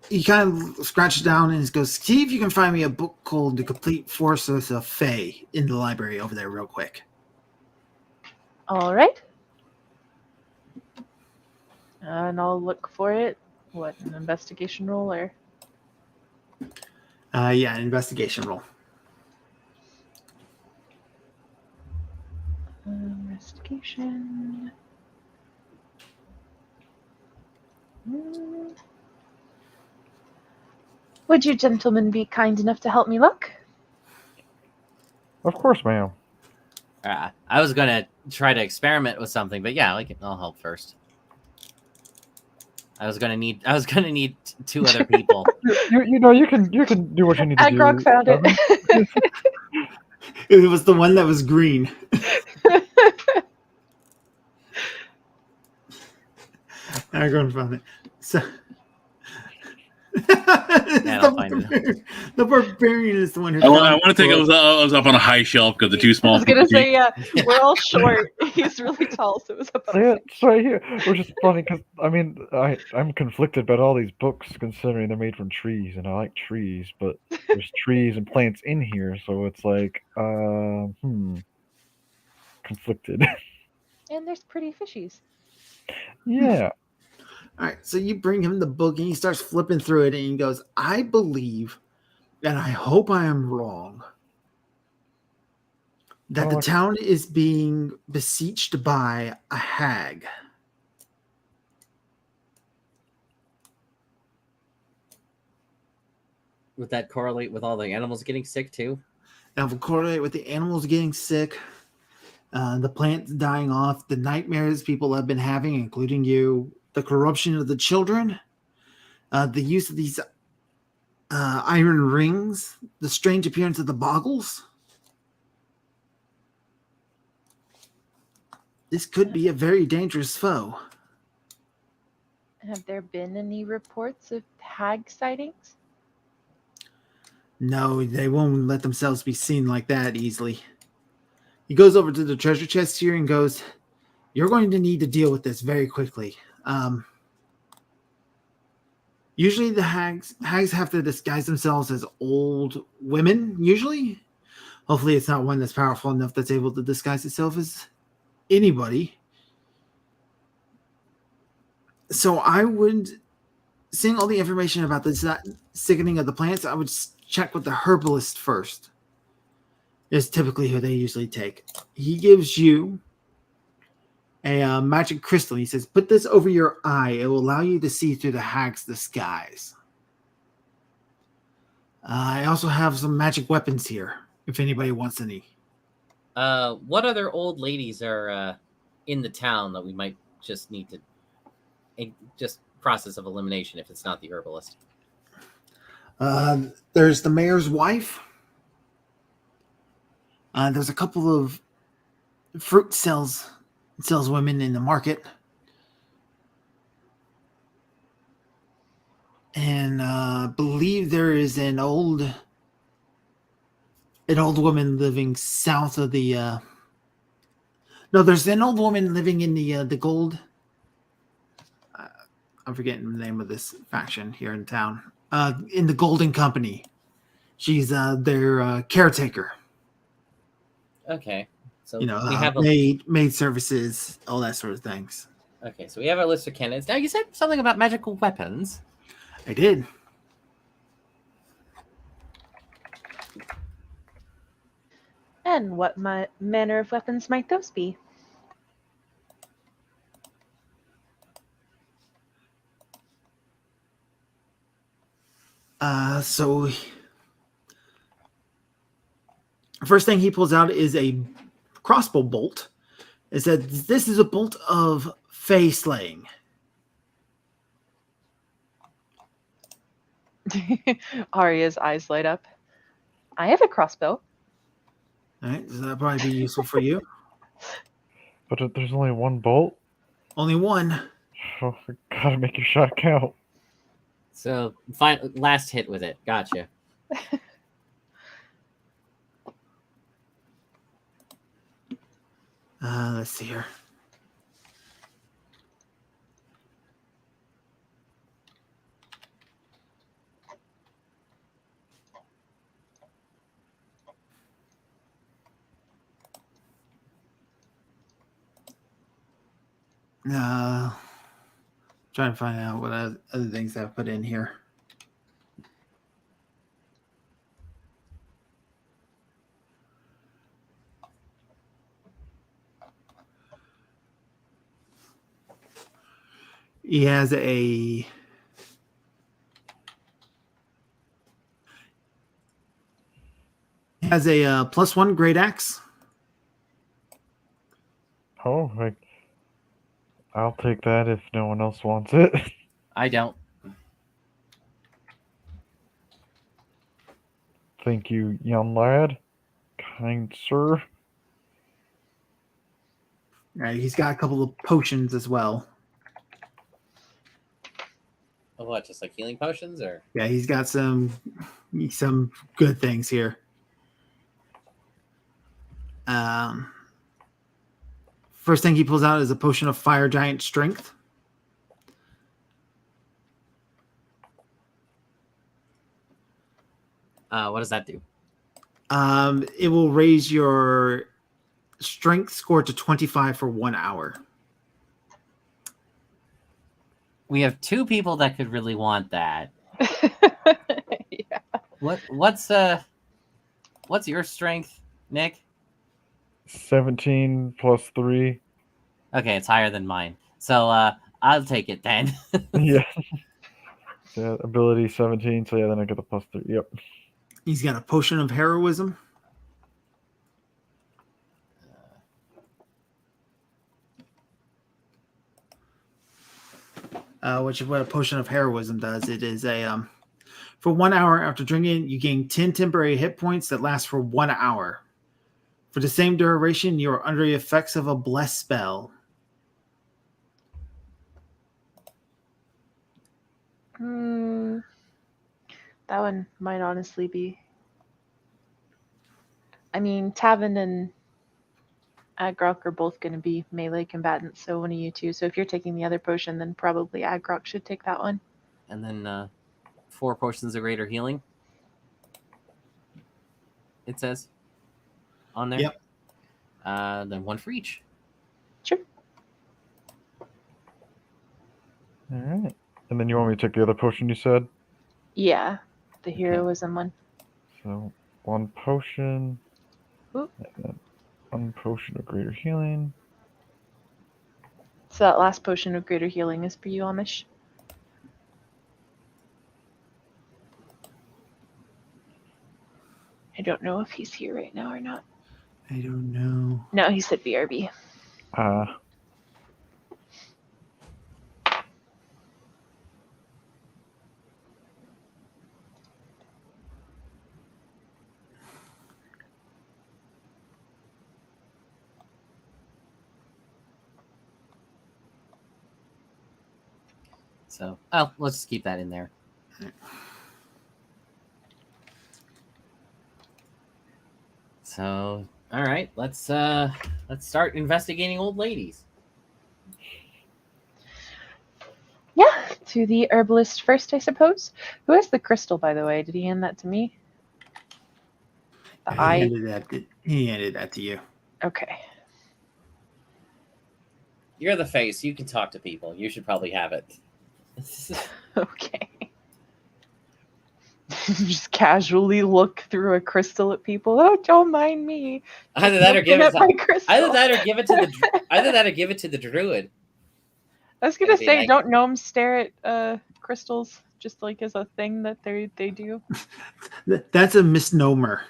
He kind of scratches down and goes, "See if you can find me a book called The Complete Forces of Fae in the library over there real quick." All right. And I'll look for it. What, an investigation roll or? Yeah, an investigation roll. Investigation. Would you gentlemen be kind enough to help me look? Of course, ma'am. I was gonna try to experiment with something, but yeah, I'll help first. I was gonna need two other people. You can do what you need to do. Agrog found it. It was the one that was green. Aragorn found it. So I'll find it. The barbarian is the one who. I want to think I was up on a high shelf because the too small. I was gonna say, yeah, we're all short. He's really tall, so it was up on Yeah, it's right here. Which is funny because I'm conflicted about all these books considering they're made from trees, and I like trees, but there's trees and plants in here, so it's like conflicted. And there's pretty fishies. Yeah. All right, so you bring him the book and he starts flipping through it and he goes, "I believe, and I hope I am wrong, that the town is being besieged by a hag." Would that correlate with all the animals getting sick too? That will correlate with the animals getting sick, the plants dying off, the nightmares people have been having, including you, the corruption of the children, the use of these iron rings, the strange appearance of the boggles. This could be a very dangerous foe. Have there been any reports of hag sightings? No, they won't let themselves be seen like that easily. He goes over to the treasure chest here and goes, "You're going to need to deal with this very quickly. Usually the hags have to disguise themselves as old women, usually. Hopefully it's not one that's powerful enough that's able to disguise itself as anybody. So I would, seeing all the information about this sickening of the plants, I would check with the herbalist first. Is typically who they usually take. He gives you a magic crystal. He says, put this over your eye. It will allow you to see through the hag's disguise. I also have some magic weapons here, if anybody wants any. What other old ladies are in the town that we might just need to just process of elimination if it's not the herbalist? There's the mayor's wife. There's a couple of fruit saleswomen in the market. And I believe there is an old woman living south of the no, there's an old woman living in the gold. I'm forgetting the name of this faction here in town. In the Golden Company. She's their caretaker. Okay, so You know, we have maid services, all that sort of things. Okay, so we have our list of candidates. Now you said something about magical weapons. I did. And what manner of weapons might those be? So first thing he pulls out is a crossbow bolt. It said, this is a bolt of fey slaying. Arya's eyes light up. I have a crossbow. All right, so that'll probably be useful for you. But there's only one bolt? Only one. Oh, gotta make your shot count. So last hit with it. Gotcha. Let's see here. Trying to find out what other things I've put in here. He has a +1 great axe. Oh, I'll take that if no one else wants it. I don't. Thank you, young lad. Kind sir. Right, he's got a couple of potions as well. Oh, what? Just like healing potions, or? Yeah, he's got some good things here. First thing he pulls out is a potion of fire giant strength. What does that do? It will raise your strength score to 25 for 1 hour. We have two people that could really want that. Yeah. What's your strength, Nick? 17 plus 3. Okay, it's higher than mine. So I'll take it then. Yeah. Yeah, ability 17, so yeah, then I get the +3. Yep. He's got a potion of heroism. Which is what a potion of heroism does. It is a For 1 hour after drinking, you gain 10 temporary hit points that last for 1 hour. For the same duration, you are under the effects of a blessed spell. That one might honestly be. I mean, Tavin and Agrok are both going to be melee combatants, so one of you two. So if you're taking the other potion, then probably Agrok should take that one. And then 4 potions of greater healing. It says on there. Yep. Then 1 for each. Sure. All right. And then you want me to take the other potion you said? Yeah, the heroism one. So 1 potion. Oop. And then 1 potion of greater healing. So that last potion of greater healing is for you, Amish. I don't know if he's here right now or not. I don't know. No, he said BRB. So, let's just keep that in there. So, all right, let's start investigating old ladies. Yeah, to the herbalist first, I suppose. Who has the crystal, by the way? Did he hand that to me? He handed that to you. Okay. You're the face. You can talk to people. You should probably have it. Okay. Just casually look through a crystal at people. Oh, don't mind me. Either that or give it. My crystal. Either that or give it to the. Either that or give it to the druid. I was gonna It'd be say, like- don't gnomes stare at crystals just like as a thing that they do? That's a misnomer.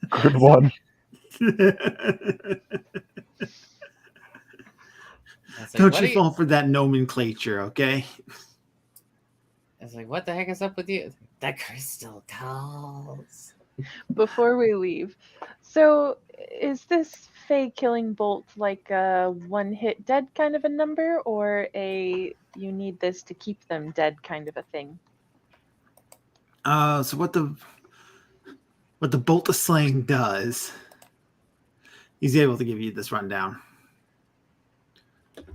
Good one. It's like, Don't what you are fall for that nomenclature, okay? It's like, what the heck is up with you? The crystal calls. Before we leave, so is this Fey killing bolt like a one-hit dead kind of a number, or a you need this to keep them dead kind of a thing? So what the bolt of slaying does, he's able to give you this rundown.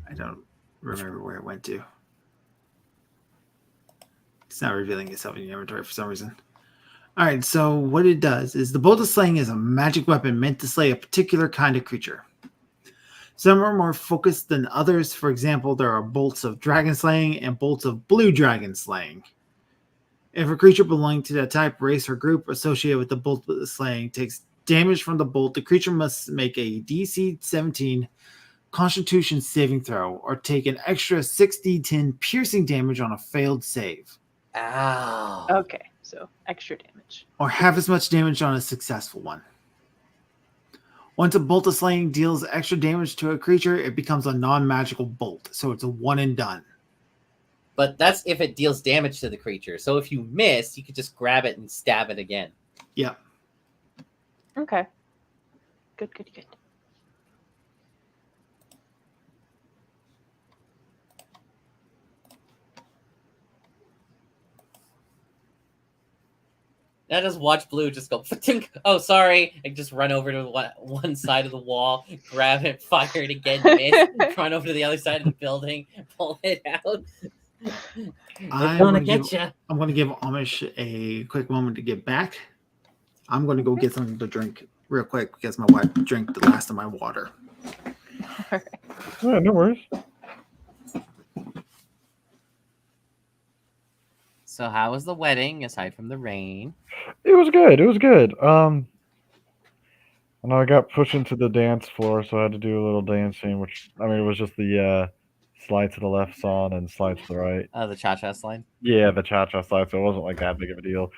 I don't remember where it went to. It's not revealing itself in your inventory for some reason. All right, so what it does is the bolt of slaying is a magic weapon meant to slay a particular kind of creature. Some are more focused than others. For example, there are bolts of dragon slaying and bolts of blue dragon slaying. If a creature belonging to that type, race, or group associated with the bolt of slaying takes damage from the bolt, the creature must make a DC 17 Constitution saving throw or take an extra 6d10 piercing damage on a failed save. Ow. Okay, so extra damage. Or half as much damage on a successful one. Once a bolt of slaying deals extra damage to a creature, it becomes a non-magical bolt, so it's a one and done. But that's if it deals damage to the creature. So if you miss, you could just grab it and stab it again. Yep. Okay. Good. I just watch Blue just go, "Tink." Oh, sorry. I just run over to one side of the wall, grab it, fire it again, miss, run over to the other side of the building, pull it out. I'm gonna going get you. to give Amish a quick moment to get back. I'm going to go get something to drink real quick because my wife drank the last of my water. Yeah, no worries. So how was the wedding, aside from the rain? It was good. And I got pushed into the dance floor, so I had to do a little dancing, which, I mean, it was just the slide to the left song and slide to the right. Oh, the cha-cha slide? Yeah, the cha-cha slide, so it wasn't like that big of a deal.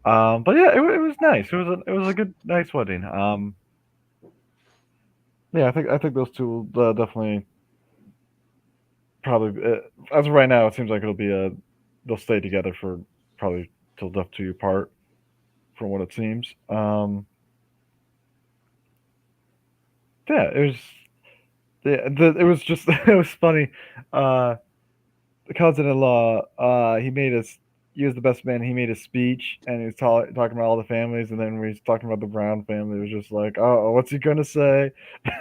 But yeah, it was nice. It was a good, nice wedding. Yeah, I think those two will definitely probably as of right now, it seems like it'll be they'll stay together for probably till death do you part, from what it seems. Yeah, it was. Yeah, it was just it was funny. The cousin-in-law, he made us. He was the best man. He made a speech, and he was talking about all the families, and then when he was talking about the Brown family, it was just like, oh, what's he gonna say?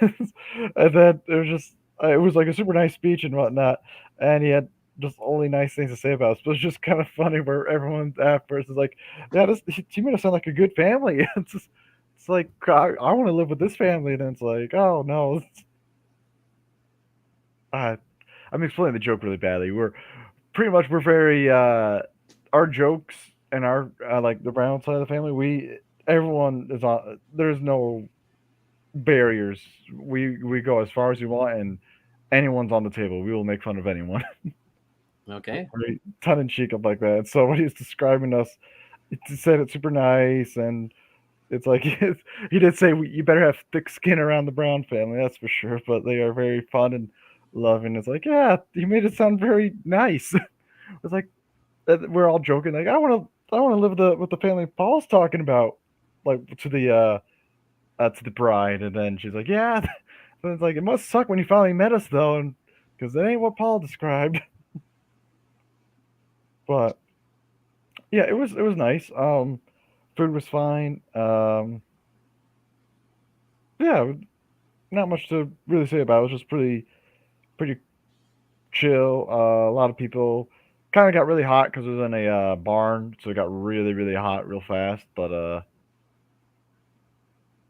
And then it was like a super nice speech and whatnot, and he had just only nice things to say about us. But it's just kind of funny where everyone afterwards is like, yeah, he made us sound like a good family. It's like I want to live with this family, and then it's like, oh no, uh, I'm explaining the joke really badly. We're very our jokes and our like the Brown side of the family. Everyone is on. There's no barriers. We go as far as we want, and anyone's on the table. We will make fun of anyone. Okay. Very tongue in cheek up like that. So when he was describing us, he said it's super nice, and it's like he did say you better have thick skin around the Brown family. That's for sure. But they are very fun and loving. It's like, yeah, he made it sound very nice. It's like we're all joking, like I want to live with the family Paul's talking about, like to the bride, and then she's like, yeah. So it's like it must suck when you finally met us though, and because that ain't what Paul described. But yeah, it was nice. Food was fine. Yeah, not much to really say about it. It was just pretty chill. A lot of people kind of got really hot because it was in a barn, so it got really hot real fast. But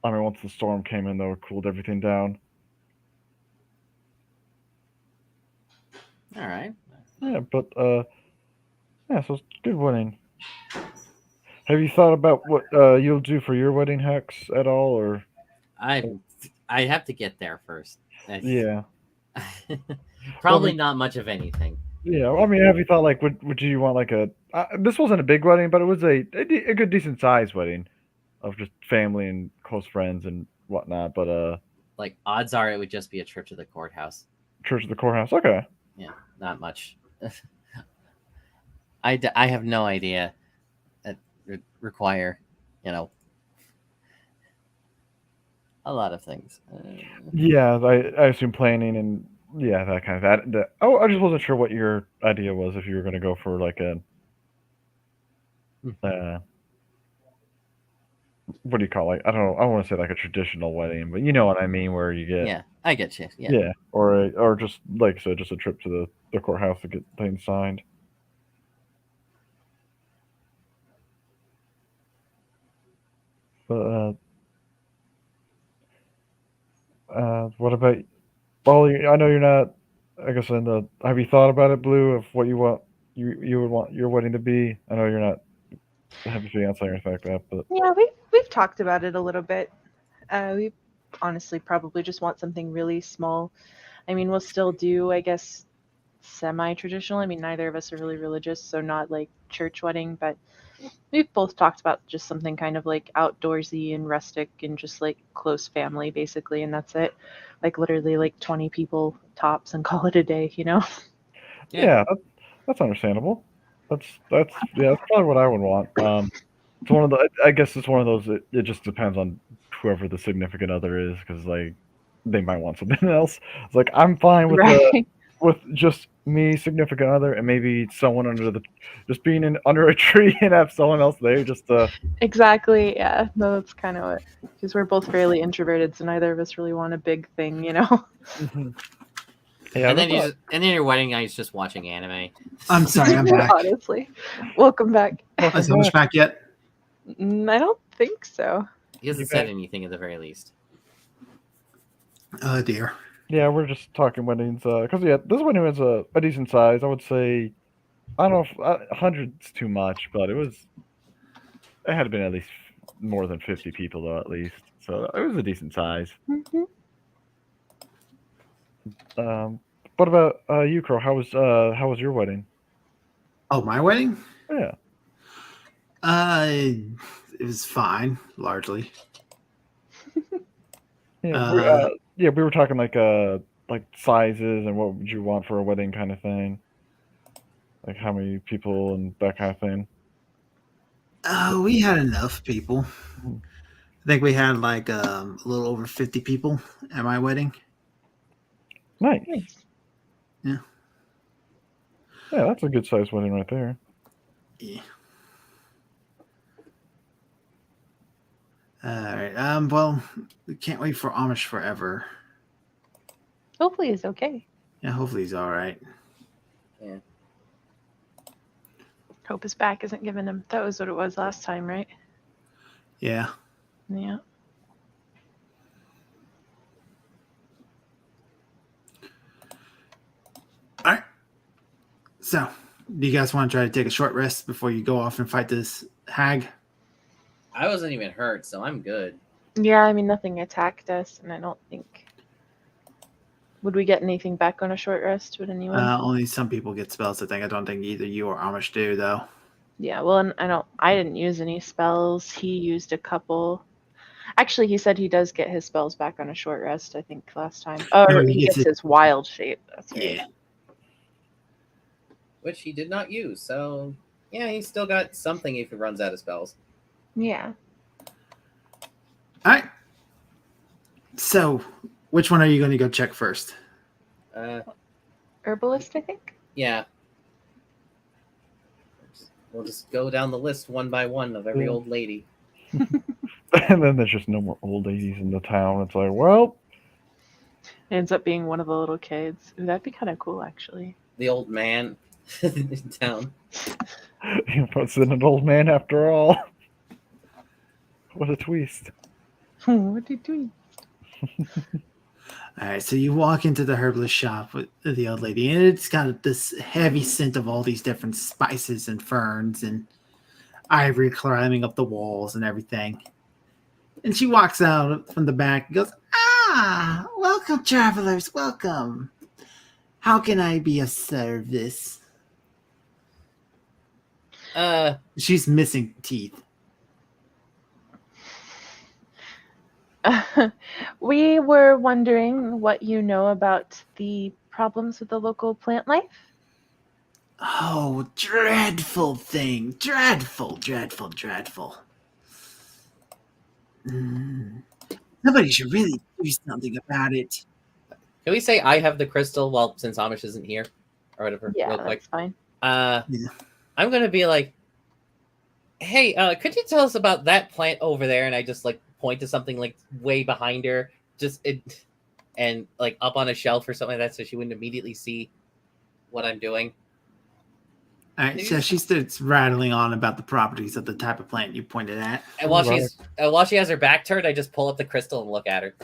I mean, once the storm came in, though, it cooled everything down. All right. Yeah, but yeah, so it's good wedding. Have you thought about what you'll do for your wedding, Hex, at all, or I have to get there first. yeah, Probably Well, not much of anything. yeah? I mean, have you thought like would you want like a? This wasn't a big wedding, but it was a good decent sized wedding of just family and close friends and whatnot. But Like odds are it would just be a trip to the courthouse. church at the courthouse. Okay. Yeah, not much. I have no idea. That would require, you know, a lot of things. Yeah, I assume planning and yeah, that kind of that. Oh, I just wasn't sure what your idea was if you were going to go for like a what do you call it? I don't know. I don't want to say like a traditional wedding, but you know what I mean, where you get Yeah, I get you. Yeah. yeah, or just like I said, just a trip to the courthouse to get things signed. But what about? Well, I know you're not. I guess in the. Have you thought about it, Blue, of what you would want your wedding to be? I know you're not have a fiance or anything like that, but Yeah, we've talked about it a little bit. We honestly probably just want something really small. I mean, we'll still do, I guess, semi-traditional. I mean, neither of us are really religious, so not like church wedding, but we've both talked about just something kind of like outdoorsy and rustic and just like close family basically, and that's it. Like literally like 20 people tops and call it a day, you know? yeah, that's understandable. That's yeah, that's probably what I would want. It's one of the. I guess it's one of those. It just depends on whoever the significant other is, because like they might want something else. It's like I'm fine with Right. with just me, significant other, and maybe someone just being under a tree and have someone else there just Exactly. Yeah. No, that's kind of what, because we're both fairly introverted, so neither of us really want a big thing, you know? yeah. And then your wedding night is just watching anime. I'm sorry, I'm back. Honestly. Welcome back. Is Hamish back yet? I don't think so. He hasn't said anything at the very least. Oh dear. Yeah, we're just talking weddings. Because yeah, this wedding was a decent size. I would say, I don't know if 100's too much, but it had been at least more than 50 people though, at least. So it was a decent size. Mm-hmm. What about you, Crow? How was your wedding? Oh, my wedding? Yeah. It was fine, largely. Yeah, we were talking like like sizes and what would you want for a wedding kind of thing? Like how many people and that kind of thing. Oh, we had enough people. Mhm. I think we had like a little over 50 people at my wedding. Nice. Nice. Yeah. Yeah, that's a good sized wedding right there. Yeah. All right. Well, we can't wait for Amish forever. Hopefully it's okay. Yeah. Hopefully he's all right. Hope his back isn't giving him. That was what it was last time, right? Yeah. Yeah. All right. So, do you guys want to try to take a short rest before you go off and fight this hag? I wasn't even hurt, so I'm good. Yeah, I mean, nothing attacked us, and I don't think. Would we get anything back on a short rest? Would anyone? Only some people get spells. I think. I don't think either you or Amish do, though. Yeah, well, and I didn't use any spells. He used a couple. Actually, he said he does get his spells back on a short rest, I think, last time. Oh, No, he gets his wild shape. That's right. Yeah. Which he did not use, so yeah, he's still got something if he runs out of spells. Yeah. All right. So, which one are you going to go check first? Herbalist, I think? Yeah. We'll just go down the list one by one of every old lady. And then there's just no more old ladies in the town. It's like, well, It ends up being one of the little kids. Ooh, that'd be kind of cool, actually. The old man in town. it's an old man after all. What a twist. What are you doing? All right, so you walk into the herbalist shop with the old lady, and it's got this heavy scent of all these different spices and ferns and ivory climbing up the walls and everything. And she walks out from the back and goes, "Ah, welcome, travelers, welcome. How can I be of service?" She's missing teeth. We were wondering what you know about the problems with the local plant life. Oh, dreadful thing. Dreadful, dreadful, dreadful. Somebody should really do something about it. Can we say I have the crystal? Well, since Amish isn't here, or whatever. Yeah, real that's quick. fine. I'm gonna be like, hey, could you tell us about that plant over there? And I just like point to something like way behind her, and like up on a shelf or something like that, so she wouldn't immediately see what I'm doing. All right, so she starts rattling on about the properties of the type of plant you pointed at. And while she has her back turned, I just pull up the crystal and look at her.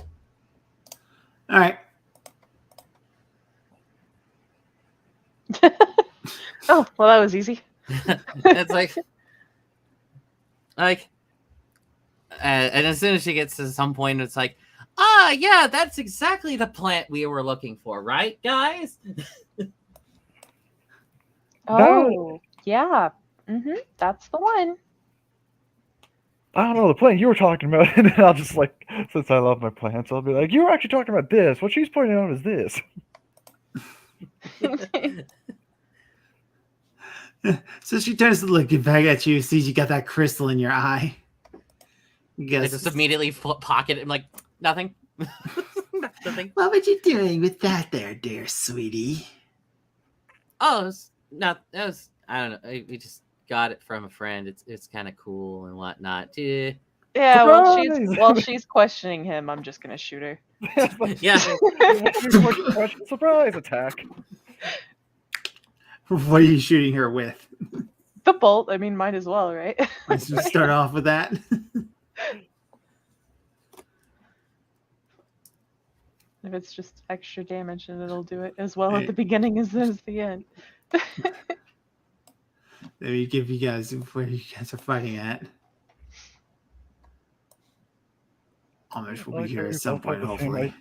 All right. Oh, well, that was easy. It's like, and as soon as she gets to some point, it's like, yeah, that's exactly the plant we were looking for, right, guys? Oh, yeah. That's the one. I don't know the plant you were talking about. And then I'll just like, since I love my plants, I'll be like, you were actually talking about this. What she's pointing out is this. So she turns to look back at you, sees you got that crystal in your eye. I Guess, just immediately pocket it. I'm like, nothing. Nothing. what were you doing with that there, dear sweetie? Oh, I don't know. We just got it from a friend. It's kind of cool and whatnot. Yeah. Yeah, Surprise! while she's questioning him, I'm just gonna shoot her. Yeah. Surprise attack. What are you shooting her with? The bolt. I mean, might as well, right? Let's just start off with that. If it's just extra damage, then it'll do it as well at the beginning as the end. Let me give you guys where you guys are fighting at. Amish will be here at some point, hopefully.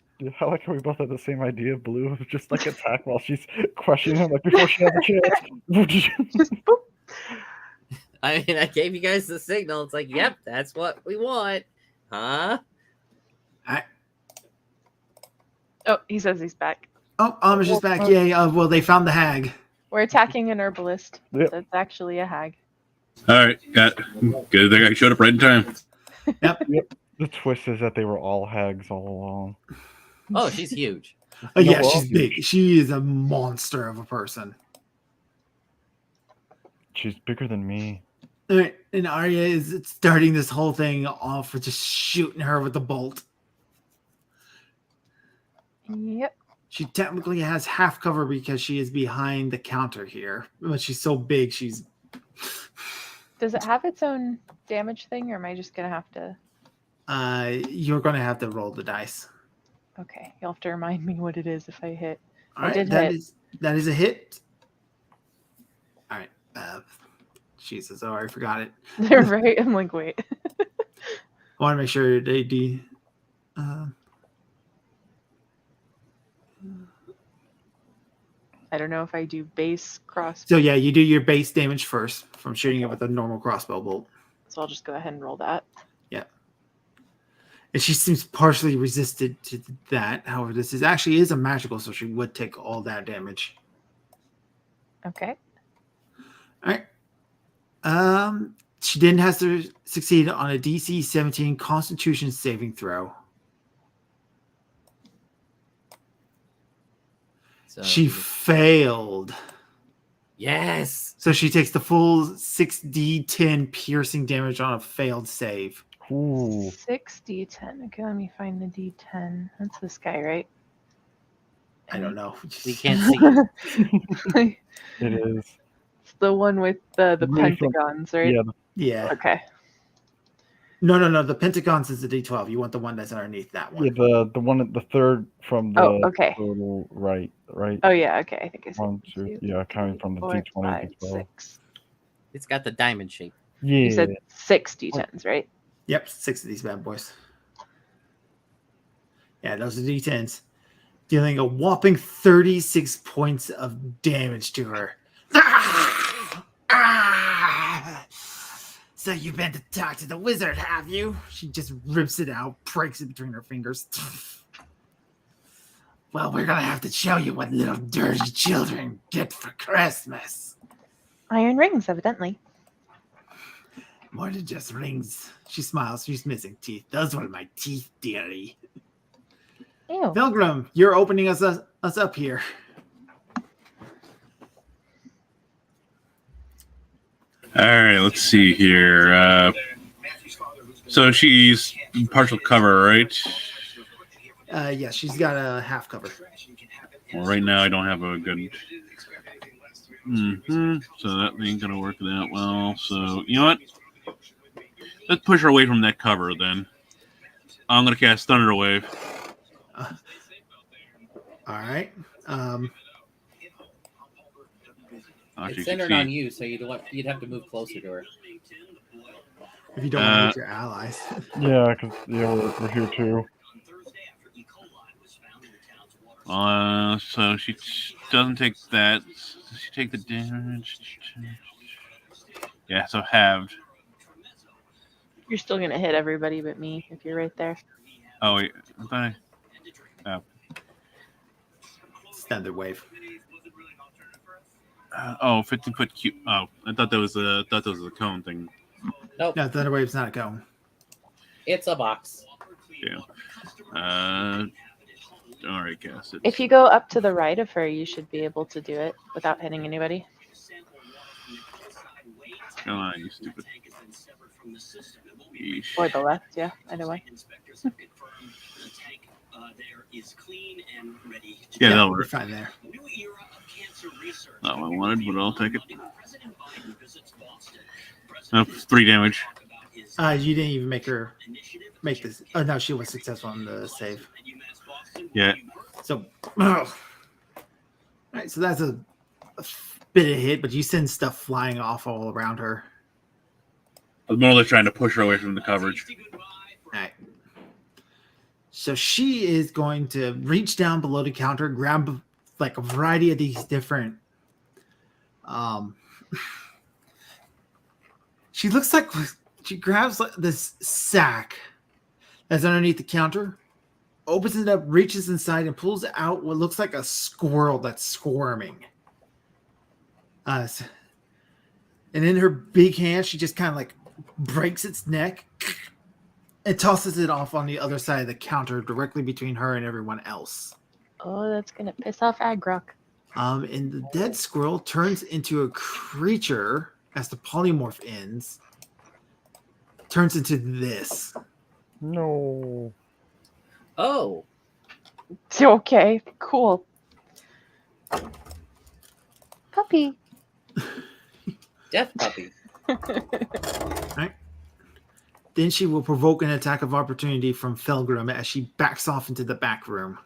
I like how we both have the same idea, Blue. Just like attack while she's questioning him, like before she has a chance. Just boop. I mean, I gave you guys the signal. It's like, yep, that's what we want. Huh? Oh, he says he's back. Oh, Amish is back. Yay. Well, they found the hag. We're attacking an herbalist. Yep. That's actually a hag. All right, got good thing I showed up right in time. Yep. The twist is that they were all hags all along. Oh, she's huge. Oh, yeah, No, well, she's big. She is a monster of a person. She's bigger than me. All right, and Arya is starting this whole thing off with just shooting her with the bolt. Yep. She technically has half cover because she is behind the counter here. But she's so big, she's... Does it have its own damage thing, or am I just gonna have to? You're going to have to roll the dice. Okay, you'll have to remind me what it is if I hit. All I right, did that hit. that is a hit. All right. Jesus, oh, I forgot it. They're right. I'm like, wait. I want to make sure they do. I don't know if I do base cross, So yeah, you do your base damage first from shooting it with a normal crossbow bolt. so I'll just go ahead and roll that. And she seems partially resistant to that. However, this is actually a magical, so she would take all that damage. Okay. All right. She then has to succeed on a DC 17 Constitution saving throw. So She failed. yes. So she takes the full 6d10 piercing damage on a failed save. Ooh. 6d10. Okay, let me find the d10. That's this guy, right? I don't know. We can't see. It is. It's the one with the Really from- pentagons, right? Yeah, Yeah. Okay. No. The Pentagons is the D12. You want the one that's underneath that one. yeah, the one at the third from the Oh, okay. total right. Oh yeah. Okay. I think I see. 1, 2, yeah, counting from the Four, D20 five, to 12. 6. It's got the diamond shape. Yeah. You said 6 d10s, right? Yep, 6 of these bad boys. Yeah, those are D10s. Dealing a whopping 36 points of damage to her. Ah! Ah! So you've been to talk to the wizard, have you? She just rips it out, breaks it between her fingers. Well, we're gonna have to show you what little dirty children get for Christmas. Iron rings, evidently. More than just rings. She smiles. She's missing teeth. Those were my teeth, dearie. Ew. Pilgrim, you're opening us up here. All right, let's see here. So she's partial cover, right? Yeah, she's got a half cover. Well, right now I don't have a good. So that ain't gonna work that well. So you know what? Let's push her away from that cover then. I'm gonna cast Thunder Wave. All right. It's You can centered see. on you, so you'd have to move closer to her. If you don't want to lose your allies. Yeah, because we're here too. So she doesn't take that. Does she take the damage? Yeah, so halved. You're still gonna hit everybody but me if you're right there. Oh wait, I thought Thunder wave. 15-foot cube. Oh, I thought that was a cone thing. Nope, No, thunder wave's not a cone. it's a box. Yeah. All right, guess it. If you go up to the right of her, you should be able to do it without hitting anybody. Come on, you stupid. Yeesh. Or the left, yeah, either way. Yeah, that'll we're work. fine there. Not what I wanted, but I'll take it. Oh, 3 damage. You didn't even make this. Oh no, she was successful on the save. Yeah. So, all right. So that's a bit of hit, but you send stuff flying off all around her. I was more like trying to push her away from the coverage. All right. So she is going to reach down below the counter, grab like a variety of these different. She looks like she grabs like this sack that's underneath the counter, opens it up, reaches inside, and pulls out what looks like a squirrel that's squirming. And in her big hand, she just kind of like breaks its neck and tosses it off on the other side of the counter, directly between her and everyone else. Oh, that's gonna piss off Agrok. And the dead squirrel turns into a creature as the polymorph ends. Turns into this. No. Oh, Okay, cool. Puppy. death puppy. Right? Then she will provoke an attack of opportunity from Felgrim as she backs off into the back room.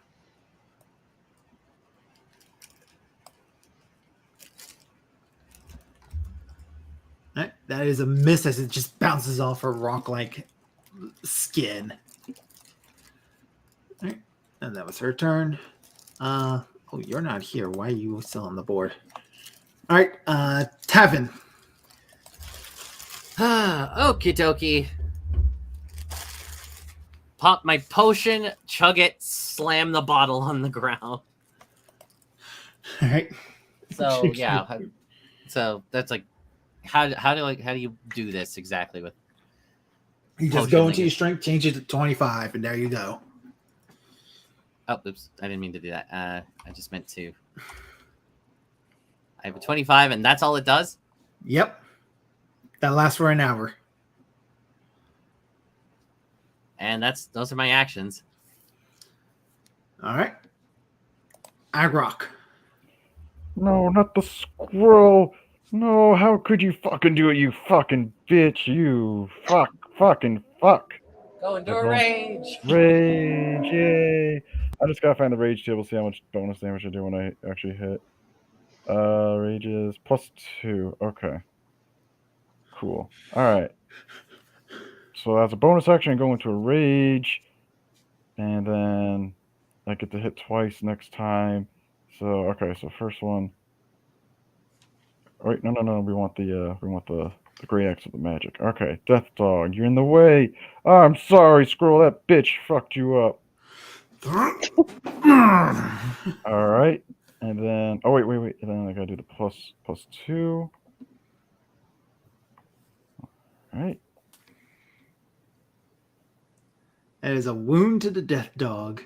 Right? That is a miss as it just bounces off her rock-like skin. Right? And that was her turn. Oh, you're not here. Why are you still on the board? All right, Tavin. Okie dokie. Pop my potion, chug it, slam the bottle on the ground. All right. So yeah, so that's like, how do you do this exactly with? You just Potion, go I into your guess. strength, change it to 25, and there you go. Oh, oops, I didn't mean to do that. I just meant to. I have a 25, and that's all it does. Yep. That lasts for an hour. And those are my actions. All right. Agrok. No, not the squirrel. No, how could you fucking do it, you fucking bitch, you fucking fuck. Go into a Everyone. rage. Rage, yay. I just gotta find the rage table, see how much bonus damage I do when I actually hit. Rage is +2. Okay. Cool. Alright. So as a bonus action, I go into a rage. And then I get to hit twice next time. So okay, so first one. Wait, no. We want the great axe of the magic. Okay, Death Dog, you're in the way. Oh, I'm sorry, Squirrel. That bitch fucked you up. All right, and then wait. And then I gotta do the +2. All right. That is a wound to the death dog.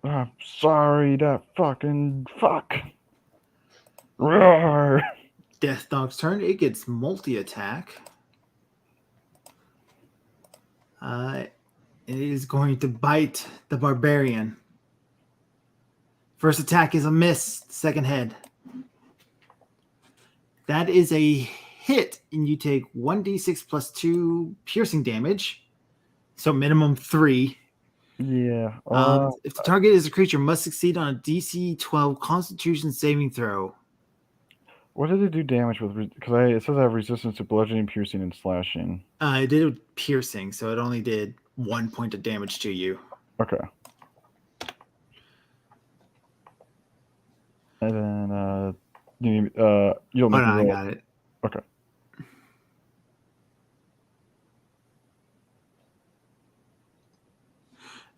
I'm sorry, that fucking fuck. Roar. Death dog's turn. It gets multi-attack. It is going to bite the barbarian. First attack is a miss. Second head. That is a hit, and you take 1d6 plus 2 piercing damage. So minimum 3. Yeah. If the target is a creature, must succeed on a DC 12 Constitution saving throw. What did it do damage with? Because it says I have resistance to bludgeoning, piercing, and slashing. It did with piercing, so it only did 1 point of damage to you. Okay. And then you'll make Hold on, I me roll. got it. Okay.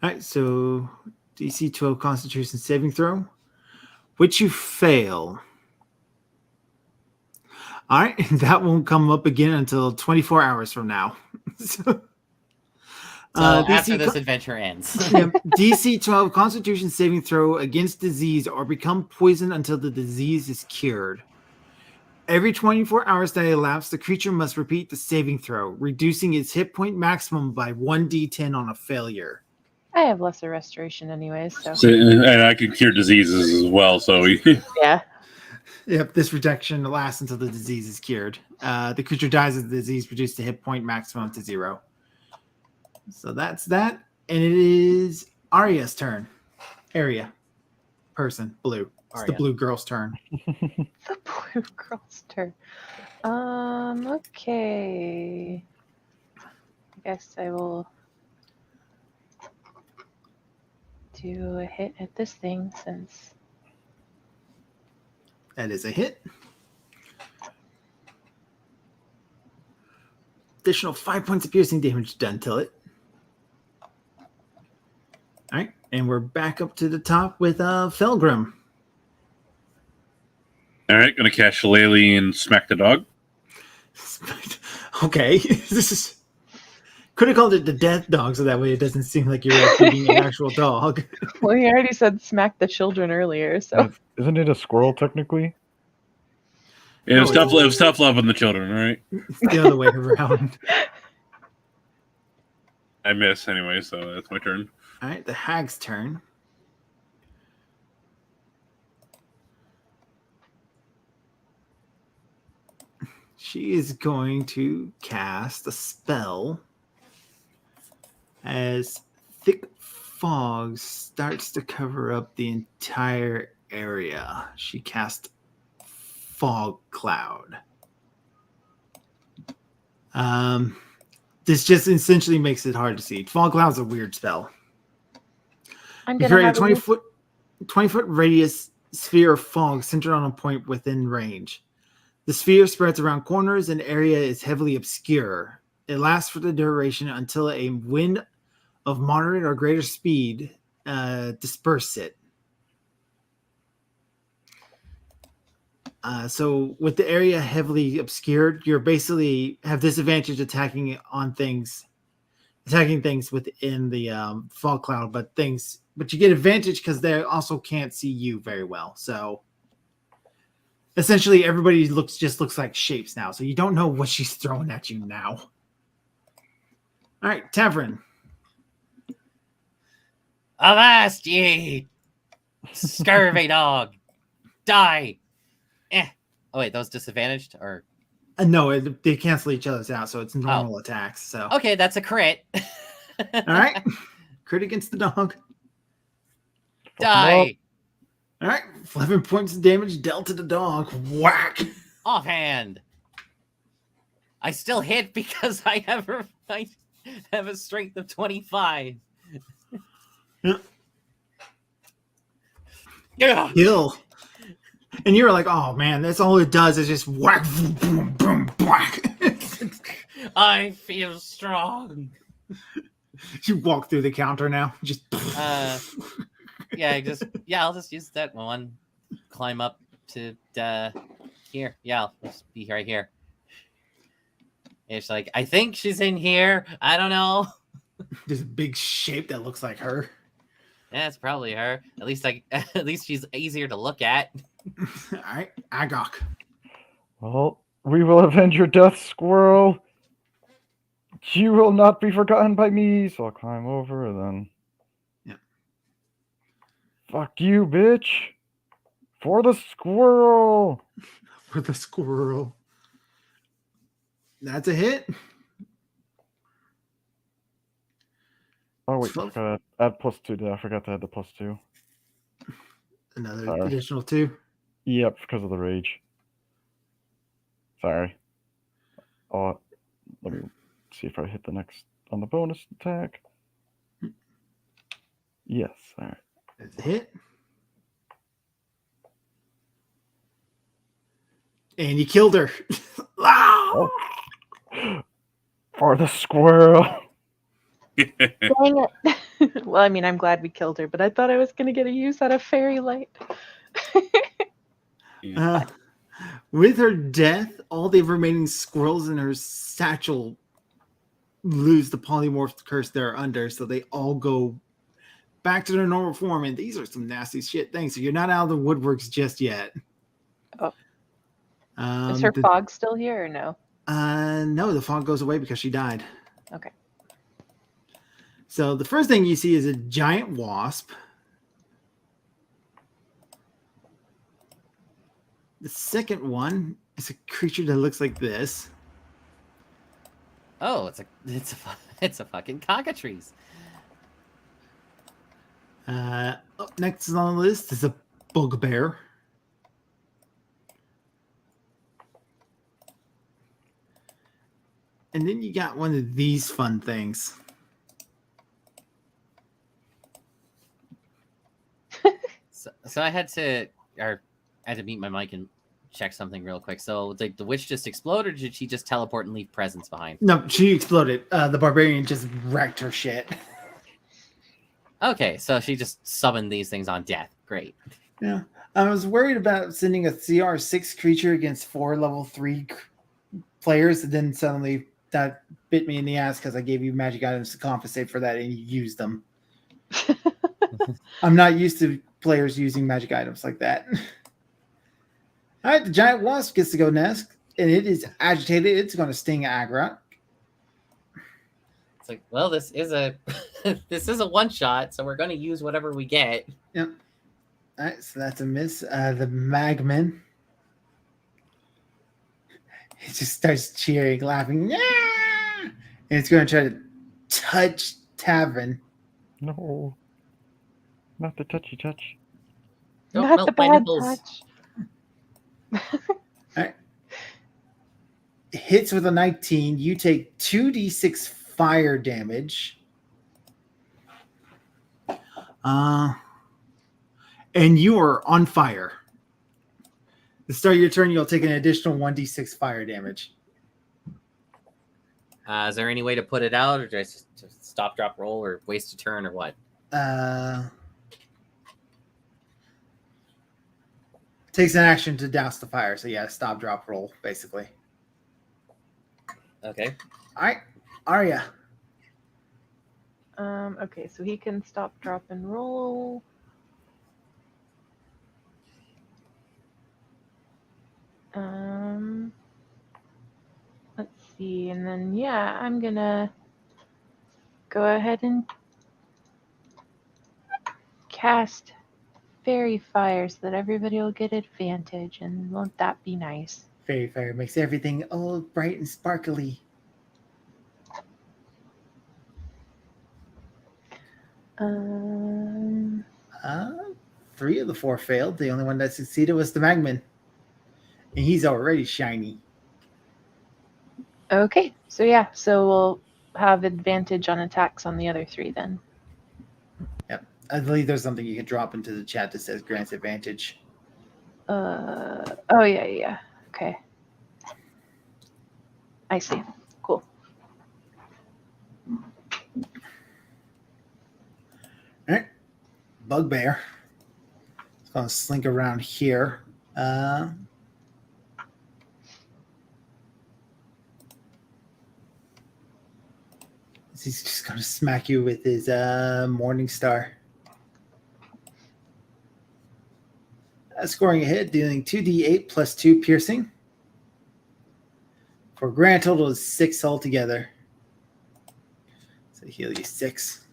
All right, so DC 12 Constitution saving throw, which you fail. All right, that won't come up again until 24 hours from now. So After this adventure ends. DC 12 Constitution saving throw against disease or become poisoned until the disease is cured. Every 24 hours that elapse, the creature must repeat the saving throw, reducing its hit point maximum by 1d10 on a failure. I have lesser restoration anyways, so And I can cure diseases as well. So yeah. Yep, this reduction lasts until the disease is cured. The creature dies as the disease reduced a hit point maximum to 0. So that's that. And it is Arya's turn. Area. Person. Blue. It's the Arya. blue girl's turn. The blue girl's turn. Okay. I guess I will do a hit at this thing since That is a hit. Additional 5 points of piercing damage done till it. All right, and we're back up to the top with Felgrim. All right, gonna cast Shillelagh and smack the dog. Okay, this is. Could have called it the death dog, so that way it doesn't seem like you're beating an actual dog. Well, he already said smack the children earlier, so. Isn't it a squirrel technically? It was tough. It was tough love on the children. All right. It's the other way around. I miss anyway, so that's my turn. All right, the hag's turn. She is going to cast a spell as thick fog starts to cover up the entire area. She casts Fog Cloud. This just essentially makes it hard to see. Fog Cloud's a weird spell. I'm You gonna create a have 20-foot radius sphere of fog centered on a point within range. The sphere spreads around corners and area is heavily obscure. It lasts for the duration until a wind of moderate or greater speed disperse it. So with the area heavily obscured, you're basically have disadvantage attacking things within the fog cloud, but you get advantage because they also can't see you very well. So essentially, everybody looks like shapes now, so you don't know what she's throwing at you now. All right, Tavern. Avast ye, scurvy dog, die! Oh wait, those disadvantaged or? No, they cancel each other's out, so it's normal attacks. So Okay, that's a crit. all right, crit against the dog. Die! All right, 11 points of damage dealt to the dog. Whack. Offhand. I still hit because I have a strength of 25. Yeah. Kill. And you're like, oh man, that's all it does is just whack, boom, boom, boom, whack. I feel strong. You walk through the counter now. Just I'll just use that one. Climb up to here. Yeah, I'll just be right here. It's like, I think she's in here. I don't know. There's a big shape that looks like her. Yeah, it's probably her. At least she's easier to look at. All right, Agok. Well, we will avenge your death, squirrel. You will not be forgotten by me. So I'll climb over and then. Yeah. Fuck you, bitch. For the squirrel. For the squirrel. That's a hit. Oh wait, I forgot to add +2. I forgot to add the +2. Another additional 2. Yep, because of the rage. Sorry. Oh, let me see if I hit the next on the bonus attack. Yes, all right. That's a hit. And you killed her. Oh. For the squirrel. Dang it. Well, I mean, I'm glad we killed her, but I thought I was going to get a use out of fairy light. With her death, all the remaining squirrels in her satchel lose the polymorph curse they're under, so they all go back to their normal form. And these are some nasty shit things. So you're not out of the woodworks just yet. Oh. Is her fog still here or no? No, the fog goes away because she died. Okay. So the first thing you see is a giant wasp. The second one is a creature that looks like this. Oh, it's a fucking cockatrice. Up next on the list is a bugbear. And then you got one of these fun things. So I had to mute my mic and check something real quick. So did the witch just explode, or did she just teleport and leave presents behind? No, she exploded. The barbarian just wrecked her shit. Okay, so she just summoned these things on death. Great. Yeah. I was worried about sending a CR6 creature against 4 level 3 players, and then suddenly that bit me in the ass because I gave you magic items to compensate for that and you used them. I'm not used to players using magic items like that. All right, the giant wasp gets to go next, and it is agitated. It's going to sting Agra. It's like, well, this is a this is a one shot, so we're going to use whatever we get. Yep. All right, so that's a miss. The Magman. It just starts cheering, laughing. Yeah! And it's going to try to touch Tavern. No. Not the touchy touch. Don't Not melt the my bad nipples. touch. All right. Hits with a 19. You take 2d6 fire damage. And you are on fire. At the start of your turn, you'll take an additional 1d6 fire damage. Is there any way to put it out, or just stop, drop, roll, or waste a turn, or what? Takes an action to douse the fire. So yeah, stop, drop, roll, basically. Okay. All right, Arya. Okay, so he can stop, drop, and roll. Let's see, and then yeah, I'm gonna go ahead and cast fairy fire so that everybody will get advantage, and won't that be nice? Fairy fire makes everything all bright and sparkly. Um, 3 of the 4 failed. The only one that succeeded was the Magman. And he's already shiny. okay, so yeah, so we'll have advantage on attacks on the other 3 then. Yep. I believe there's something you can drop into the chat that says grants advantage. Oh yeah. Okay. I see. Cool. All right. Bugbear. It's going to slink around here. He's just going to smack you with his Morning Star. Scoring a hit, dealing 2d8 plus 2 piercing. For a grand total of 6 altogether. So heal you 6.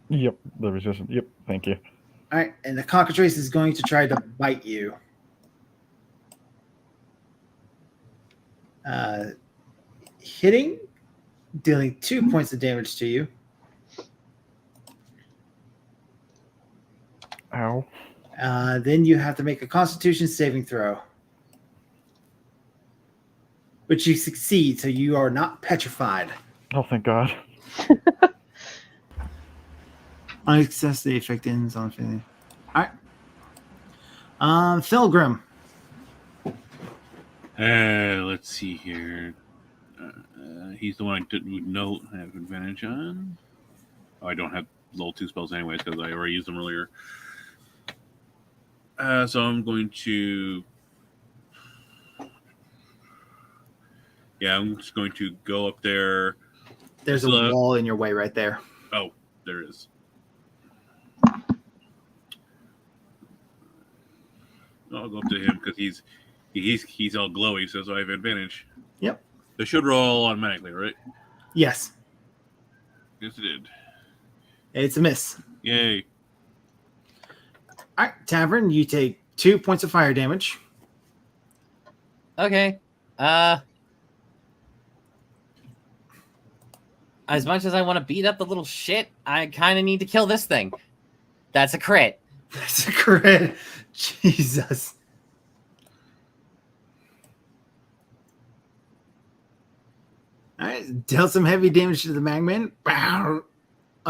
Yep, the resistance. Yep, thank you. All right, and the cockatrice is going to try to bite you. Hitting, dealing 2 points of damage to you. Ow. Then you have to make a Constitution saving throw. Which you succeed, so you are not petrified. Oh, thank God. On success, the effect ends on feeling. All right. Philgrim. Let's see here. He's the one I didn't know I have advantage on. Oh, I don't have level 2 spells anyways because I already used them earlier. So I'm going to... Yeah, I'm just going to go up there. There's a wall in your way right there. Oh, there is. I'll go up to him because he's all glowy, so I have advantage. Yep. They should roll automatically, right? Yes. Yes, it did. It's a miss. Yay. All right, Tavern, you take 2 points of fire damage. Okay. As much as I want to beat up the little shit, I kind of need to kill this thing. That's a crit. That's a crit. Jesus. All right, dealt some heavy damage to the Magman. Oh,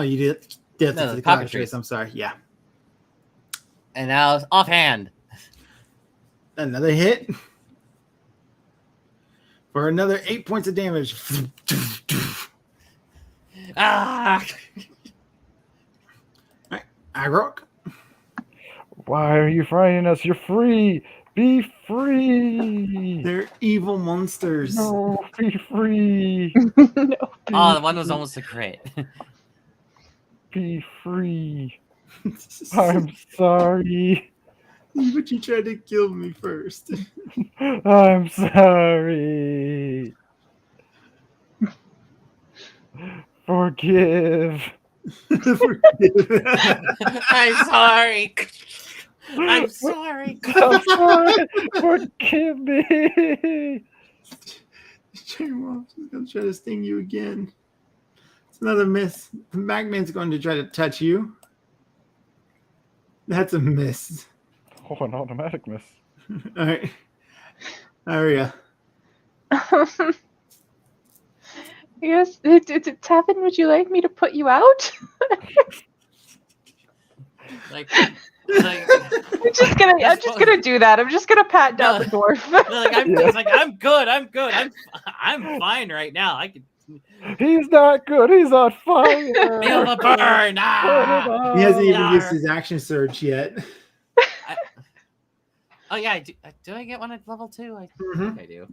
you did No, to the the cockatrice. cockatrice. I'm sorry. Yeah. And now offhand. Another hit. For another 8 points of damage. Ah! Agrok. Why are you frightening us? You're free. Be free. They're evil monsters. No, be free. No. Oh, the one was almost a crit. Be free. I'm sorry. But you tried to kill me first. I'm sorry. Forgive. I'm sorry. I'm sorry. I'm sorry. Forgive me. She's gonna try to sting you again. It's another miss. The Magman's going to try to touch you. That's a miss. Oh, an automatic miss. All right. Aria. Yes, Tavin, would you like me to put you out? Like, I'm just gonna do that. I'm just gonna pat down the dwarf. it's like I'm good. I'm fine right now. I can He's not good. He's on fire. feel the burn. Ah! He hasn't even Yar. used his action surge yet. Oh yeah, do I get one at level 2? I think I do.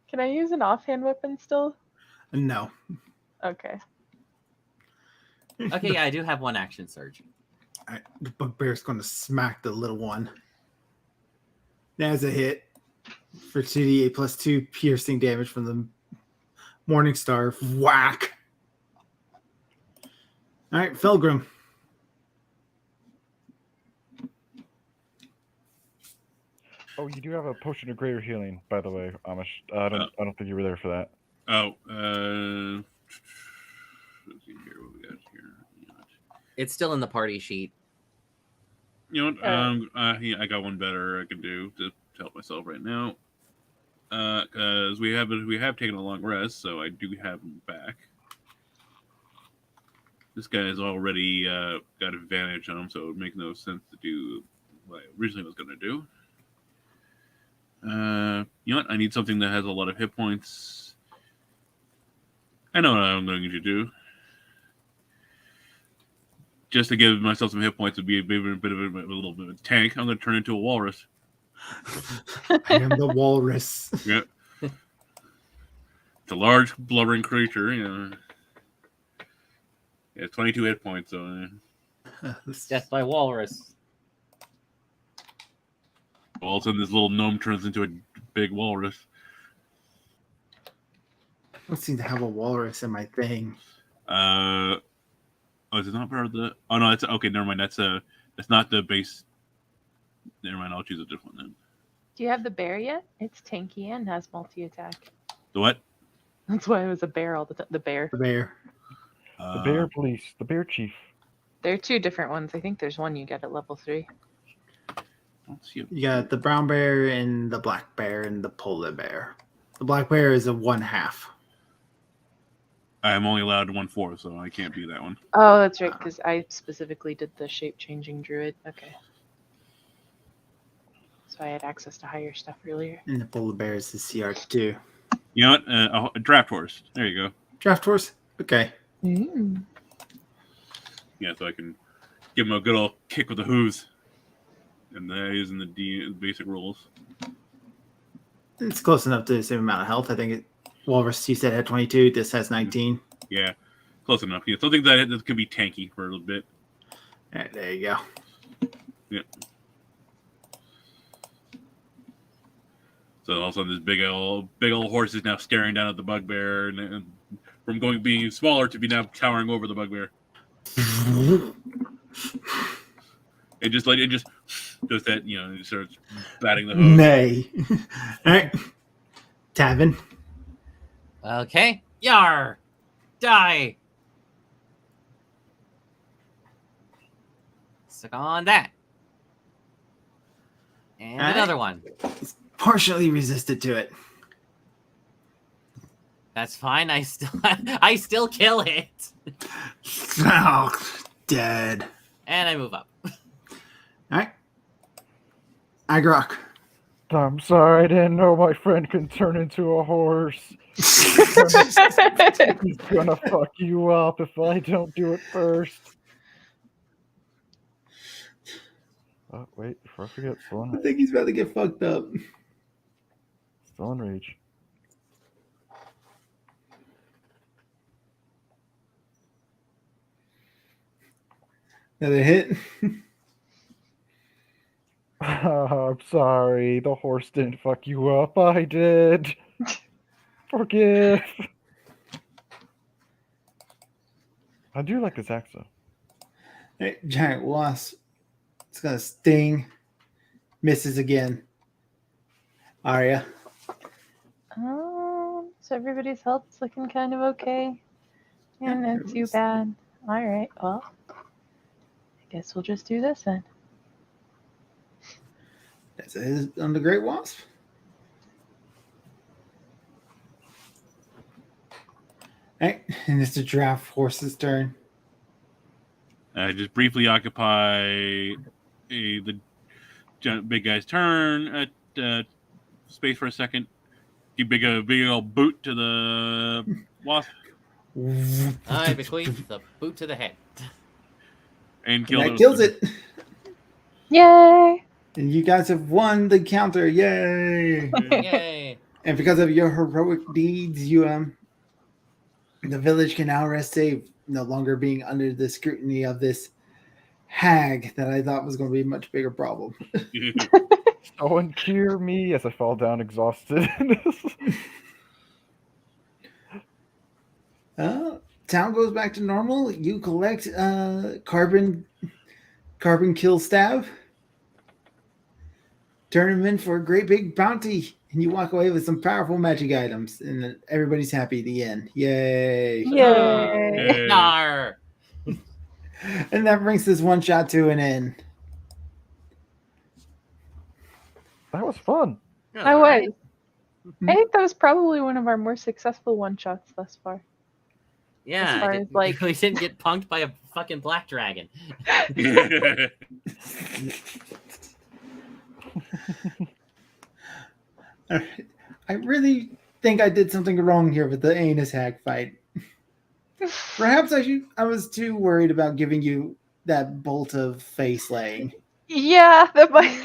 Can I use an offhand weapon still? No. Okay. Okay, yeah, I do have one action surge. All right, the bugbear's going to smack the little one. That's a hit for 2d8 plus 2 piercing damage from the Morning Star. Whack. All right, Felgrim. Oh, you do have a potion of greater healing, by the way, Amish. I don't think you were there for that. Oh, let's see here what we got here. It's still in the party sheet. You know what? Yeah, I got one better I can do to help myself right now. Because we have taken a long rest, so I do have him back. This guy has already got advantage on him, so it would make no sense to do what I originally was going to do. You know what? I need something that has a lot of hit points. I know what I'm going to do. Just to give myself some hit points to be a little bit of a tank, I'm going to turn into a walrus. I am the walrus. Yep. It's a large, blubbering creature. You know. Yeah, 22 hit points. So. Death by walrus. All of a sudden, this little gnome turns into a big walrus. I don't seem to have a walrus in my thing. Oh, is it not part of the? Oh no, that's okay. Never mind. That's not the base. Never mind. I'll choose a different one then. Do you have the bear yet? It's tanky and has multi-attack. The what? That's why it was a bear all the time. The bear. The bear. The bear police, the bear chief. There are 2 different ones. I think there's one you get at level 3. Let's see. You got the brown bear and the black bear and the polar bear. The black bear is a 1/2. I'm only allowed 1/4, so I can't be that one. Oh, that's right, because I specifically did the shape-changing druid. Okay. So I had access to higher stuff earlier. And the polar bear is the CR2. You know what? A draft horse. There you go. Draft horse? Okay. Mm. Yeah, so I can give him a good old kick with the hooves. And that is in the basic rules. It's close enough to the same amount of health. I think Walrus, you said, had 22. This has 19. Yeah, close enough. Yeah, something that could be tanky for a little bit. All right, there you go. Yeah. So all of a sudden, this big old horse is now staring down at the bugbear, and from being smaller to be now towering over the bugbear. It just does that, you know, it starts batting the hose. Nay. All right. Tavin. Okay. Yar! Die! Suck on that. And Alright. another one. Partially resisted to it. That's fine. I still kill it. Oh, dead. And I move up. All right. Agrok. I'm sorry, I didn't know my friend can turn into a horse. He's gonna fuck you up if I don't do it first. Oh, wait, before I forget, I think he's about to get fucked up. still in rage. Another hit. I'm sorry, the horse didn't fuck you up. I did. Forgive. I do like this axe though. Right, giant wasp. It's gonna sting. Misses again. Arya. So everybody's health's looking kind of okay. Yeah, not too bad. All right, well, I guess we'll just do this then. That's a hit on the great wasp. Right, and it's the giraffe horse's turn. Just briefly occupy the big guy's turn at space for a second. Give big old boot to the wasp I bequeath the boot to the head. and kill That kills it. Yay! And you guys have won the counter. Yay! Yay! And because of your heroic deeds, you the village can now rest safe, no longer being under the scrutiny of this hag that I thought was going to be a much bigger problem. Someone cure me as I fall down exhausted. Town goes back to normal. You collect carbon kill stab. Turn them in for a great big bounty, and you walk away with some powerful magic items, and everybody's happy at the end. Yay! Yay! Nar! And that brings this one shot to an end. That was fun. I was. I think that was probably one of our more successful one-shots thus far. Yeah, As far as, like- we didn't get punked by a fucking black dragon. I really think I did something wrong here with the anus hag fight. Perhaps I was too worried about giving you that bolt of face laying. Yeah, that might.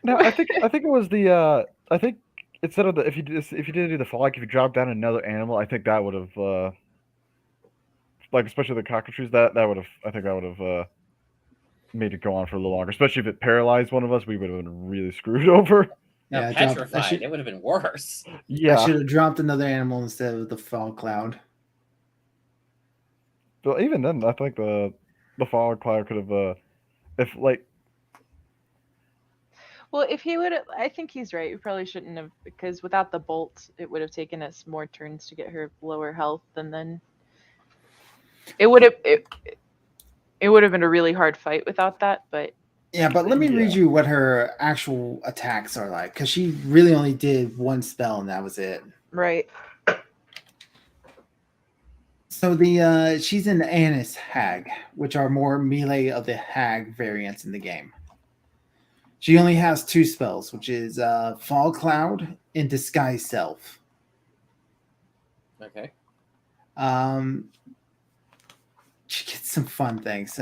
No, I think it was the I think instead of the if you didn't do the fall, like if you dropped down another animal, I think that would have like especially the cockatrice that would have I think that would have made it go on for a little longer. Especially if it paralyzed one of us, we would have been really screwed over. No, Yeah, petrified. It would have been worse. Yeah, I should have dropped another animal instead of the fog cloud. but even then, I think the fog cloud could have if like. Well, if he would have, I think he's right. We probably shouldn't have, because without the bolt, it would have taken us more turns to get her lower health, and then it would have been a really hard fight without that. But Yeah, but let me read you what her actual attacks are like, because she really only did one spell and that was it. right, So she's an Annis hag, which are more melee of the hag variants in the game. She only has 2 spells, which is Fall Cloud and Disguise Self. Okay. She gets some fun things.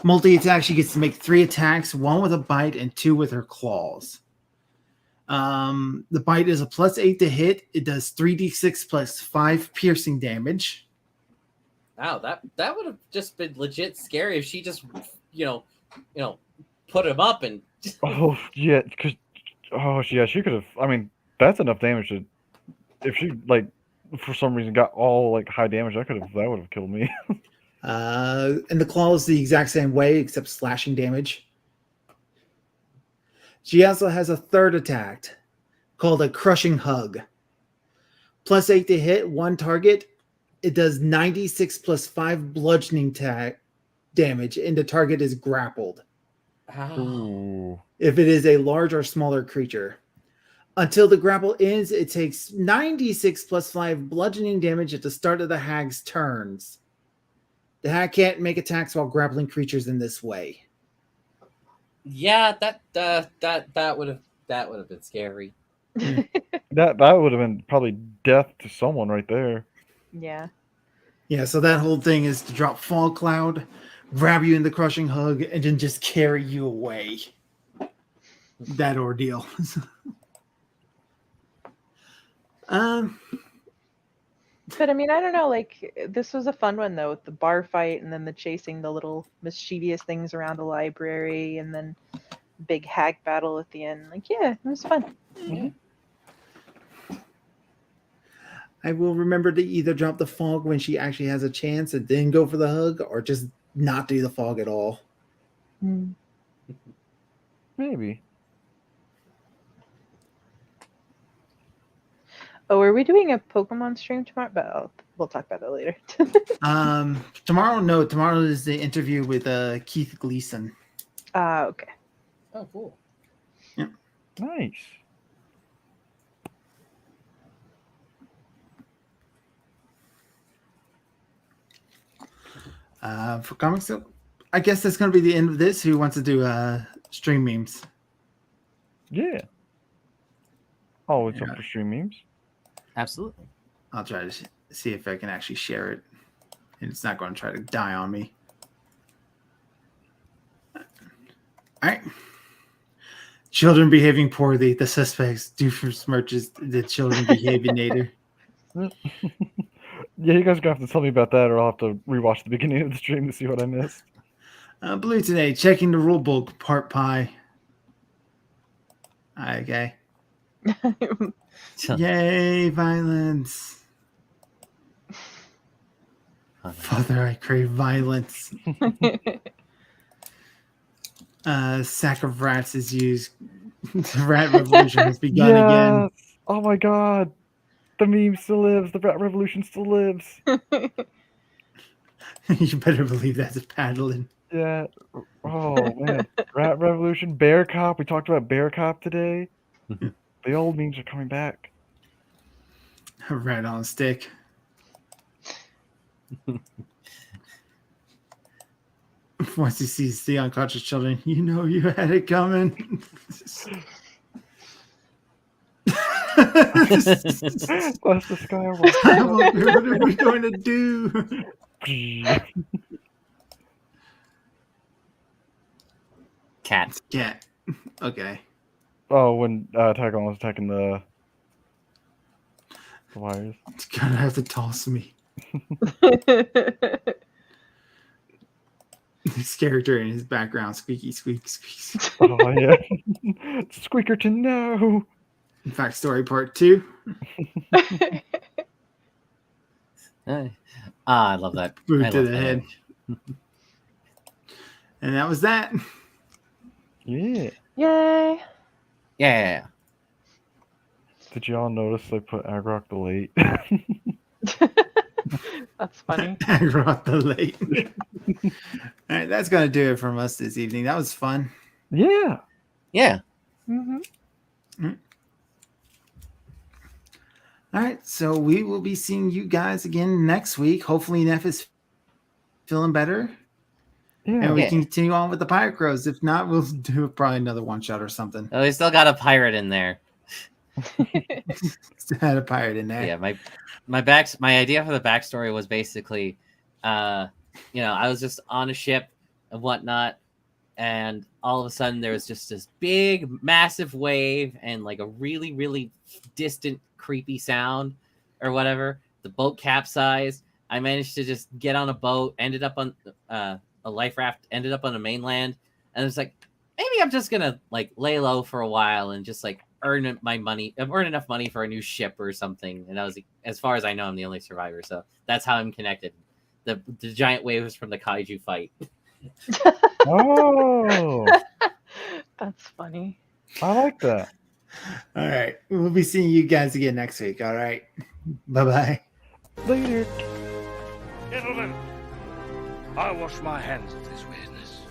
Multi-attack, she gets to make 3 attacks, 1 with a bite and 2 with her claws. The bite is a +8 to hit. It does 3d6 plus 5 piercing damage. Wow, that would have just been legit scary if she just, put him up and. Oh yeah, she could have. I mean, that's enough damage to. If she like, for some reason, got all like high damage, that would have killed me. And the claw is the exact same way, except slashing damage. She also has a 3rd attack called a Crushing Hug. +8 to hit 1 target. It does 96 plus 5 bludgeoning damage, and the target is grappled. Ooh. If it is a large or smaller creature. Until the grapple ends, it takes 96 plus 5 bludgeoning damage at the start of the hag's turns. The hag can't make attacks while grappling creatures in this way. Yeah, that would have been scary. That would have been probably death to someone right there. yeah. Yeah, so that whole thing is to drop Fall Cloud, grab you in the crushing hug, and then just carry you away. That ordeal. But I mean, I don't know. Like, this was a fun one though, with the bar fight and then the chasing the little mischievous things around the library, and then big hag battle at the end. Like, yeah, it was fun. I will remember to either drop the fog when she actually has a chance and then go for the hug, or just not do the fog at all. Mm. Maybe. Oh, are we doing a Pokemon stream tomorrow? But we'll talk about that later. Tomorrow is the interview with Keith Gleason. Okay. Oh, cool. Nice. For comics, so I guess that's going to be the end of this. Who wants to do stream memes? Yeah. Oh, it's Yeah. up for stream memes. Absolutely. I'll try to see if I can actually share it, and it's not going to try to die on me. All right. Children behaving poorly. The suspects do for smirches. The children behaving nader. Yeah, you guys are gonna have to tell me about that, or I'll have to rewatch the beginning of the stream to see what I missed. Blue today, checking the rule book, part pie. Okay. Yay, violence. Father, I crave violence. Sack of rats is used. The rat revolution has begun again. Oh my god. The meme still lives. The rat revolution still lives. You better believe that's a paddling. Yeah. Oh man. Rat revolution. Bear cop. We talked about bear cop today. The old memes are coming back. A rat on a stick. Once he sees the unconscious children, you know you had it coming. Bless the sky. What are we going to do? Cat. Cat. Okay. Oh, when Tygon was attacking the wires. It's gonna have to toss me. This character in his background, squeaky, squeak, squeaks. Oh yeah. Squeakerton, no. In fact, story part 2. I love that. Boot I to love the that head. image. And that was that. Yeah. Yay. Yeah. Did y'all notice they put Agrok the late? That's funny. Agrok the late. All right, that's gonna do it from us this evening. That was fun. Yeah. Yeah. Mm-hmm. All right, so we will be seeing you guys again next week. Hopefully, Neph is feeling better, Yeah. and we Yeah. can continue on with the Pirate Crows. If not, we'll do probably another one shot or something. Oh, we still got a pirate in there. Still had a pirate in there. Yeah, my idea for the backstory was basically, I was just on a ship and whatnot, and all of a sudden there was just this big, massive wave and like a really, really distant, creepy sound or whatever. The boat capsized. I managed to just get on a boat, ended up on a life raft, ended up on the mainland, and it's like, maybe I'm just gonna like lay low for a while and just like earn enough money for a new ship or something. And I was, as far as I know, I'm the only survivor, so that's how I'm connected. The giant wave was from the kaiju fight. Oh, That's funny. I like that. All right, we'll be seeing you guys again next week. All right, bye-bye. Later. Gentlemen, I wash my hands of this weirdness.